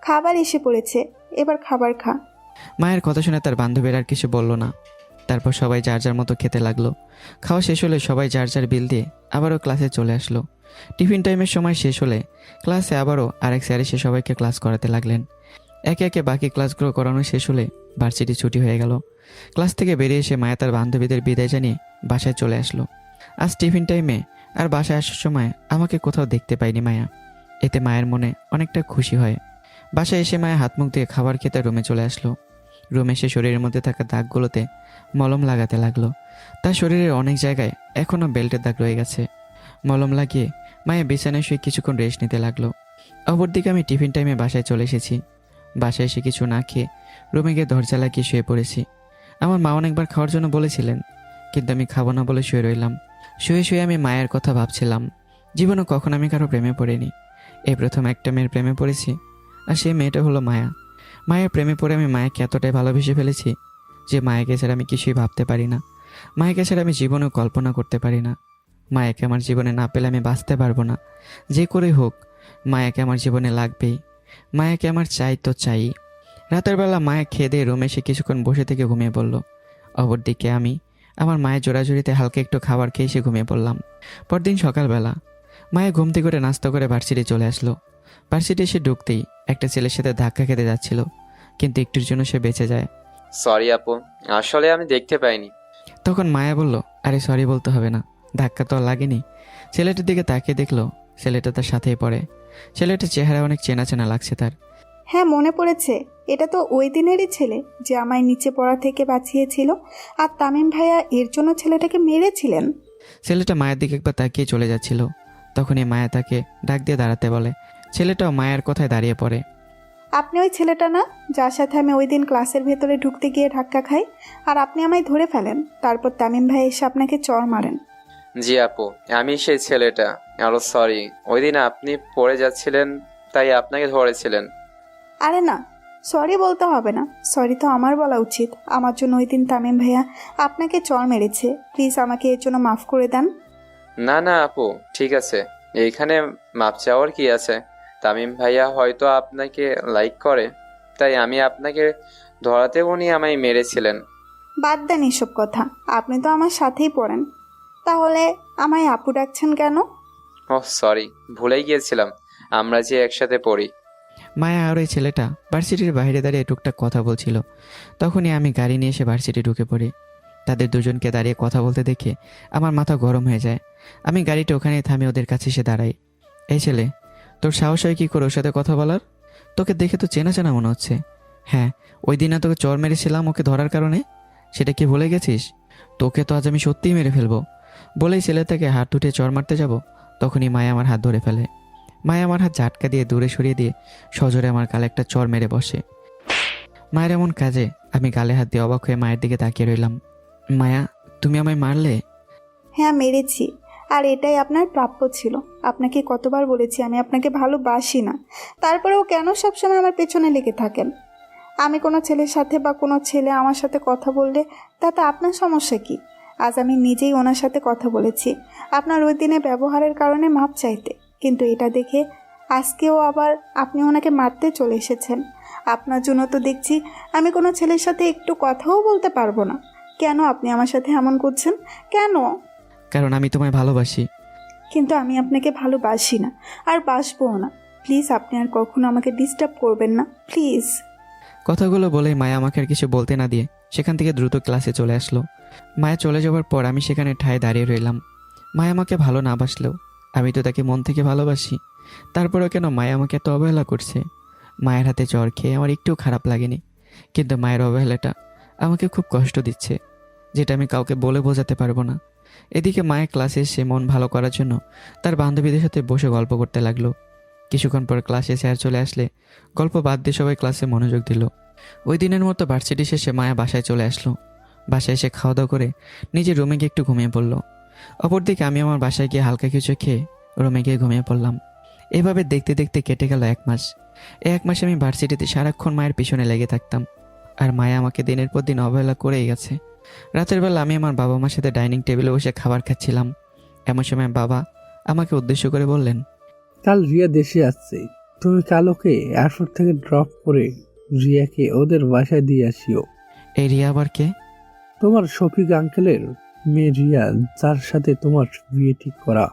খাবার এসে পড়েছে, এবার খাবার খা। মায়ের কথা শুনে তার বান্ধবীরা আর কিছু বলল না। তারপর সবাই যার যার মতো খেতে লাগলো। খাওয়া শেষ হলে সবাই যার যার বিল দিয়ে আবারও ক্লাসে চলে আসলো। টিফিন টাইমের সময় শেষ হলে ক্লাসে আবারও আরেক স্যার এসে সবাইকে ক্লাস করাতে লাগলেন। একে একে বাকি ক্লাসগুলো করানো শেষ হলে ভার্সিটি ছুটি হয়ে গেল। ক্লাস থেকে বেরিয়ে এসে মায়া তার বান্ধবীদের বিদায় জানিয়ে বাসায় চলে আসলো। আজ টিফিন টাইমে আর বাসায় আসার সময় আমাকে কোথাও দেখতে পাইনি মায়া। এতে মায়ের মনে অনেকটা খুশি হয়। বাসায় এসে মায়া হাত মুখ দিয়ে খাবার খেতে রুমে চলে আসলো। রুমে এসে শরীরের মধ্যে থাকা দাগগুলোতে মলম লাগাতে লাগলো। তার শরীরের অনেক জায়গায় এখনও বেল্টের দাগ রয়ে গেছে। মলম লাগিয়ে মায়া বিছানায় শুয়ে কিছুক্ষণ রেস্ট নিতে লাগলো। অপরদিকে আমি টিফিন টাইমে বাসায় চলে এসেছি। বাসায় এসে কিছু না খেয়ে রুমে গিয়ে দরজা লাগিয়ে শুয়ে পড়েছি। আমার মা অনেকবার খাওয়ার জন্য বলেছিলেন, কিন্তু আমি খাবো না বলে শুয়ে রইলাম। শুয়ে শুয়ে আমি মায়ের কথা ভাবছিলাম। জীবনে কখন আমি কারো প্রেমে পড়িনি, এই প্রথম একটা মেয়ের প্রেমে পড়েছি, আর সেই মেয়েটা হলো মায়া। মায়ের প্রেমে পড়ে আমি মায়াকে এতটাই ভালোবেসে ফেলেছি যে মায়াকে ছাড়া আমি কিছুই ভাবতে পারি না। মায়াকে ছাড়া আমি জীবনেও কল্পনা করতে পারি না। মায়াকে আমার জীবনে না পেলে আমি বাঁচতে পারবো না। যে করে হোক মায়াকে আমার জীবনে লাগবেই। মায়াকে আমার চাই তো চাই। রাতের বেলা মায়া খেয়ে দিয়ে রুমে এসে কিছুক্ষণ বসে থেকে ঘুমিয়ে পড়ল। অপরদিকে আমি আমার মায়ের জোড়াজুড়িতে হালকা একটু খাবার খেয়ে এসে ঘুমিয়ে পড়লাম। পরদিন সকালবেলা মায়া ঘুম থেকে করে নাস্তা করে ভার্সিটি চলে আসলো। ভার্সিটি এসে ঢুকতেই একটা ছেলের সাথে ধাক্কা খেতে যাচ্ছিল, কিন্তু একটুর জন্য সে বেঁচে যায়। সরি আপু, আসলে আমি দেখতে পাইনি। তখন মায়া বলল, আরে সরি বলতে হবে না, ধাক্কা তো আর লাগেনি। ছেলেটার দিকে তাকিয়ে দেখলো ছেলেটা তার সাথেই পড়ে। ছেলেটার চেহারা অনেক চেনা চেনা লাগছে তার। হ্যাঁ, মনে পড়েছে, এটা তো ওই দিনেরই ছেলে যে আমায় নিচে পড়া থেকে বাঁচিয়েছিল। আর তামিম ভাইয়া এর জন্য ছেলেটাকে মেরেছিলেন। ছেলেটা মায়ের দিকে একবার তাকিয়ে চলে যাচ্ছিল। তখনই মায়া তাকে ডাক দিয়ে দাঁড়াতে বলে। ছেলেটাও মায়ের কথায় দাঁড়িয়ে পড়ে। আপনি ওই ছেলেটা না যার সাথে আমি ওই দিন ক্লাসের ভেতরে ঢুকতে গিয়ে ধাক্কা খাই, আর আপনি আমায় ধরে ফেলেন, তারপর তামিম ভাই এসে আপনাকে চড় মারেন। জি আপু, আমি সেই ছেলেটা। আরো সরি, ওই দিন আপনি পড়ে যাচ্ছিলেন তাই আপনাকে ধরেছিলেন। আরে না, সরি বলতে হবে না, সরি তো আমার বলা উচিত। আমার জন্য ওই দিন তামিম ভাইয়া আপনাকে চড় মেরেছে, প্লিজ আমাকে এর জন্য মাফ করে দেন। না না আপু, ঠিক আছে, এইখানে মাপ চাওয়ার কি আছে? তামিম ভাইয়া হয়তো আপনাকে লাইক করে, তাই আমি আপনাকে ধরাতে উনি আমায় মেরেছিলেন। বাদ দেন এসব কথা, আপনি তো আমার সাথেই পড়েন, তাহলে আমায় আপু ডাকছেন কেন? ওহ সরি, ভুলেই গিয়েছিলাম আমরা যে একসাথে পড়ি। মায়া আর ওই ছেলেটা ভার্সিটির বাইরে দাঁড়িয়ে টুকটাক কথা বলছিল। তখনই আমি গাড়ি নিয়ে এসে ভার্সিটি ঢুকে পড়ি। তাদের দুজনকে দাঁড়িয়ে কথা বলতে দেখে আমার মাথা গরম হয়ে যায়। আমি গাড়িটা ওখানে থামিয়ে ওদের কাছে এসে দাঁড়াই। এই ছেলে, তোর সাহস হয় কী করে ওর সাথে কথা বলার? তোকে দেখে তো চেনা চেনা মনে হচ্ছে। হ্যাঁ, ওই দিনে তোকে চর মেরেছিলাম ওকে ধরার কারণে, সেটা কি ভুলে গেছিস? তোকে তো আজ আমি সত্যিই মেরে ফেলবো। বলেই ছেলেটাকে হাত উঠে চর মারতে যাব, তখনই মায়া আমার হাত ধরে ফেলে। মায়া আমার হাত ঝাটকা দিয়ে দূরে সরিয়ে দিয়ে সজোরে আমার গালে একটা চর মেরে বসে। মায়ের এমন কাজে আমি গালে হাত দিয়ে অবাক হয়ে মায়ের দিকে তাকিয়ে রইলাম। মায়া, তুমি আমায় মারলে? হ্যাঁ, মেরেছি, আর এটাই আপনার প্রাপ্য ছিল। আপনাকে কতবার বলেছি আমি আপনাকে ভালোবাসি না, তারপরেও কেন সবসময় আমার পেছনে লেগে থাকেন? আমি কোনো ছেলের সাথে বা কোনো ছেলে আমার সাথে কথা বললে তাতে আপনার সমস্যা কি? আজ আমি নিজেই ওনার সাথে কথা বলেছি আপনার ওই দিনে ব্যবহারের কারণে মাপ চাইতে, কিন্তু এটা দেখে আজকেও আবার আপনি ওনাকে মারতে চলে এসেছেন। আপনার জন্য তো দেখছি আমি কোনো ছেলের সাথে একটু কথাও বলতে পারবো না। কেন আপনি আমার সাথে এমন করছেন? কেন? কারণ আমি তোমায় ভালোবাসি। কিন্তু আমি আপনাকে ভালোবাসি না, আর বাসবও না। প্লিজ আপনি আর কখনো আমাকে ডিস্টার্ব করবেন না, প্লিজ। কথাগুলো বলে মায়া আমাকে আর কিছু বলতে না দিয়ে সেখান থেকে দ্রুত ক্লাসে চলে আসলো। মায়া চলে যাওয়ার পর আমি সেখানে ঠায় দাঁড়িয়ে রইলাম। মায়া আমাকে ভালো না বাসলেও আমি তো তাকে মন থেকে ভালোবাসি। তারপরেও কেন মায়া আমাকে এত অবহেলা করছে? মায়ের হাতে জ্বর খেয়ে আমার একটু খারাপ লাগেনি, কিন্তু মায়ের অবহেলাটা আমাকে খুব কষ্ট দিচ্ছে, যেটা আমি কাউকে বলে বোঝাতে পারবো না। এদিকে মায়ের ক্লাসে এসে মন ভালো করার জন্য তার বান্ধবীদের সাথে বসে গল্প করতে লাগলো। কিছুক্ষণ পর ক্লাসে স্যার চলে আসলে গল্প বাদ দিয়ে সবাই ক্লাসে মনোযোগ দিল। ওই দিনের মতো ভার্সিটি শেষে মায়া বাসায় চলে আসলো। বাসায় এসে খাওয়া দাওয়া করে নিজের রুমে গিয়ে একটু ঘুমিয়ে পড়লো। অপরদিকে আমি আমার বাসায় গিয়ে হালকা কিছু খেয়ে রুমে গিয়ে ঘুমিয়ে পড়লাম। এভাবে দেখতে দেখতে কেটে গেল 1 মাস। এই 1 মাসে আমি ভার্সিটিতে সারাক্ষণ মায়ের পিছনে লেগে থাকতাম, আর মায়া আমাকে দিনের পর দিন অবহেলা করেই গেছে। রাতের বেলা আমি আমার বাবা মার সাথে ডাইনিং টেবিলে বসে খাবার খাচ্ছিলাম। এমন সময় বাবা আমাকে উদ্দেশ্য করে বললেন, কাল রিয়া দেশে আসছে, তুমি কাল ওকে এয়ারপোর্ট থেকে ড্রপ করে রিয়াকে ওদের বাসায় দিয়ে আসিও। এই রিয়া আবার কে? তোমার শফিক আঙ্কেলের মেয়ে রিয়া, যার সাথে তোমার বিয়ে ঠিক করা।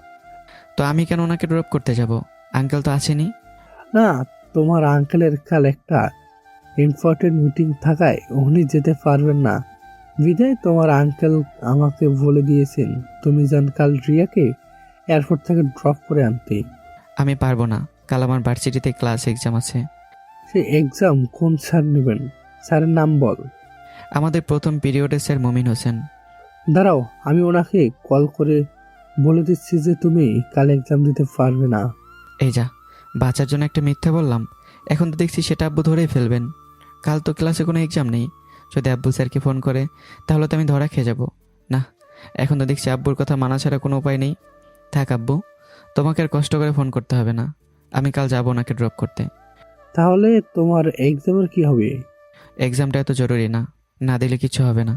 তো আমি কেন ওনাকে ড্রপ করতে যাব? আঙ্কেল তো আসেনি। না, তোমার আঙ্কেলের কাল একটা ইম্পর্টেন্ট মিটিং থাকায় উনি যেতে পারবেন না, বিদায় তোমার আঙ্কেল আমাকে বলে দিয়েছেন তুমি যান কাল রিয়াকে এয়ারপোর্ট থেকে ড্রপ করে আনতে। আমি পারবো না, কাল আমার ভার্সিটিতে ক্লাস এক্সাম আছে। সে এক্সাম কোন স্যার নেবেন? স্যারের নাম বল। আমাদের প্রথম পিরিয়ডে স্যার মমিন হোসেন। দাঁড়াও, আমি ওনাকে কল করে বলে দিচ্ছি যে তুমি কাল এক্সাম দিতে পারবে না। এই যা, বাঁচার জন্য একটা মিথ্যা বললাম, এখন তো দেখছি সেটা আব্বু ধরেই ফেলবেন। কাল তো ক্লাসে কোনো এক্সাম নেই, যদি আব্বু স্যারকে ফোন করে তাহলে তো আমি ধরা খেয়ে যাব। না, এখন তো দেখছি আব্বুর কথা মানা ছাড়া কোনো উপায় নেই। থাক আব্বু, তোমাকে আর কষ্ট করে ফোন করতে হবে না, আমি কাল যাবো ওনাকে ড্রপ করতে। তাহলে তোমার এক্সামের কি হবে? এক্সামটা এত জরুরি না, না দিলে কিছু হবে না।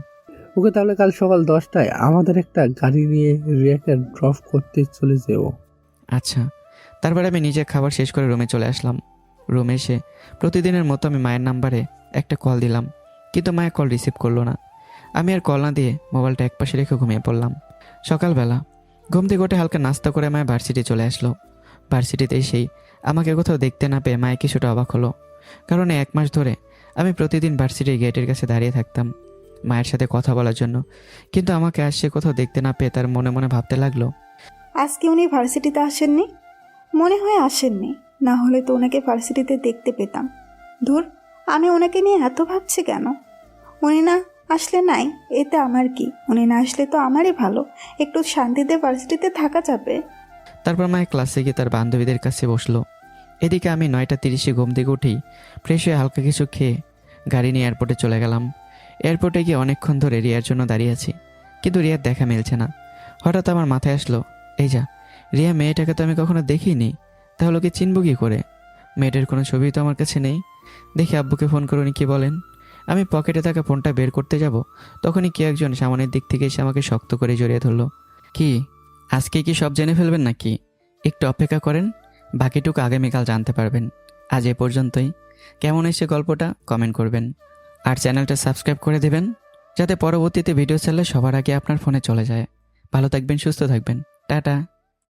ওকে, তাহলে কাল সকাল 10টায় আমাদের একটা গাড়ি নিয়ে রিয়াকে ড্রপ করতে চলে যেও। আচ্ছা। তারপরে আমি নিজে খাবার শেষ করে রুমে চলে আসলাম। রুমে এসে প্রতিদিনের মতো আমি মায়ের নাম্বারে একটা কল দিলাম, কিন্তু মায়ের কল রিসিভ করলো না। আমি আর কল না দিয়ে মোবাইলটা একপাশে রেখে ঘুমিয়ে পড়লাম। সকালবেলা ঘুম থেকে উঠে হালকা নাস্তা করে মায়ের ভার্সিটি চলে আসলো। ভার্সিটিতে এসেই আমাকে কোথাও দেখতে না পেয়ে মায়ে কিছুটা অবাক হলো, কারণ 1 মাস ধরে আমি প্রতিদিন ভার্সিটির গেটের কাছে দাঁড়িয়ে থাকতাম মায়ের সাথে কথা বলার জন্য, কিন্তু আমাকে আর সে কোথাও দেখতে না পেয়ে তার মনে মনে ভাবতে লাগলো, আজকে উনি ভার্সিটিতে আসেননি? মনে হয় আসেননি, না হলে তো ওনাকে ভার্সিটিতে দেখতে পেতাম। ধুর, আমি ওনাকে নিয়ে এত ভাবছি কেন? উনি না আসলে নাই, এতে আমার কি? উনি না আসলে তো আমারই ভালো, একটু শান্তিতে ভার্সিটিতে থাকা যাবে। তারপর মায়ের ক্লাসে গিয়ে তার বান্ধবীদের কাছে বসলো। এদিকে আমি 9:30 ঘুম থেকে উঠেই ফ্রেশ হয়ে হালকা কিছু খেয়ে গাড়ি নিয়ে এয়ারপোর্টে চলে গেলাম। এয়ারপোর্টে গিয়ে অনেকক্ষণ ধরে রিয়ার জন্য দাঁড়িয়ে আছি, কিন্তু রিয়ার দেখা মিলছে না। হঠাৎ আমার মাথায় আসলো, এই যা, রিয়া মেয়েটাকে তো আমি কখনো দেখিনি, তাহলে ওকে চিনব কী করে? মেয়েটার কোনো ছবি তো আমার কাছে নেই। দেখি আব্বুকে ফোন করে উনি কী বলেন। আমি পকেটে থাকা ফোনটা বের করতে যাব, তখনই কেউ একজন সামনের দিক থেকে এসে আমাকে শক্ত করে জড়িয়ে ধরলো। কি আজকে কি সব জেনে ফেলবেন নাকি? একটু অপেক্ষা করেন, বাকিটুকু আগামীকাল জানতে পারবেন। আজ এ পর্যন্তই। কেমন এসে গল্পটা কমেন্ট করবেন, আর চ্যানেলটা সাবস্ক্রাইব করে দেবেন, যাতে পরবর্তীতে ভিডিও ছাড়লে সবার আগে আপনার ফোনে চলে যায়। ভালো থাকবেন, সুস্থ থাকবেন, টাটা।